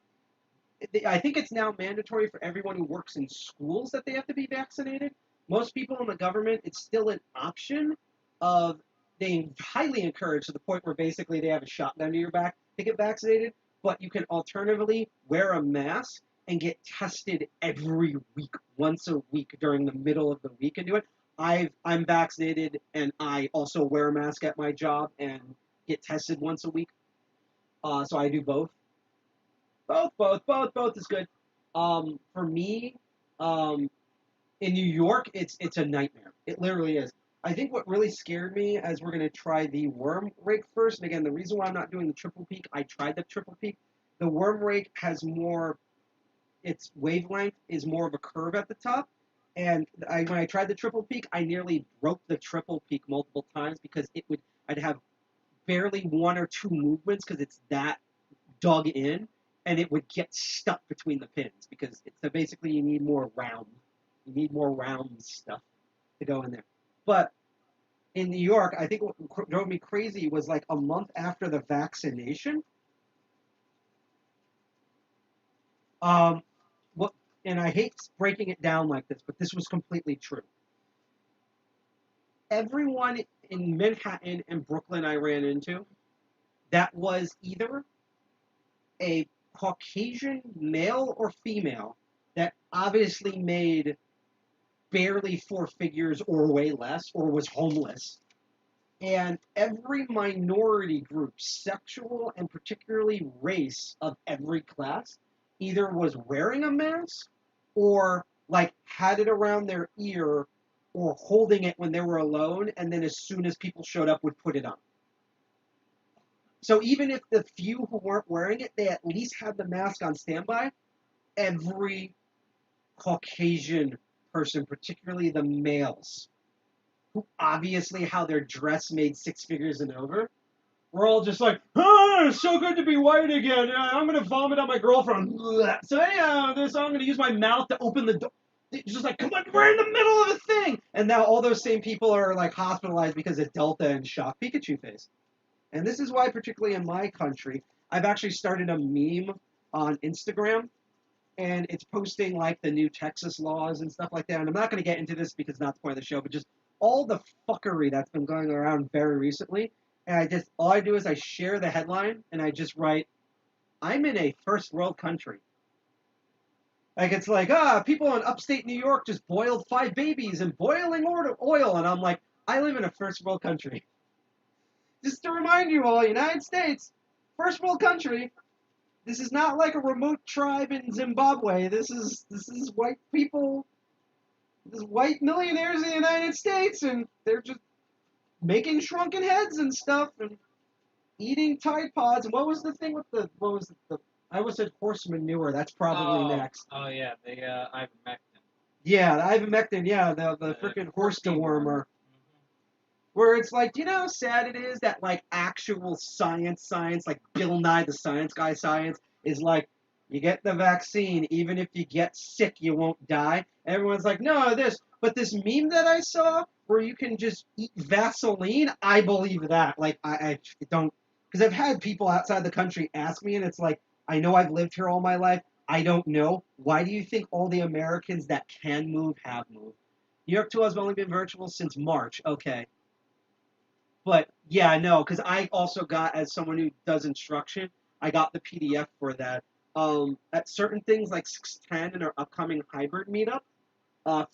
I think it's now mandatory for everyone who works in schools that they have to be vaccinated. Most people in the government, it's still an option of, they highly encourage to the point where basically they have a shotgun to your back to get vaccinated, but you can alternatively wear a mask and get tested every week, once a week during the middle of the week and do it. I'm vaccinated and I also wear a mask at my job and get tested once a week. So I do both. Both is good. For me, in New York, it's a nightmare. It literally is. I think what really scared me as we're going to try the worm rake first, and again, the reason why I'm not doing the triple peak, I tried the triple peak. The worm rake has more, its wavelength is more of a curve at the top. And when I tried the triple peak, I nearly broke the triple peak multiple times because I'd have barely one or two movements because it's that dug in, and it would get stuck between the pins because so basically you need more round stuff to go in there. But in New York, I think what drove me crazy was like a month after the vaccination. And I hate breaking it down like this, but this was completely true. Everyone in Manhattan and Brooklyn I ran into that was either a Caucasian male or female that obviously made barely four figures or way less or was homeless. And every minority group, sexual and particularly race of every class, either was wearing a mask or like had it around their ear or holding it when they were alone, and then as soon as people showed up would put it on. So even if the few who weren't wearing it, they at least had the mask on standby, every Caucasian person, particularly the males, who obviously how their dress made six figures and over, we're all just like, oh, it's so good to be white again. I'm going to vomit on my girlfriend. So anyhow, I'm going to use my mouth to open the door. It's just like, come on, we're in the middle of a thing. And now all those same people are like hospitalized because of Delta and shock Pikachu face. And this is why, particularly in my country, I've actually started a meme on Instagram. And it's posting like the new Texas laws and stuff like that. And I'm not going to get into this because it's not the point of the show, but just all the fuckery that's been going around very recently. And all I do is I share the headline and I just write, I'm in a first world country. Like it's like, people in upstate New York just boiled 5 babies in boiling oil. And I'm like, I live in a first world country. Just to remind you all, United States, first world country. This is not like a remote tribe in Zimbabwe. This is white people, this is white millionaires in the United States, and they're just making shrunken heads and stuff and eating Tide Pods. And what was the thing with I always said horse manure. That's probably next. Oh yeah, the ivermectin. Yeah, the ivermectin. Yeah, the freaking horse dewormer. Where it's like, you know how sad it is that like actual science, like Bill Nye the Science Guy science is like, you get the vaccine, even if you get sick, you won't die. Everyone's like, no, this. But this meme that I saw where you can just eat Vaseline, I believe that. Like, I don't, because I've had people outside the country ask me, and it's like, I know I've lived here all my life. I don't know. Why do you think all the Americans that can move have moved? New York tour has only been virtual since March. Okay. But, yeah, no, because I also got, as someone who does instruction, I got the PDF for that. At certain things like 610 and our upcoming hybrid meetup,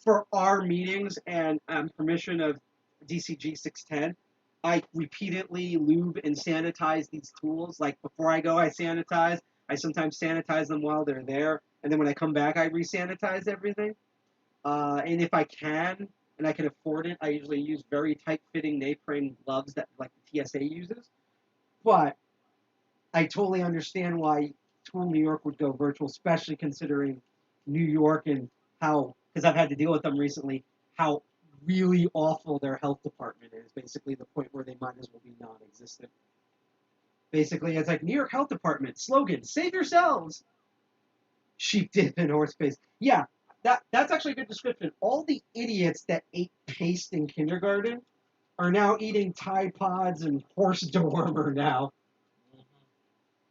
for our meetings and permission of DCG 610, I repeatedly lube and sanitize these tools. Like, before I go, I sanitize. I sometimes sanitize them while they're there. And then when I come back, I re-sanitize everything. And if I can, and I can afford it, I usually use very tight-fitting neoprene gloves that like the TSA uses. But I totally understand why Tool New York would go virtual, especially considering New York and how, because I've had to deal with them recently, how really awful their health department is. Basically, the point where they might as well be non-existent. Basically, it's like New York Health Department slogan: "Save yourselves." Sheep dip and horse paste. Yeah. That's actually a good description. All the idiots that ate paste in kindergarten are now eating Tide Pods and horse dewormer now. Mm-hmm.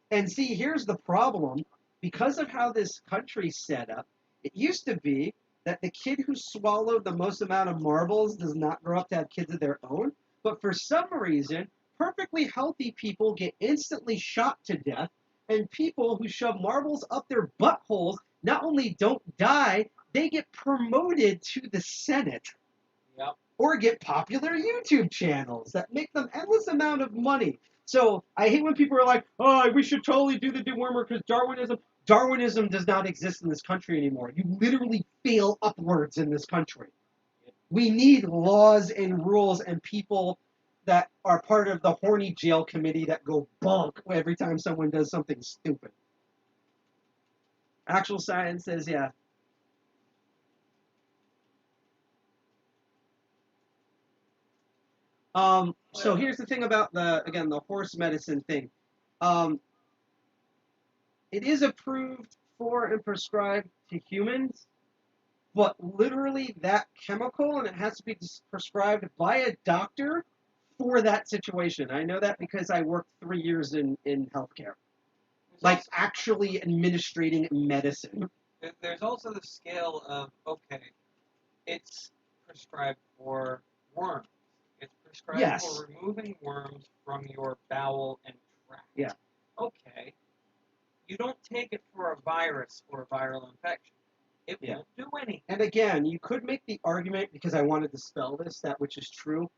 And see, here's the problem. Because of how this country's set up, it used to be that the kid who swallowed the most amount of marbles does not grow up to have kids of their own. But for some reason, perfectly healthy people get instantly shot to death, and people who shove marbles up their buttholes not only don't die, they get promoted to the Senate. Yep. Or get popular YouTube channels that make them endless amount of money. So I hate when people are like, oh, we should totally do the dewormer because Darwinism. Darwinism does not exist in this country anymore. You literally fail upwards in this country. We need laws and rules and people that are part of the horny jail committee that go bonk every time someone does something stupid. Actual science says, yeah. So here's the thing about the horse medicine thing. It is approved for and prescribed to humans, but literally that chemical, and it has to be prescribed by a doctor for that situation. I know that because I worked 3 years in healthcare, like actually administrating medicine. There's also the scale of, okay, it's prescribed for worms. It's prescribed for removing worms from your bowel and tract. Yeah. Okay. You don't take it for a virus or a viral infection. It won't do anything. And again, you could make the argument, because I want to dispel this, that which is true.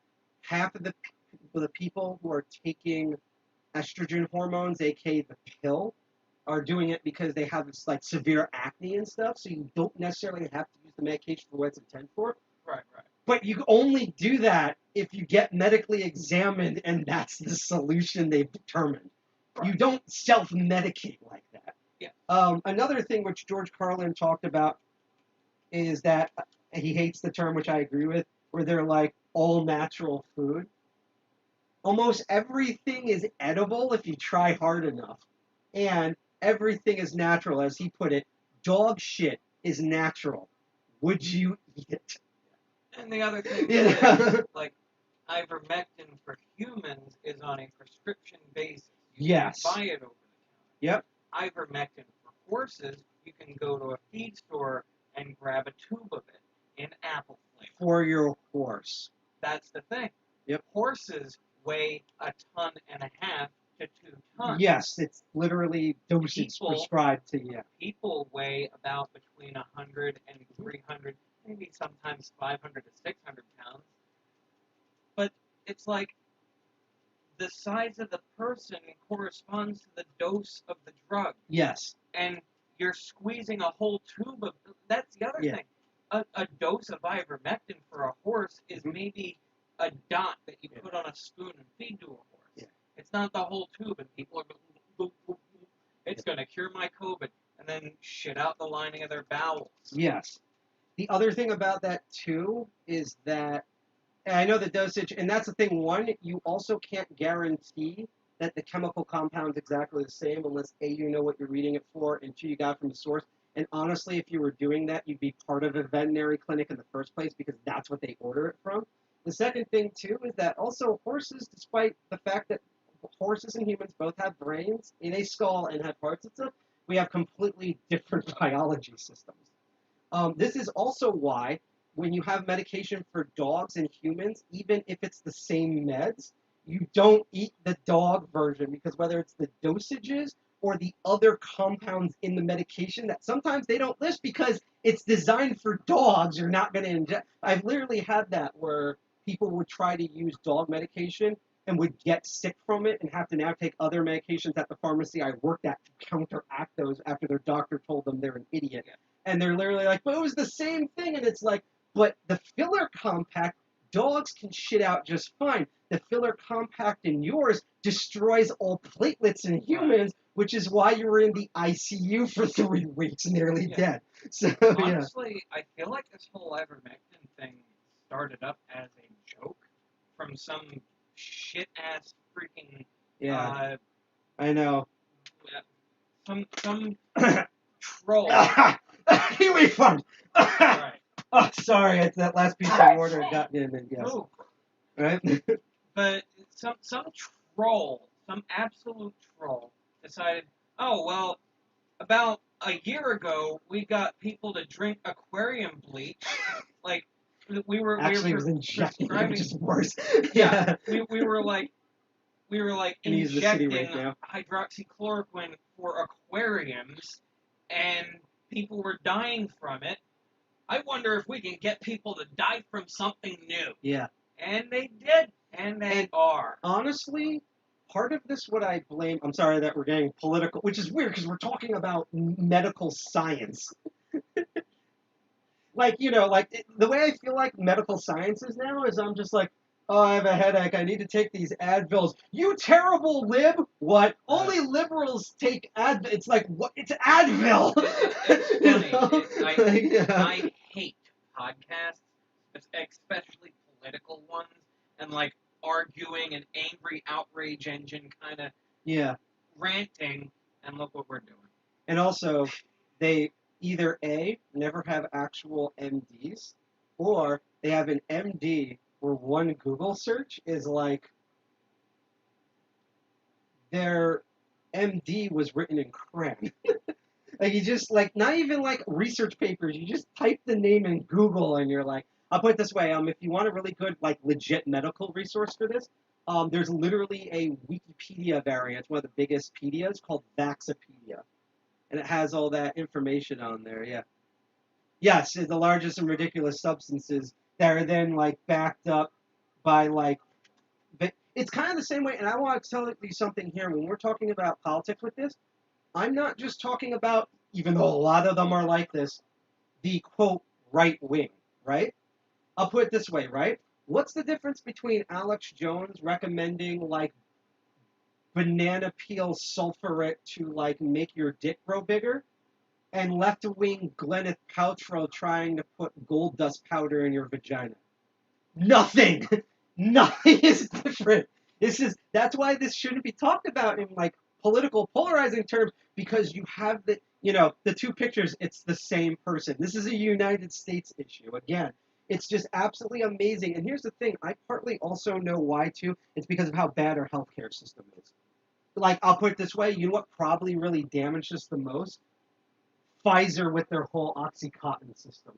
Half of the people who are taking estrogen hormones, aka the pill, are doing it because they have this like severe acne and stuff. So you don't necessarily have to use the medication for what it's intended for. Right. But you only do that if you get medically examined, and that's the solution they've determined. Right. You don't self-medicate like that. Yeah. Another thing which George Carlin talked about is that he hates the term, which I agree with, where they're like all natural food. Almost everything is edible if you try hard enough. And everything is natural, as he put it. Dog shit is natural. Would you eat it? And the other thing is, like, ivermectin for humans is on a prescription basis. You can buy it over the counter. Yep. Ivermectin for horses, you can go to a feed store and grab a tube of it in apple flavor. For your horse. That's the thing. Yep. Horses weigh 1.5 tons to 2 tons. Yes, it's literally dosage prescribed to you. People weigh about between 100 and 300, maybe sometimes 500 to 600 pounds. But it's like the size of the person corresponds to the dose of the drug. Yes. And you're squeezing a whole tube of... That's the other thing. A dose of ivermectin for a horse is maybe a dot that you put on a spoon and feed to a horse. Yeah. It's not the whole tube, and people are going, it's going to cure my COVID, and then shit out the lining of their bowels. Yes. The other thing about that, too, is that, and I know the dosage, and that's the thing, one, you also can't guarantee that the chemical compound's exactly the same unless, A, you know what you're reading it for, and 2, you got it from the source. And honestly, if you were doing that, you'd be part of a veterinary clinic in the first place because that's what they order it from. The second thing, too, is that also horses, despite the fact that horses and humans both have brains in a skull and have parts and stuff, we have completely different biology systems. This is also why when you have medication for dogs and humans, even if it's the same meds, you don't eat the dog version because whether it's the dosages or the other compounds in the medication that sometimes they don't list because it's designed for dogs, you're not going to inject. I've literally had that where people would try to use dog medication and would get sick from it and have to now take other medications at the pharmacy I worked at to counteract those after their doctor told them they're an idiot. And they're literally like, but it was the same thing. And it's like, but the filler compact, dogs can shit out just fine. The filler compact in yours destroys all platelets in humans, which is why you were in the ICU for 3 weeks, nearly dead. So honestly, I feel like this whole ivermectin thing started up as a joke from some shit-ass freaking... I know. Some troll. Kiwi fund! Right. Oh, sorry, it's that last piece of order got in, and yes. Ooh. Right? But some troll, some absolute troll, decided, oh, well, about a year ago, we got people to drink aquarium bleach. Like, we were was injecting it, which is worse. we were like injecting right hydroxychloroquine for aquariums, and people were dying from it. I wonder if we can get people to die from something new. Yeah. And they did, and they are. Honestly, part of this, what I blame, I'm sorry that we're getting political, which is weird because we're talking about medical science. like, the way I feel like medical science is now is I'm just like, oh, I have a headache. I need to take these Advils. You terrible lib! What? Only liberals take Advil. It's like, what? It's Advil! It's funny. Yeah. I hate podcasts, especially political ones, and like arguing and angry outrage engine kind of ranting, and look what we're doing. And also, they either A, never have actual MDs, or they have an MD where one Google search is like, their MD was written in crayon. Like, you just, like, not even like research papers, you just type the name in Google and you're like, I'll put it this way, if you want a really good, like, legit medical resource for this, there's literally a Wikipedia variant, one of the biggest pedias, called Vaxopedia. And it has all that information on there, yeah. Yes, it's the largest and ridiculous substances that are then, like, backed up by, like, but it's kind of the same way, and I want to tell you something here. When we're talking about politics with this, I'm not just talking about, even though a lot of them are like this, the, quote, right wing, right? I'll put it this way, right? What's the difference between Alex Jones recommending, like, banana peel sulfuret to, like, make your dick grow bigger, and left-wing Gwyneth Paltrow trying to put gold dust powder in your vagina? Nothing! Nothing is different. That's why this shouldn't be talked about in, like, political polarizing terms, because you have the two pictures, it's the same person. This is a United States issue. Again, it's just absolutely amazing. And here's the thing, I partly also know why, too. It's because of how bad our healthcare system is. Like, I'll put it this way, you know what probably really damaged us the most? Pfizer with their whole OxyContin system,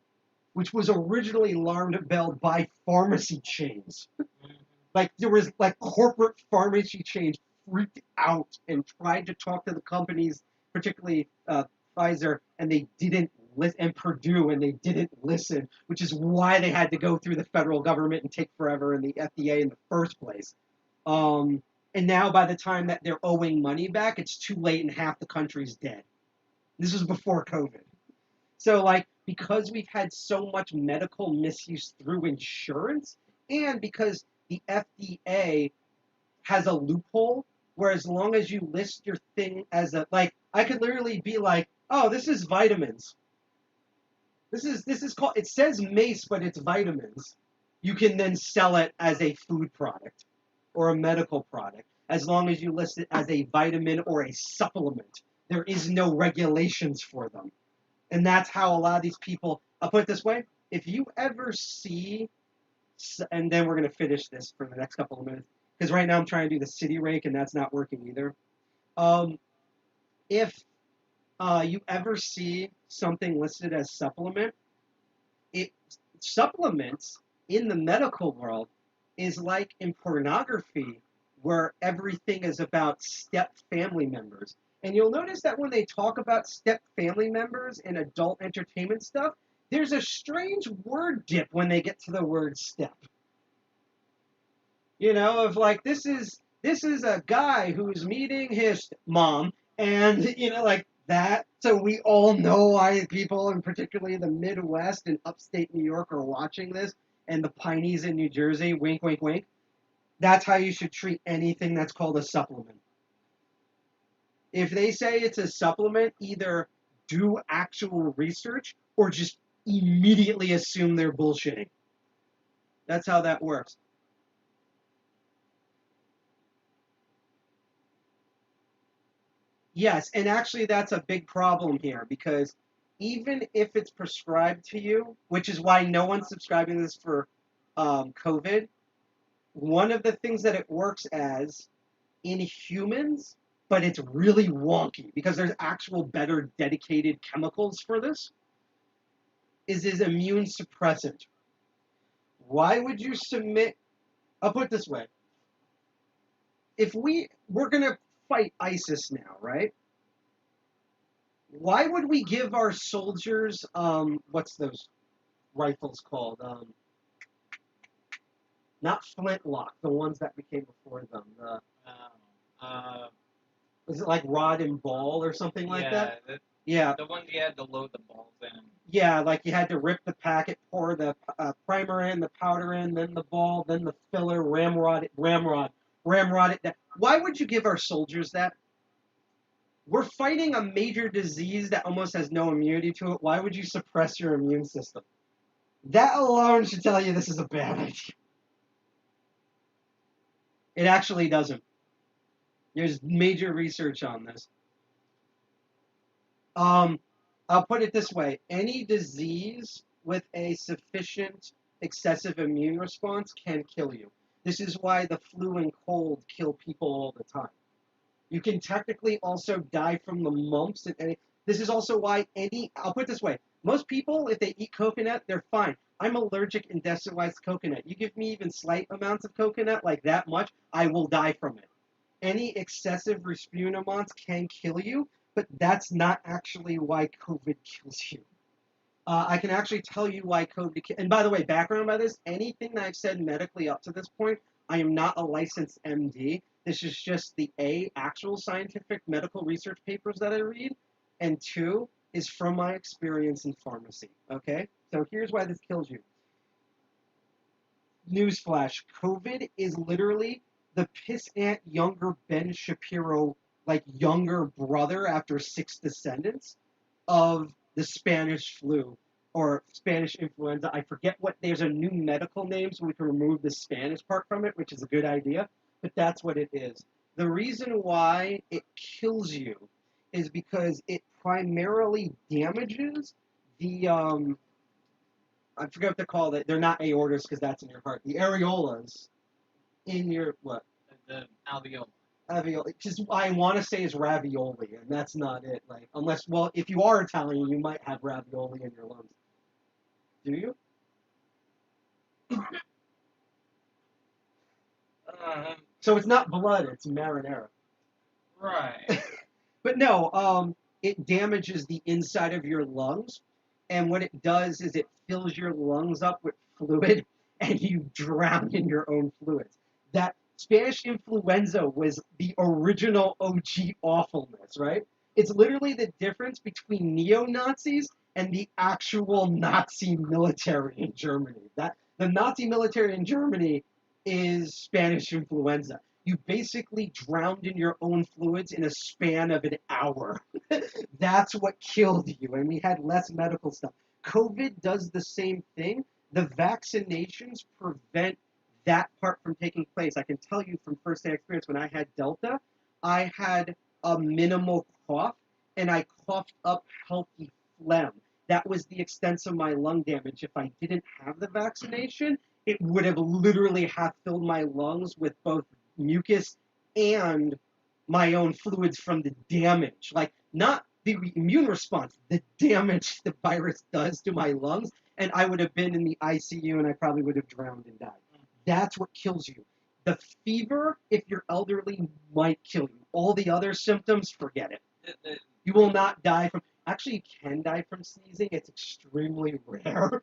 which was originally alarmed belled by pharmacy chains. Like, there was, like, corporate pharmacy chains freaked out and tried to talk to the companies, particularly Pfizer, and they didn't listen, and Purdue, and they didn't listen, which is why they had to go through the federal government and take forever in the FDA in the first place. And now by the time that they're owing money back, it's too late and half the country's dead. This was before COVID. So, like, because we've had so much medical misuse through insurance, and because the FDA has a loophole where as long as you list your thing as a, like, I could literally be like, oh, this is vitamins. This is called, it says mace, but it's vitamins. You can then sell it as a food product or a medical product, as long as you list it as a vitamin or a supplement. There is no regulations for them. And that's how a lot of these people, I'll put it this way, if you ever see, and then we're going to finish this for the next couple of minutes, because right now I'm trying to do the city rake, and that's not working either. If you ever see something listed as supplement, supplements in the medical world is like in pornography, where everything is about step family members. And you'll notice that when they talk about step family members in adult entertainment stuff, there's a strange word dip when they get to the word step. You know, of like, this is a guy who's meeting his mom, and, you know, like that. So we all know why people, and particularly the Midwest and upstate New York, are watching this, and the Pineys in New Jersey, wink, wink, wink. That's how you should treat anything that's called a supplement. If they say it's a supplement, either do actual research or just immediately assume they're bullshitting. That's how that works. Yes, and actually that's a big problem here, because even if it's prescribed to you, which is why no one's subscribing this for COVID, one of the things that it works as in humans, but it's really wonky because there's actual better dedicated chemicals for this, is immune suppressant. Why would you submit, I'll put it this way, if we're going to fight ISIS now, right? Why would we give our soldiers, what's those rifles called? Not flintlock, the ones that became before them. Was it like rod and ball or something like that? Yeah. The ones you had to load the balls in. Yeah, like you had to rip the packet, pour the primer in, the powder in, then the ball, then the filler, ramrod it down. Why would you give our soldiers that? We're fighting a major disease that almost has no immunity to it. Why would you suppress your immune system? That alone should tell you this is a bad idea. It actually doesn't. There's major research on this. I'll put it this way. Any disease with a sufficient excessive immune response can kill you. This is why the flu and cold kill people all the time. You can technically also die from the mumps. This is also why I'll put it this way. Most people, if they eat coconut, they're fine. I'm allergic and decimalized to coconut. You give me even slight amounts of coconut, like that much, I will die from it. Any excessive Rasputin amounts can kill you, but that's not actually why COVID kills you. I can actually tell you why COVID... And by the way, background by this, anything that I've said medically up to this point, I am not a licensed MD. This is just the actual scientific medical research papers that I read, and 2 is from my experience in pharmacy, okay? So here's why this kills you. Newsflash, COVID is literally the pissant younger Ben Shapiro, like younger brother after 6 descendants of the Spanish flu or Spanish influenza. I forget there's a new medical name so we can remove the Spanish part from it, which is a good idea, but that's what it is. The reason why it kills you is because it primarily damages the, I forget what they're called. They're not aortas because that's in your heart. The areolas in your, what? The alveoli. Alveoli. Just, I want to say is ravioli, and that's not it. Like, unless, well, if you are Italian, you might have ravioli in your lungs. Do you? So it's not blood, it's marinara. Right. But no, it damages the inside of your lungs, and what it does is it fills your lungs up with fluid, and you drown in your own fluids. That Spanish influenza was the original OG awfulness, right? It's literally the difference between neo-Nazis and the actual Nazi military in Germany. That the Nazi military in Germany is Spanish influenza. You basically drowned in your own fluids in a span of an hour. That's what killed you, and we had less medical stuff. COVID does the same thing. The vaccinations prevent that part from taking place. I can tell you from first-hand experience, when I had Delta, I had a minimal cough, and I coughed up healthy phlegm. That was the extent of my lung damage. If I didn't have the vaccination, it would have literally filled my lungs with both mucus and my own fluids from the damage. Like, not the immune response, the damage the virus does to my lungs, and I would have been in the ICU and I probably would have drowned and died. That's what kills you. The fever, if you're elderly, might kill you. All the other symptoms, forget it. You will not die from... Actually, you can die from sneezing. It's extremely rare.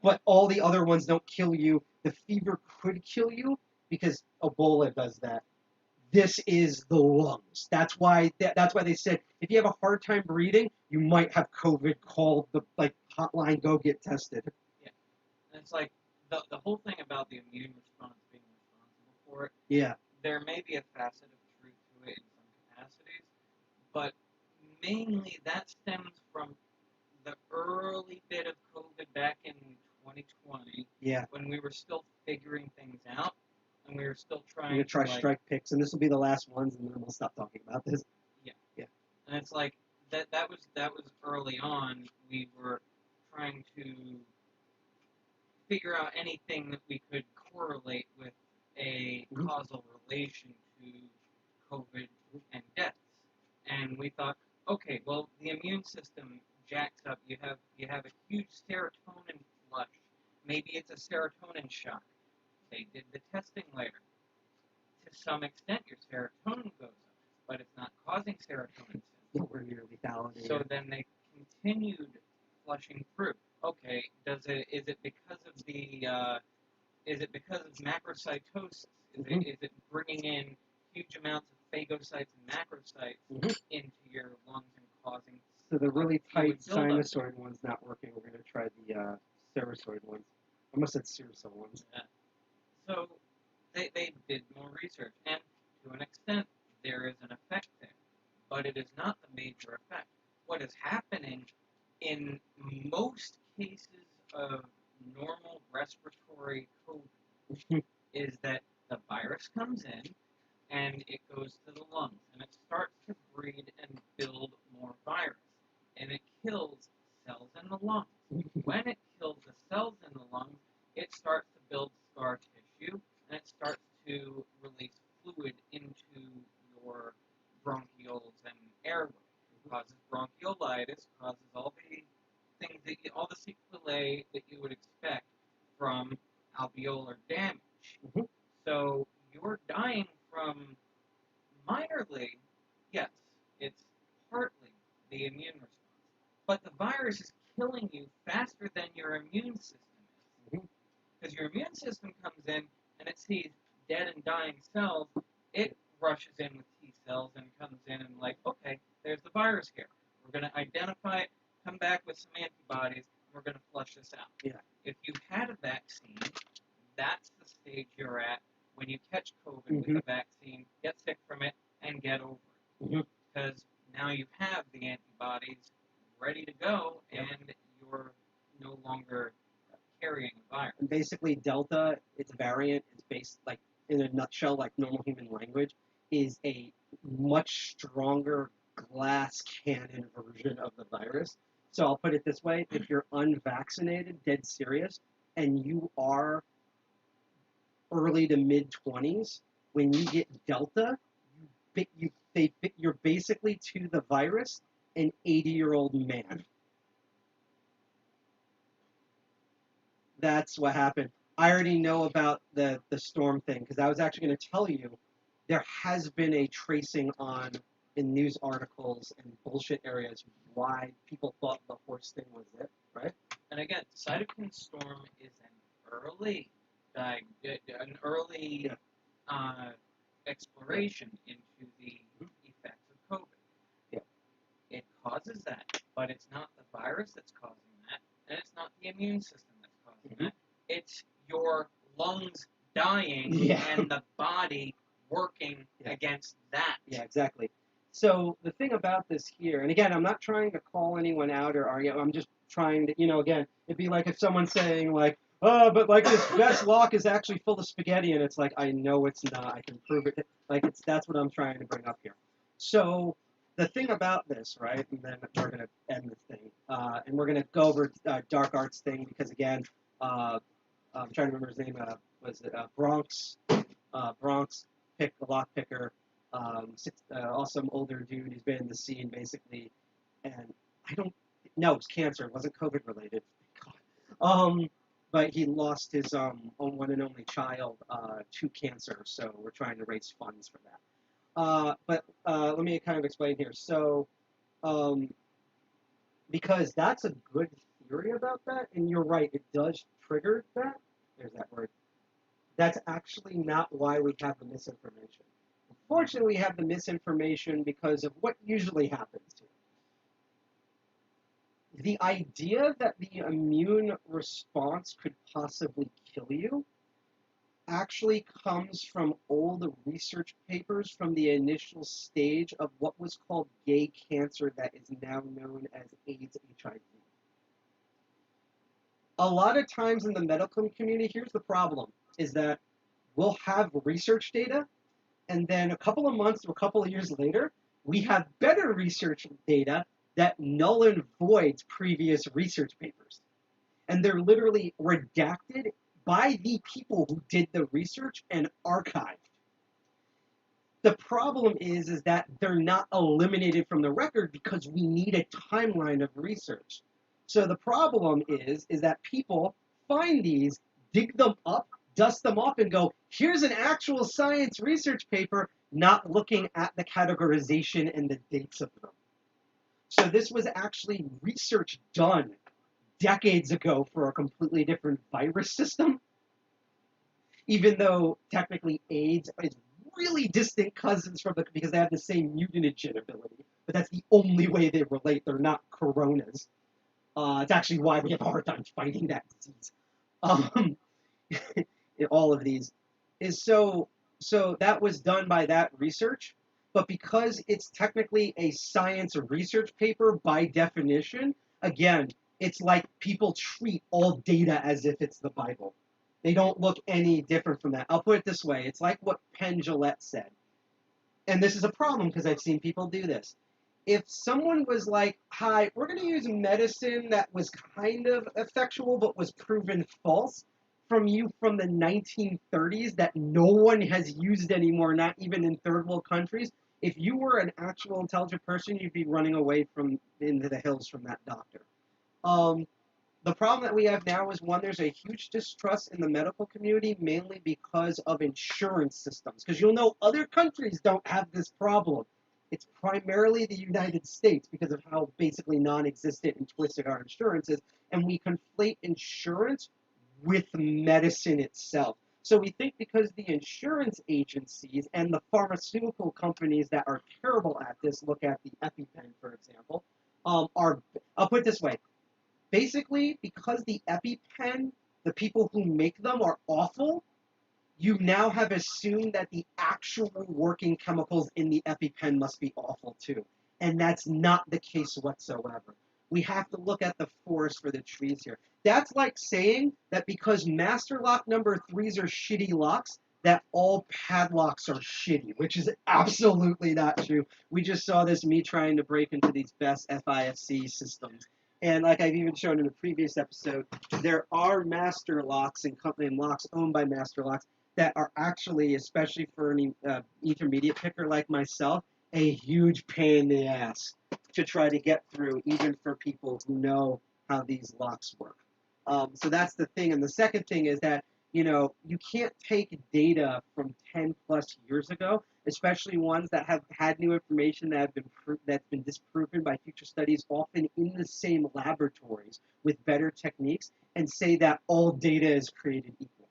But all the other ones don't kill you. The fever could kill you because Ebola does that. This is the lungs. That's why they said if you have a hard time breathing, you might have COVID. Call the hotline. Go get tested. Yeah, and it's like the whole thing about the immune response being responsible for it. Yeah. There may be a facet of truth to it in some capacities, but mainly that stems from the early bit of COVID back in 2020. Yeah. When we were still figuring things out. And we were still trying I'm going to try to strike picks, and this will be the last ones, and then we'll stop talking about this. Yeah. Yeah. And it's like that was early on. We were trying to figure out anything that we could correlate with a causal relation to COVID and deaths. And we thought, okay, well, the immune system jacks up. You have a huge serotonin flush. Maybe it's a serotonin shock. They did the testing later. To some extent, your serotonin goes up, but it's not causing serotonin. Nowhere near lethality. So then they continued flushing through. Okay, is it because of macrocytosis? Is it bringing in huge amounts of phagocytes and macrocytes into your lungs and causing So the really you tight would build up. sinusoid one's not working. We're going to try the sinusoid ones. I almost said sinusoid ones. So they did more research, and to an extent, there is an effect there, but it is not the major effect. What is happening in most cases of normal respiratory COVID is that the virus comes in and it goes to the lungs and it starts to breed and build more virus, and it kills cells in the lungs. When it kills the cells in the lungs, it starts to build scar tissue, and it starts to release fluid into your bronchioles and airway. It causes bronchiolitis, causes all the things all the sequelae that you would expect from alveolar damage. So you're dying from minorly, yes, it's partly the immune response, but the virus is killing you faster than your immune system is. Because your immune system comes in and it sees dead and dying cells, it rushes in with T cells and comes in and like, okay, there's the virus here. We're going to identify it, come back with some antibodies, and we're going to flush this out. Yeah. If you had a vaccine, that's the stage you're at when you catch COVID with a vaccine, get sick from it, and get over it. Because now you have the antibodies ready to go, and you're no longer carrying the virus. And basically, Delta, its variant, is based, like, in a nutshell, like normal human language, is a much stronger glass cannon version of the virus. So I'll put it this way: if you're unvaccinated, dead serious, and you are early to mid 20s, when you get Delta, you're basically to the virus an 80-year-old man. That's what happened. I already know about the storm thing, because I was actually going to tell you there has been a tracing on in news articles and bullshit areas why people thought the horse thing was it, right? And again, cytokine storm is an early exploration into the effects of COVID. Yeah. It causes that, but it's not the virus that's causing that, and it's not the immune system that's causing that. It's your lungs dying and the body working against that. Yeah, exactly. So the thing about this here, and again, I'm not trying to call anyone out or argue. I'm just trying to, again, it'd be like if someone's saying like, oh, but like this best lock is actually full of spaghetti, and it's like, I know it's not. I can prove it. Like that's what I'm trying to bring up here. So the thing about this, right, and then we're going to end this thing, and we're going to go over Dark Arts thing because, again, I'm trying to remember his name. Was it Bronx? Bronx lock picker. Awesome older dude. He's been in the scene basically, and no, it was cancer. It wasn't COVID related. God. But he lost his one and only child to cancer, so we're trying to raise funds for that. But let me kind of explain here. So, because that's a good theory about that, and you're right, it does trigger that. There's that word. That's actually not why we have the misinformation. Unfortunately, we have the misinformation because of what usually happens here. The idea that the immune response could possibly kill you actually comes from old research papers from the initial stage of what was called gay cancer that is now known as AIDS HIV. A lot of times in the medical community, here's the problem, is that we'll have research data, and then a couple of months or a couple of years later, we have better research data that null and voids previous research papers. And they're literally redacted by the people who did the research and archived. The problem is that they're not eliminated from the record because we need a timeline of research. So the problem is that people find these, dig them up, dust them off, and go, here's an actual science research paper, not looking at the categorization and the dates of them. So this was actually research done decades ago for a completely different virus system, even though technically AIDS is really distant cousins from because they have the same mutagen ability. but that's the only way they relate. They're not coronas. It's actually why we have a hard time fighting that disease. In all of these is so that was done by that research, but because it's technically a science research paper by definition, again, it's like people treat all data as if it's the Bible. They don't look any different from that. I'll put it this way. It's like what Penn Jillette said. And this is a problem because I've seen people do this. If someone was like, hi, we're going to use medicine that was kind of effectual but was proven false from the 1930s that no one has used anymore, not even in third world countries, if you were an actual intelligent person, you'd be running away into the hills from that doctor. The problem that we have now is, one, there's a huge distrust in the medical community, mainly because of insurance systems. Because you'll know other countries don't have this problem. It's primarily the United States because of how basically non-existent and twisted our insurance is. And we conflate insurance with medicine itself. So we think because the insurance agencies and the pharmaceutical companies that are terrible at this, look at the EpiPen, for example, I'll put it this way. Basically, because the EpiPen, the people who make them are awful, you now have assumed that the actual working chemicals in the EpiPen must be awful too. And that's not the case whatsoever. We have to look at the forest for the trees here. That's like saying that because master lock number 3s are shitty locks, that all padlocks are shitty, which is absolutely not true. We just saw this, me trying to break into these best FIFC systems. And like I've even shown in a previous episode, there are master locks and company locks owned by master locks that are actually, especially for an intermediate picker like myself, a huge pain in the ass to try to get through, even for people who know how these locks work. So that's the thing. And the second thing is that, you know, you can't take data from 10 plus years ago, especially ones that have had new information that have that's been disproven by future studies, often in the same laboratories with better techniques, and say that all data is created equal.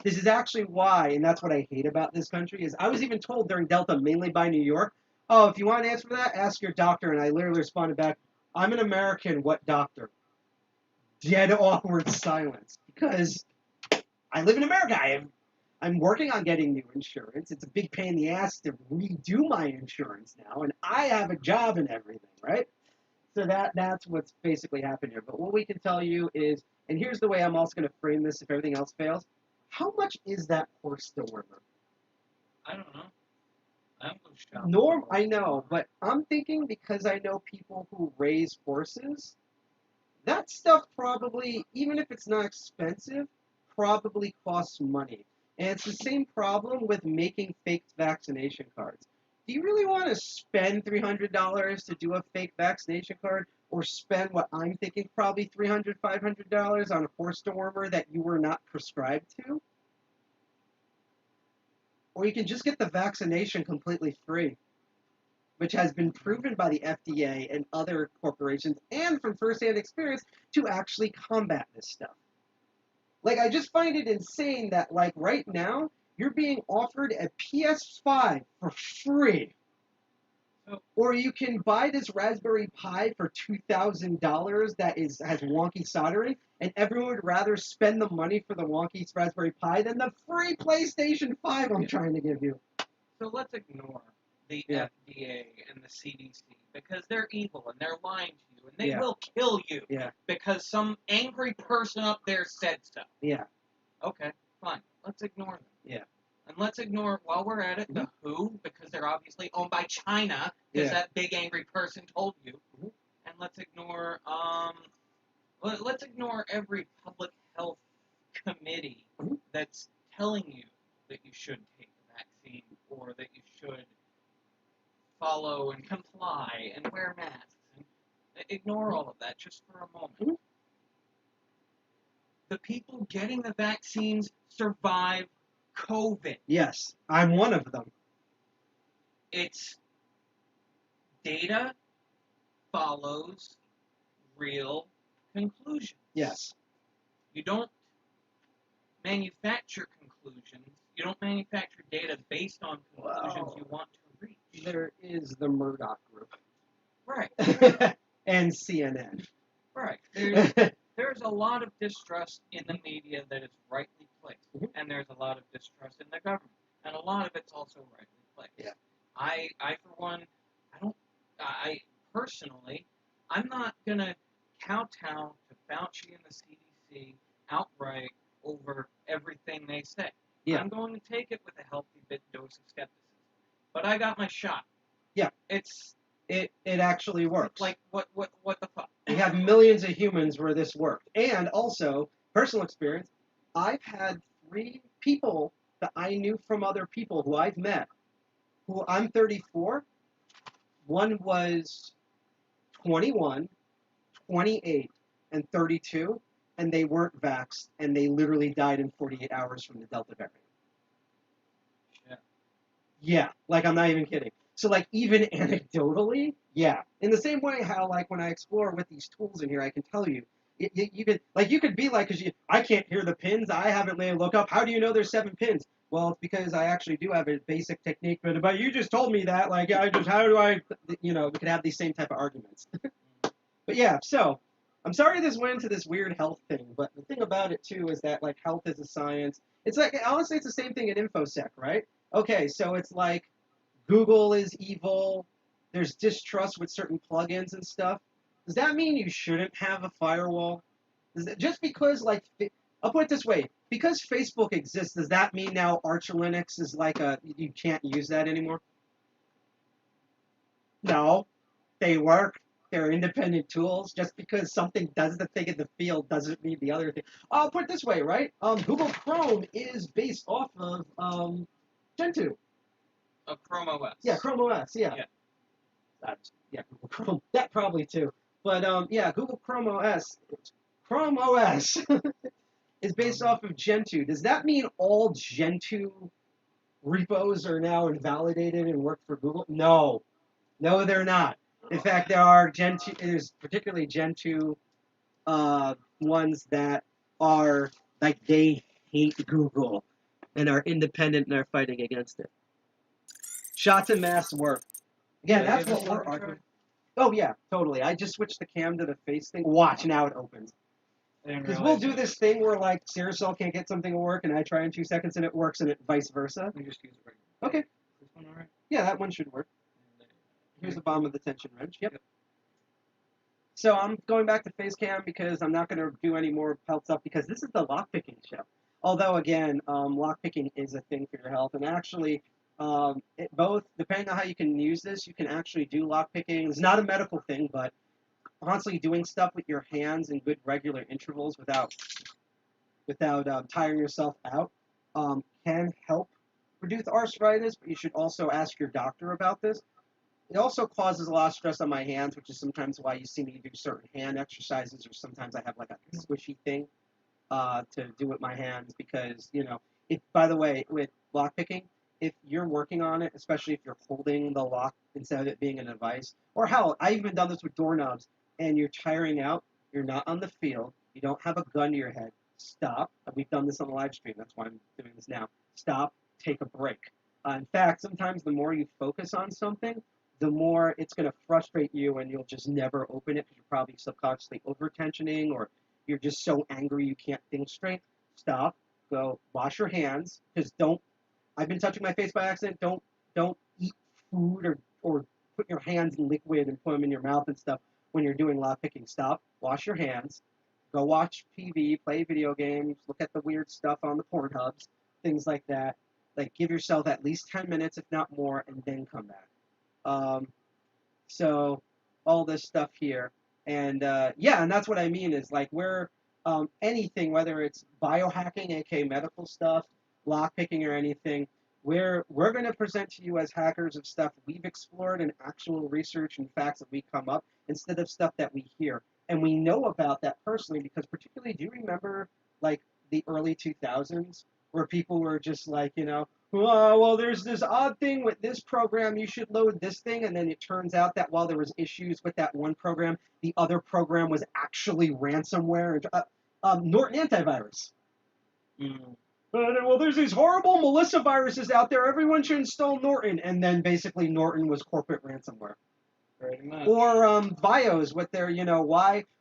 This is actually why, and that's what I hate about this country, is I was even told during Delta, mainly by New York, oh, if you want an answer for that, ask your doctor. And I literally responded back, I'm an American, what doctor? Dead awkward silence, because I live in America. I'm working on getting new insurance. It's a big pain in the ass to redo my insurance now, and I have a job and everything, right? So that's what's basically happened here. But what we can tell you is, and here's the way I'm also going to frame this if everything else fails, how much is that horse dewormer? I don't know. I'm shocked. Norm, I know, but I'm thinking because I know people who raise horses, that stuff probably, even if it's not expensive, probably costs money. And it's the same problem with making fake vaccination cards. Do you really want to spend $300 to do a fake vaccination card, or spend what I'm thinking probably $300, $500 on a horse dewormer that you were not prescribed to? Or you can just get the vaccination completely free, which has been proven by the FDA and other corporations, and from first-hand experience, to actually combat this stuff. Like, I just find it insane that, like, right now, you're being offered a PS5 for free. Or you can buy this Raspberry Pi for $2,000 that has wonky soldering, and everyone would rather spend the money for the wonky Raspberry Pi than the free PlayStation 5 I'm trying to give you. So let's ignore the FDA and the CDC, because they're evil and they're lying to you, and they will kill you because some angry person up there said so. Yeah. Okay, fine. Let's ignore them. Yeah. And let's ignore, while we're at it, the WHO, because they're obviously owned by China, because that big angry person told you. And let's ignore every public health committee that's telling you that you should take the vaccine, or that you should follow and comply and wear masks. And ignore all of that just for a moment. The people getting the vaccines survive COVID. Yes, I'm one of them. It's data follows real conclusions. Yes. You don't manufacture conclusions. You don't manufacture data based on conclusions you want to reach. There is the Murdoch Group. Right. and CNN. Right. There's a lot of distrust in the media that is rightly placed, and there's a lot of distrust in the government, and a lot of it's also rightly placed. Yeah. I for one, I personally, I'm not gonna kowtow to Fauci and the CDC outright over everything they say. Yeah. I'm going to take it with a healthy bit dose of skepticism. But I got my shot. Yeah. It's It actually works. like what the fuck? We have millions of humans where this worked. And also, personal experience, I've had 3 people that I knew from other people who I've met, who I'm 34. One was 21, 28, and 32, and they weren't vaxxed, and they literally died in 48 hours from the Delta variant. Yeah, like I'm not even kidding. So like even anecdotally, yeah. In the same way how like when I explore with these tools in here, I can tell you, you could be like, because I can't hear the pins, I haven't laid a look up. How do you know there's 7 pins? Well, it's because I actually do have a basic technique, but you just told me that. Like, how do I, we could have these same type of arguments. But yeah, so I'm sorry this went into this weird health thing, but the thing about it too is that like health is a science. It's like honestly, it's the same thing in InfoSec, right? Okay, so it's like Google is evil. There's distrust with certain plugins and stuff. Does that mean you shouldn't have a firewall? Just because, like, I'll put it this way: because Facebook exists, does that mean now Arch Linux is like you can't use that anymore? No, they work. They're independent tools. Just because something does the thing in the field doesn't mean the other thing. I'll put it this way, right? Google Chrome is based off of Gentoo. Of Chrome OS. Yeah, Chrome OS. Yeah. Yeah, Google Chrome. That probably too. But yeah, Google Chrome OS. Chrome OS is based off of Gentoo. Does that mean all Gentoo repos are now invalidated and work for Google? No, they're not. In fact, there's particularly Gentoo ones that are like they hate Google and are independent and are fighting against it. Shots and masks work. Yeah, that's what we're arguing. Oh yeah, totally. I just switched the cam to the face thing. Watch, now it opens. Because we'll do this thing where like Carousel can't get something to work, and I try in 2 seconds and it works, and it vice versa. We just use it right. Okay. This one alright? Yeah, that one should work. Here's the bottom of the tension wrench. Yep. So I'm going back to face cam because I'm not going to do any more health stuff because this is the lockpicking show. Although again, lockpicking is a thing for your health, and actually, both depending on how you can use this, you can actually do lockpicking. It's not a medical thing, but constantly doing stuff with your hands in good regular intervals without tiring yourself out can help reduce arthritis. But you should also ask your doctor about this. It also causes a lot of stress on my hands, which is sometimes why you see me do certain hand exercises, or sometimes I have like a squishy thing to do with my hands because, if, by the way, with lockpicking, if you're working on it, especially if you're holding the lock instead of it being a device, or hell, I've even done this with doorknobs, and you're tiring out, you're not on the field, you don't have a gun to your head, stop. We've done this on the live stream, that's why I'm doing this now. Stop, take a break. In fact, sometimes the more you focus on something, the more it's going to frustrate you, and you'll just never open it because you're probably subconsciously over-tensioning, or you're just so angry you can't think straight. Stop, go, wash your hands, because I've been touching my face by accident, don't eat food or put your hands in liquid and put them in your mouth and stuff when you're doing lockpicking. Stop, wash your hands, go watch TV, play video games, look at the weird stuff on the Pornhubs, things like that. Like, give yourself at least 10 minutes, if not more, and then come back. So all this stuff here, and yeah, and that's what I mean is like we're anything, whether it's biohacking, aka medical stuff, lockpicking, or anything, we're going to present to you as hackers of stuff we've explored and actual research and facts that we come up instead of stuff that we hear. And we know about that personally because particularly, do you remember like the early 2000s where people were just like, oh, well, there's this odd thing with this program, you should load this thing, and then it turns out that while there was issues with that one program, the other program was actually ransomware, Norton antivirus. Well, there's these horrible Melissa viruses out there, everyone should install Norton, and then basically Norton was corporate ransomware. Pretty much. Or Vios with their,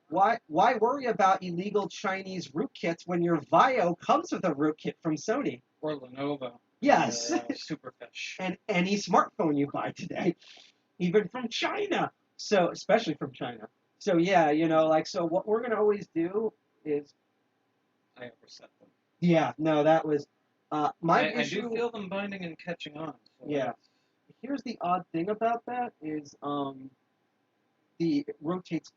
why worry about illegal Chinese rootkits when your Vio comes with a rootkit from Sony? Or Lenovo. Yes. Superfish. And any smartphone you buy today, even from China. So, especially from China. So, yeah, so what we're going to always do is... I overset them. Yeah, no, that was... my I issue... do feel them binding and catching on. So Yeah. Here's the odd thing about that is it rotates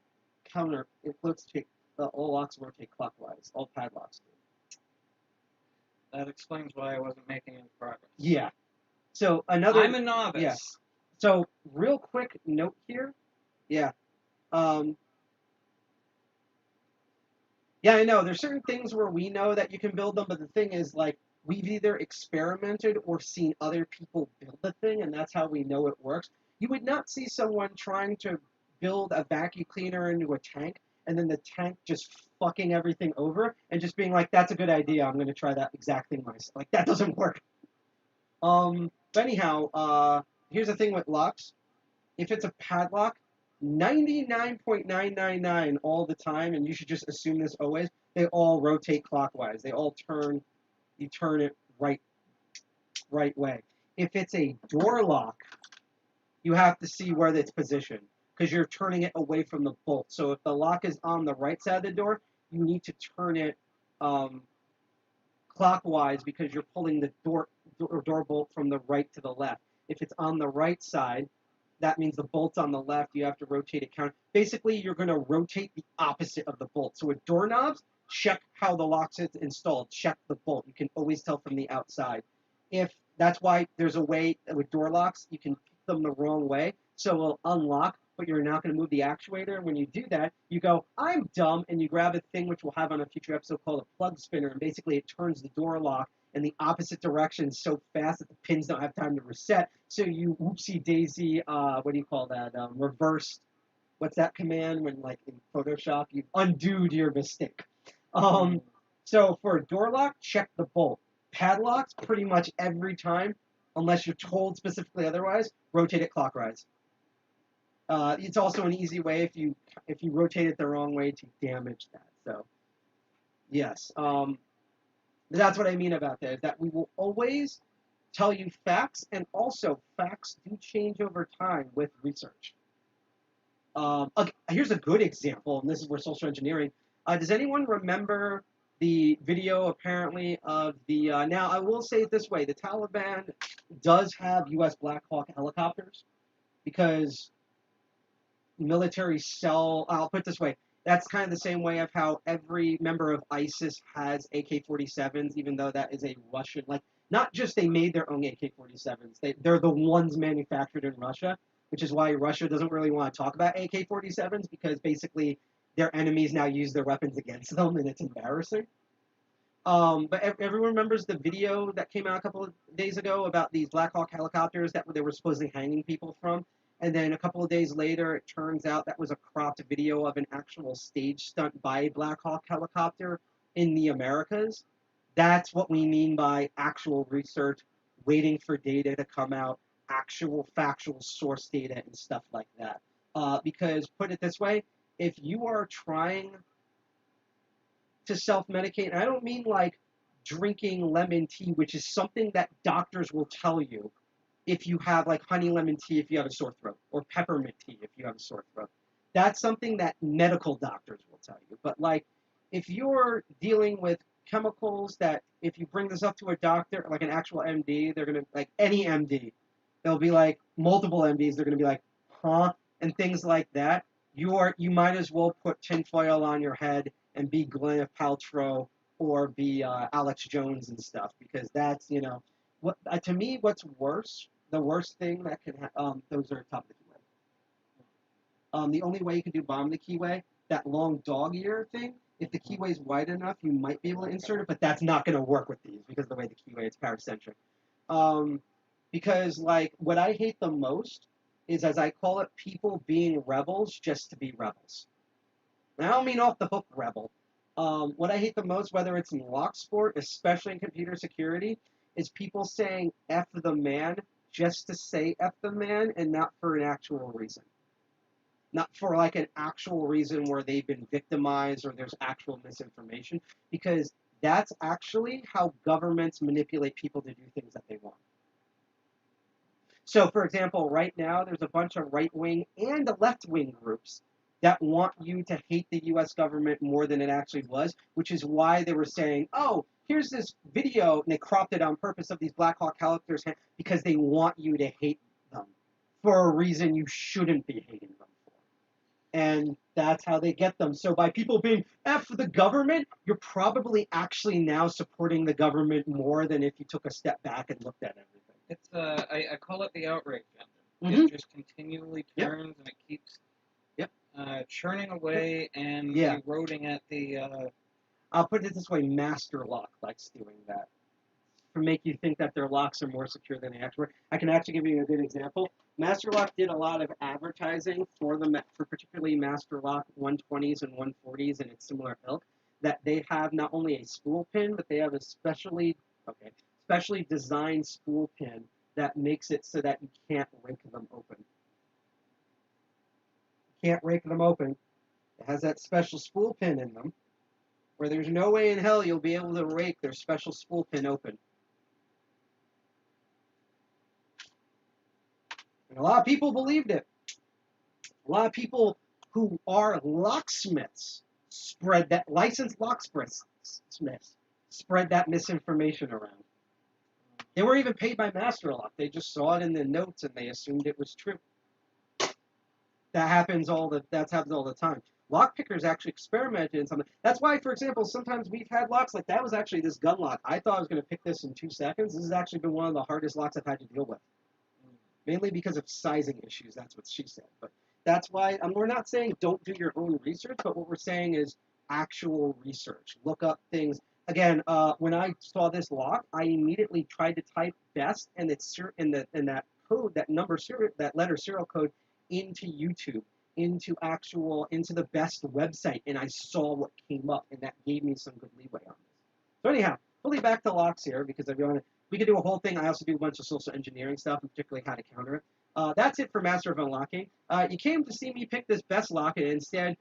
counter. It rotates, all locks rotate clockwise. All padlocks do. that explains why I wasn't making any progress. Yeah. So another... I'm a novice. Yeah. So real quick note here. Yeah. Yeah, I know. There's certain things where we know that you can build them, but the thing is, like, we've either experimented or seen other people build the thing, and that's how we know it works. You would not see someone trying to build a vacuum cleaner into a tank, and then the tank just fucking everything over, and just being like, that's a good idea, I'm going to try that exact thing myself. Like, that doesn't work. But anyhow, here's the thing with locks. If it's a padlock, 99.999 all the time, and you should just assume this always, they all rotate clockwise. They all turn, you turn it right way. If it's a door lock, you have to see where it's positioned, because you're turning it away from the bolt. So if the lock is on the right side of the door, you need to turn it clockwise, because you're pulling the door bolt from the right to the left. If it's on the right side, that means the bolt's on the left. You have to rotate it counter. Basically, you're going to rotate the opposite of the bolt. So with doorknobs, check how the lock's installed. Check the bolt. You can always tell from the outside. That's why there's a way with door locks, you can pick them the wrong way. So it'll unlock, but you're not going to move the actuator. When you do that, you go, I'm dumb, and you grab a thing which we'll have on a future episode called a plug spinner, and basically it turns the door lock in the opposite direction so fast that the pins don't have time to reset. So you whoopsie-daisy, what do you call that, reversed, what's that command when, like, in Photoshop, you undo your mistake. So for a door lock, check the bolt. Padlocks, pretty much every time, unless you're told specifically otherwise, rotate it clockwise. It's also an easy way if you rotate it the wrong way to damage that. So, yes. That's what I mean about that, is that we will always tell you facts, and also facts do change over time with research. Okay, here's a good example, and this is where social engineering. Does anyone remember the video, apparently, of the... now, I will say it this way. The Taliban does have U.S. Black Hawk helicopters, because military sell... I'll put it this way. That's kind of the same way of how every member of ISIS has AK-47s, even though that is a Russian... Like, not just they made their own AK-47s. They're the ones manufactured in Russia, which is why Russia doesn't really want to talk about AK-47s, because basically their enemies now use their weapons against them, and it's embarrassing. But everyone remembers the video that came out a couple of days ago about these Black Hawk helicopters that they were supposedly hanging people from? And then a couple of days later, it turns out that was a cropped video of an actual stage stunt by a Black Hawk helicopter in the Americas. That's what we mean by actual research, waiting for data to come out, actual factual source data and stuff like that. Because, put it this way, if you are trying to self-medicate, and I don't mean like drinking lemon tea, which is something that doctors will tell you, if you have like honey lemon tea if you have a sore throat, or peppermint tea if you have a sore throat. That's something that medical doctors will tell you. But like, if you're dealing with chemicals that, if you bring this up to a doctor, like an actual MD, they're going to, like any MD, they'll be like, multiple MDs, they're going to be like, huh? And things like that. You might as well put tinfoil on your head and be Gwyneth Paltrow or be Alex Jones and stuff, because that's, what to me, what's worse, the worst thing that can happen, those are top of the keyway. The only way you can do bomb the keyway, that long dog ear thing, if the keyway is wide enough, you might be able to insert it, but that's not going to work with these because of the way the keyway is paracentric. Because, like, what I hate the most is, as I call it, people being rebels just to be rebels. And I don't mean off the hook rebel. What I hate the most, whether it's in lock sport, especially in computer security, is people saying F the man just to say F the man and not for an actual reason. not for like an actual reason where they've been victimized or there's actual misinformation, because that's actually how governments manipulate people to do things that they want. So, for example, right now there's a bunch of right-wing and left-wing groups that want you to hate the U.S. government more than it actually was, which is why they were saying, oh, here's this video, and they cropped it on purpose of these Black Hawk helicopters because they want you to hate them for a reason you shouldn't be hating them for. And that's how they get them. So by people being F the government, you're probably actually now supporting the government more than if you took a step back and looked at everything. It's I call it the outrage engine. Mhm. It just continually turns and it keeps churning away and eroding at the. I'll put it this way: Master Lock likes doing that to make you think that their locks are more secure than they actually are. I can actually give you a good example. Master Lock did a lot of advertising for particularly Master Lock 120s and 140s and its similar ilk. That they have not only a spool pin, but they have a specially designed spool pin that makes it so that you can't rake them open. You can't rake them open. It has that special spool pin in them, where there's no way in hell you'll be able to rake their special spool pin open. And a lot of people believed it. A lot of people who are locksmiths licensed locksmiths spread that misinformation around. They weren't even paid by Master Lock. They just saw it in the notes and they assumed it was true. That happens all the time. Lock pickers actually experimented in something. That's why, for example, sometimes we've had locks like that was actually this gun lock. I thought I was going to pick this in 2 seconds. This has actually been one of the hardest locks I've had to deal with. Mainly because of sizing issues. That's what she said. But that's why we're not saying don't do your own research, but what we're saying is actual research. Look up things. Again, when I saw this lock, I immediately tried to type best and that code, that letter serial code into YouTube, into the best website, and I saw what came up, and that gave me some good leeway on this. So anyhow, fully back to locks here, because we could do a whole thing. I also do a bunch of social engineering stuff, and particularly how to counter it. That's it for Master of Unlocking. You came to see me pick this best lock, and instead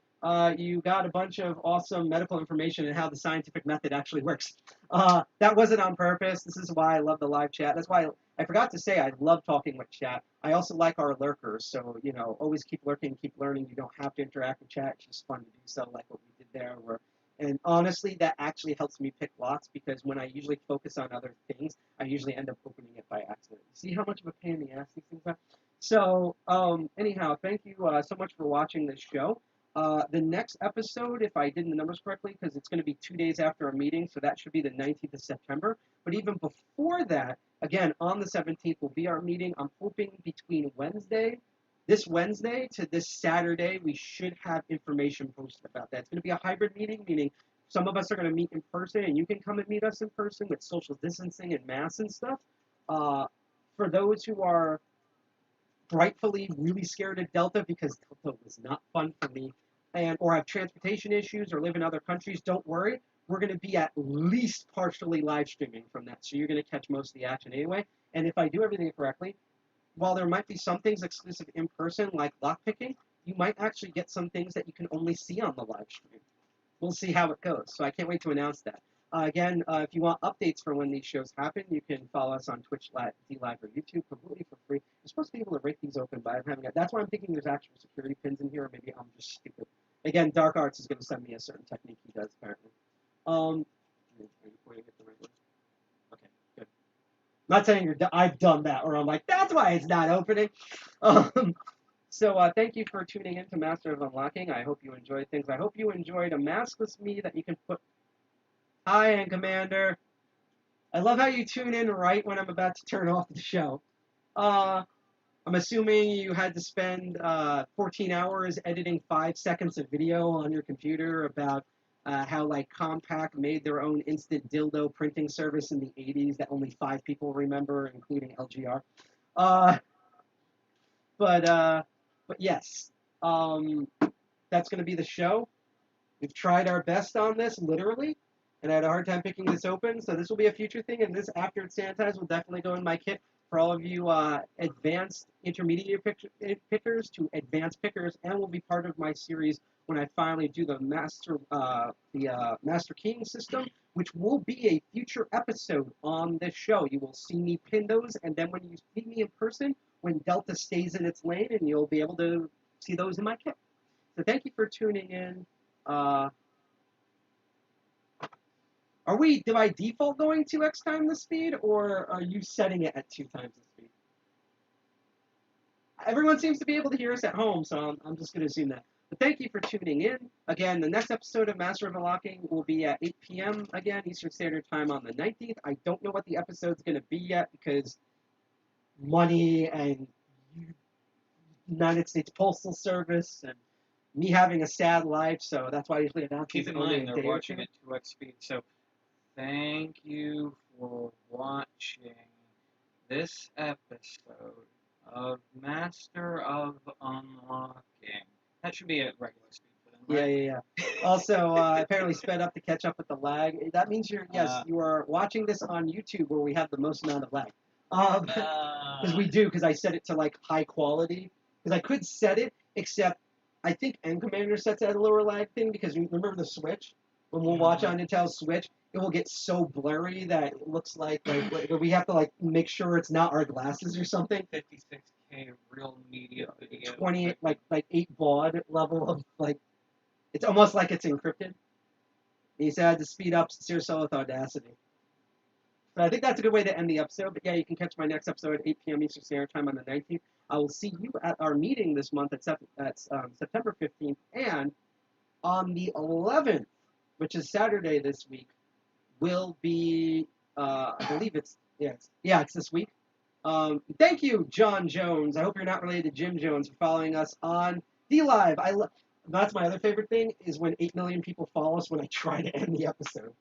you got a bunch of awesome medical information and how the scientific method actually works. That wasn't on purpose. This is why I love the live chat. That's why I forgot to say I love talking with chat. I also like our lurkers, so, always keep lurking, keep learning. You don't have to interact with chat. It's just fun to do so, like what we did there. And honestly, that actually helps me pick locks, because when I usually focus on other things, I usually end up opening it by accident. See how much of a pain in the ass these things are? So, anyhow, thank you so much for watching this show. The next episode, if I did the numbers correctly, because it's going to be 2 days after our meeting, so that should be the 19th of September. But even before that, again, on the 17th will be our meeting. I'm hoping between this Wednesday to this Saturday, we should have information posted about that. It's going to be a hybrid meeting, meaning some of us are going to meet in person, and you can come and meet us in person with social distancing and masks and stuff. For those who are rightfully really scared of Delta, because Delta was not fun for me, or have transportation issues or live in other countries, don't worry. We're going to be at least partially live streaming from that, so you're going to catch most of the action anyway. And if I do everything correctly, while there might be some things exclusive in person, like lockpicking, you might actually get some things that you can only see on the live stream. We'll see how it goes, so I can't wait to announce that. Again, if you want updates for when these shows happen, you can follow us on Twitch, DLive, or YouTube completely for free. You're supposed to be able to rake these open, but I'm having it. That's why I'm thinking there's actual security pins in here, or maybe I'm just stupid. Again, Dark Arts is going to send me a certain technique he does, apparently. Are you pointing at the right one? Okay, good. I'm not saying I've done that, or I'm like, that's why it's not opening. So thank you for tuning in to Master of Unlocking. I hope you enjoyed things. I hope you enjoyed a maskless me that you can put... Hi, and Commander. I love how you tune in right when I'm about to turn off the show. I'm assuming you had to spend 14 hours editing 5 seconds of video on your computer about how, Compaq made their own instant dildo printing service in the 80s that only 5 people remember, including LGR. But yes, that's going to be the show. We've tried our best on this, literally, and I had a hard time picking this open, so this will be a future thing, and this, after it's sanitized, will definitely go in my kit for all of you advanced intermediate pickers to advanced pickers, and will be part of my series when I finally do the Master King system, which will be a future episode on this show. You will see me pin those, and then when you see me in person, when Delta stays in its lane, and you'll be able to see those in my kit. So thank you for tuning in. Are we, by default, going 2x times the speed, or are you setting it at 2 times the speed? Everyone seems to be able to hear us at home, so I'm just going to assume that. But thank you for tuning in. Again, the next episode of Master of Unlocking will be at 8 p.m. again, Eastern Standard Time on the 19th. I don't know what the episode's going to be yet, because money and United States Postal Service and me having a sad life, so that's why I usually announce Keep in only mind a they're day or watching two. at 2x speed, so thank you for watching this episode of Master of Unlocking. That should be at regular speed for them, right? Yeah. Also, apparently sped up to catch up with the lag. That means you are watching this on YouTube where we have the most amount of lag. Because we do, because I set it to like high quality. Because I could set it, except I think N Commander sets it at a lower lag thing, because you remember the Switch? When we'll watch on Intel's Switch, it will get so blurry that it looks like we have to like make sure it's not our glasses or something. 56K real media video. 28 like 8 baud level of like, it's almost like it's encrypted. He said to speed up Sincere Soul with Audacity. So I think that's a good way to end the episode. But yeah, you can catch my next episode at 8 p.m. Eastern Standard Time on the 19th. I will see you at our meeting this month at September 15th, and on the 11th, which is Saturday this week, will be I believe it's this week. Thank you, John Jones. I hope you're not related to Jim Jones for following us on DLive. That's my other favorite thing, is when 8 million people follow us when I try to end the episode.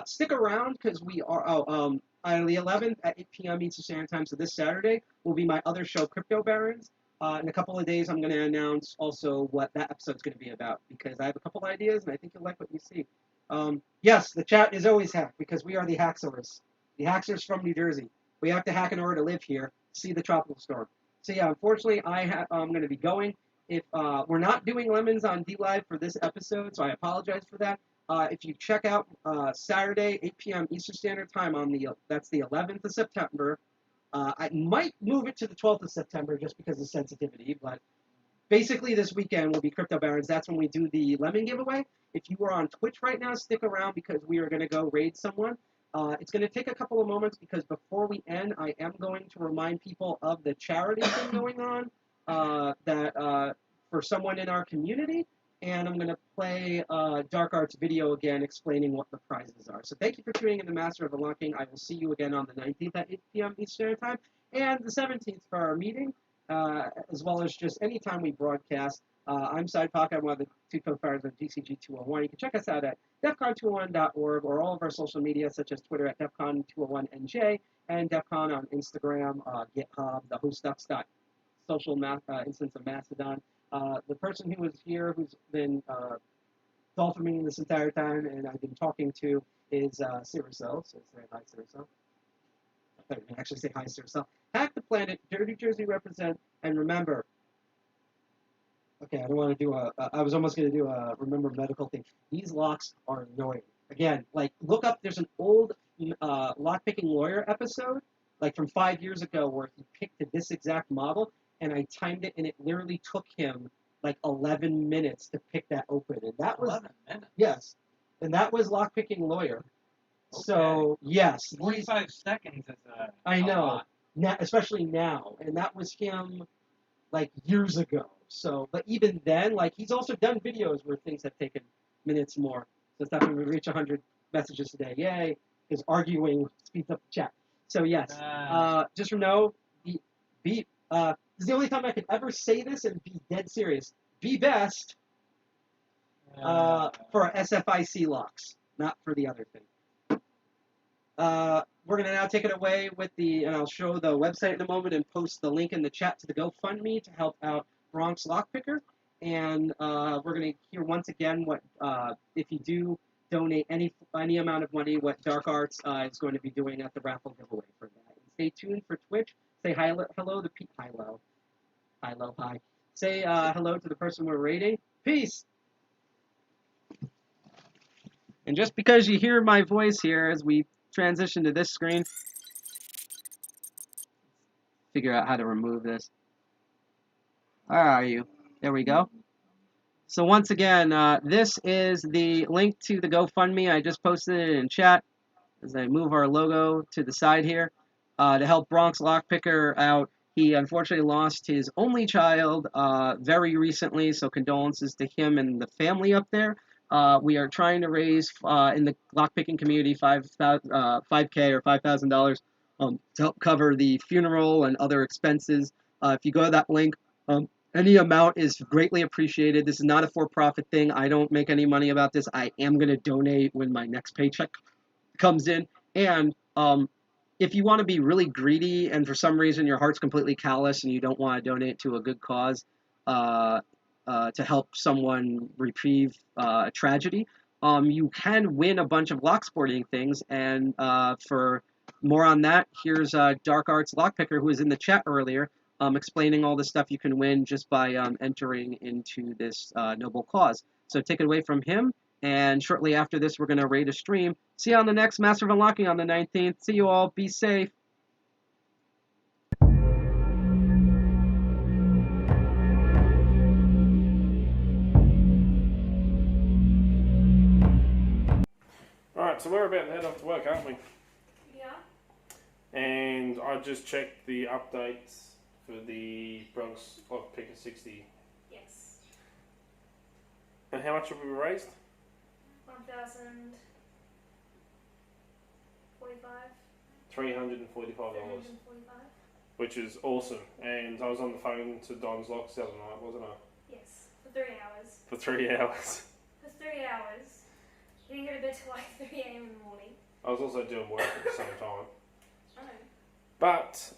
Stick around, because we are on the 11th at 8 p.m. Eastern Standard Time. So this Saturday will be my other show, Crypto Barons. In a couple of days, I'm going to announce also what that episode's going to be about, because I have a couple ideas, and I think you'll like what you see. Yes, the chat is always hacked, because we are the Hacksaurus. The Hacksaurus from New Jersey. We have to hack in order to live here, see the tropical storm. So yeah, unfortunately, I'm going to be going. If we're not doing lemons on DLive for this episode, so I apologize for that. If you check out Saturday, 8 p.m. Eastern Standard Time that's the 11th of September. I might move it to the 12th of September just because of sensitivity, but basically this weekend will be Crypto Barons. That's when we do the lemon giveaway. If you are on Twitch right now, stick around, because we are going to go raid someone. It's going to take a couple of moments, because before we end, I am going to remind people of the charity thing going on that for someone in our community. And I'm going to play Dark Arts video again explaining what the prizes are. So thank you for tuning in to Master of Unlocking. I will see you again on the 19th at 8 p.m. Eastern Time, and the 17th for our meeting, as well as just any time we broadcast. I'm Sidepocket. I'm one of the 2 co-founders of GCG 201. You can check us out at defcon201.org, or all of our social media, such as Twitter at defcon201nj, and defcon on Instagram, GitHub, the hostducks.social instance of Mastodon. The person who was here, who's been dolphining this entire time, and I've been talking to, is Cyricel. So say hi, Cyricel. I thought you actually say hi, Cyricel. Hack the planet, Dirty Jersey represent, and remember. Okay, I don't want to do I was almost going to do a remember medical thing. These locks are annoying. Again, like, look up, there's an old lockpicking lawyer episode, like from 5 years ago, where he picked this exact model, and I timed it, and it literally took him like 11 minutes to pick that open. And that was 11 minutes? Yes. And that was lockpicking lawyer. Okay. So, yes. 45 seconds is I know. a lot. Now, especially now. And that was him like years ago. So, but even then, like, he's also done videos where things have taken minutes more. So it's not going to reach 100 messages today. Yay. Because arguing speeds up the chat. So, yes. Just know, this is the only time I could ever say this and be dead serious. Be best for SFIC locks, not for the other thing. We're going to now take it away with and I'll show the website in a moment and post the link in the chat to the GoFundMe to help out Bronx Lockpicker. And we're going to hear once again what, if you do donate any amount of money, what Dark Arts is going to be doing at the raffle giveaway for that. stay tuned for Twitch. Say hello to hi. Say hello to the person we're rating. Peace. And just because you hear my voice here as we transition to this screen, figure out how to remove this. Where are you? There we go. So once again, this is the link to the GoFundMe. I just posted it in chat as I move our logo to the side here to help Bronx Lockpicker out. He unfortunately lost his only child very recently, so condolences to him and the family up there. We are trying to raise in the lockpicking community $5K or $5,000 to help cover the funeral and other expenses. If you go to that link, any amount is greatly appreciated. This is not a for-profit thing. I don't make any money about this. I am going to donate when my next paycheck comes in. And if you want to be really greedy and for some reason your heart's completely callous and you don't want to donate to a good cause to help someone reprieve a tragedy, you can win a bunch of lock sporting things. And for more on that, here's Dark Arts Lockpicker, who was in the chat earlier, explaining all the stuff you can win just by entering into this noble cause. So take it away from him, and shortly after this, we're going to raid a stream. See you on the next Master of Unlocking on the 19th. See you all. Be safe. Alright, so we're about to head off to work, aren't we? Yeah. And I just checked the updates for the Bronx Lockpicker 60. Yes. And how much have we raised? 1,045. $345, which is awesome. And I was on the phone to Don's Locks the other night, wasn't I? Yes. For 3 hours. For 3 hours. For 3 hours. You didn't go to bed till like 3 a.m. in the morning. I was also doing work at the same time. Oh. But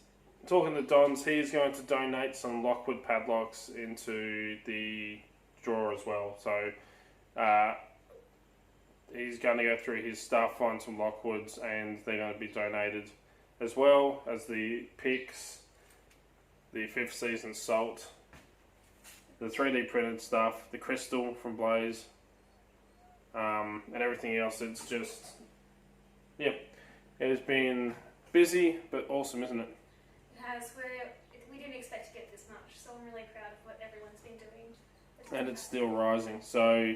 talking to Don's, he's going to donate some Lockwood padlocks into the drawer as well. So he's going to go through his stuff, find some Lockwoods, and they're going to be donated, as well as the picks, the 5th season salt, the 3D printed stuff, the crystal from Blaze, and everything else. It's just, yeah, it has been busy but awesome, isn't it? It has. We didn't expect to get this much, so I'm really proud of what everyone's been doing. And it's still rising. So,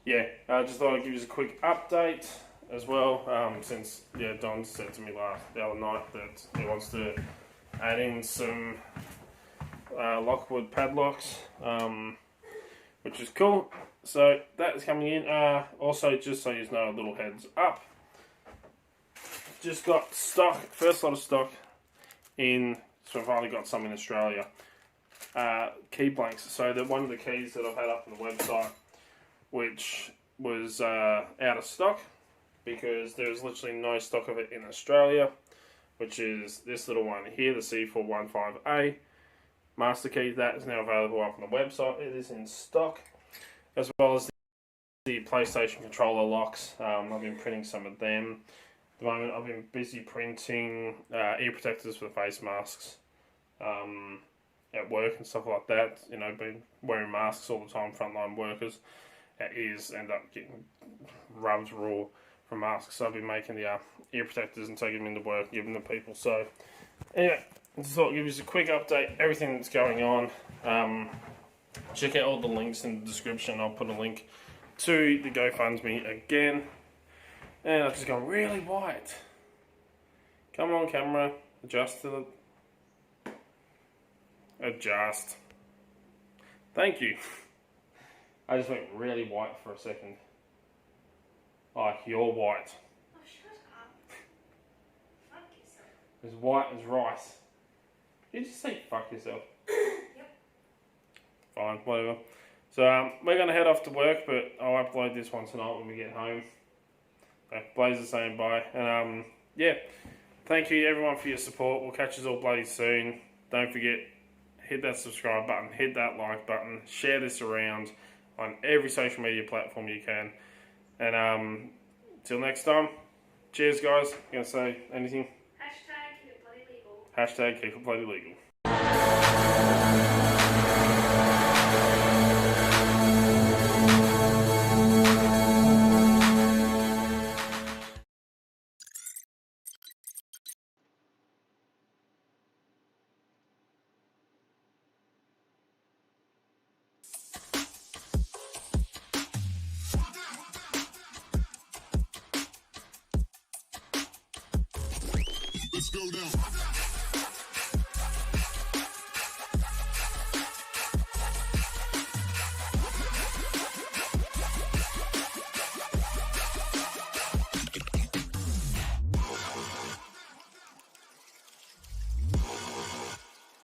yeah, I just thought I'd give you a quick update as well, since Don said to me the other night that he wants to add in some Lockwood padlocks, which is cool. So that is coming in. Also, just so you know, a little heads up. Just got stock, first lot of stock in, so I've finally got some in Australia. Key blanks. So that one of the keys that I've had up on the website, which was out of stock because there's literally no stock of it in Australia, which is this little one here, the C415A master key. That is now available up on the website. It is in stock, as well as the PlayStation controller locks. I've been printing some of them. At the moment, I've been busy printing ear protectors for the face masks at work and stuff like that. You know, been wearing masks all the time, frontline workers. Our ears end up getting rubbed raw from masks. So I've been making the ear protectors and taking them into work, giving them to people. So anyway, I just thought I'd give you a quick update, everything that's going on. Check out all the links in the description. I'll put a link to the GoFundMe again. And I've just gone really white. Come on, camera. Adjust to the... Adjust. Thank you. I just went really white for a second. Like, you're white. Oh, shut up. Fuck yourself. As white as rice. Did you just say fuck yourself? Yep. Fine, whatever. So, we're going to head off to work, but I'll upload this one tonight when we get home. Blaze is saying bye. And, yeah. Thank you, everyone, for your support. We'll catch you all bloody soon. Don't forget, hit that subscribe button, hit that like button, share this around on every social media platform you can. And, till next time, cheers, guys. You going to say anything? Hashtag keep it bloody Hashtag keep it bloody legal. Let's go now.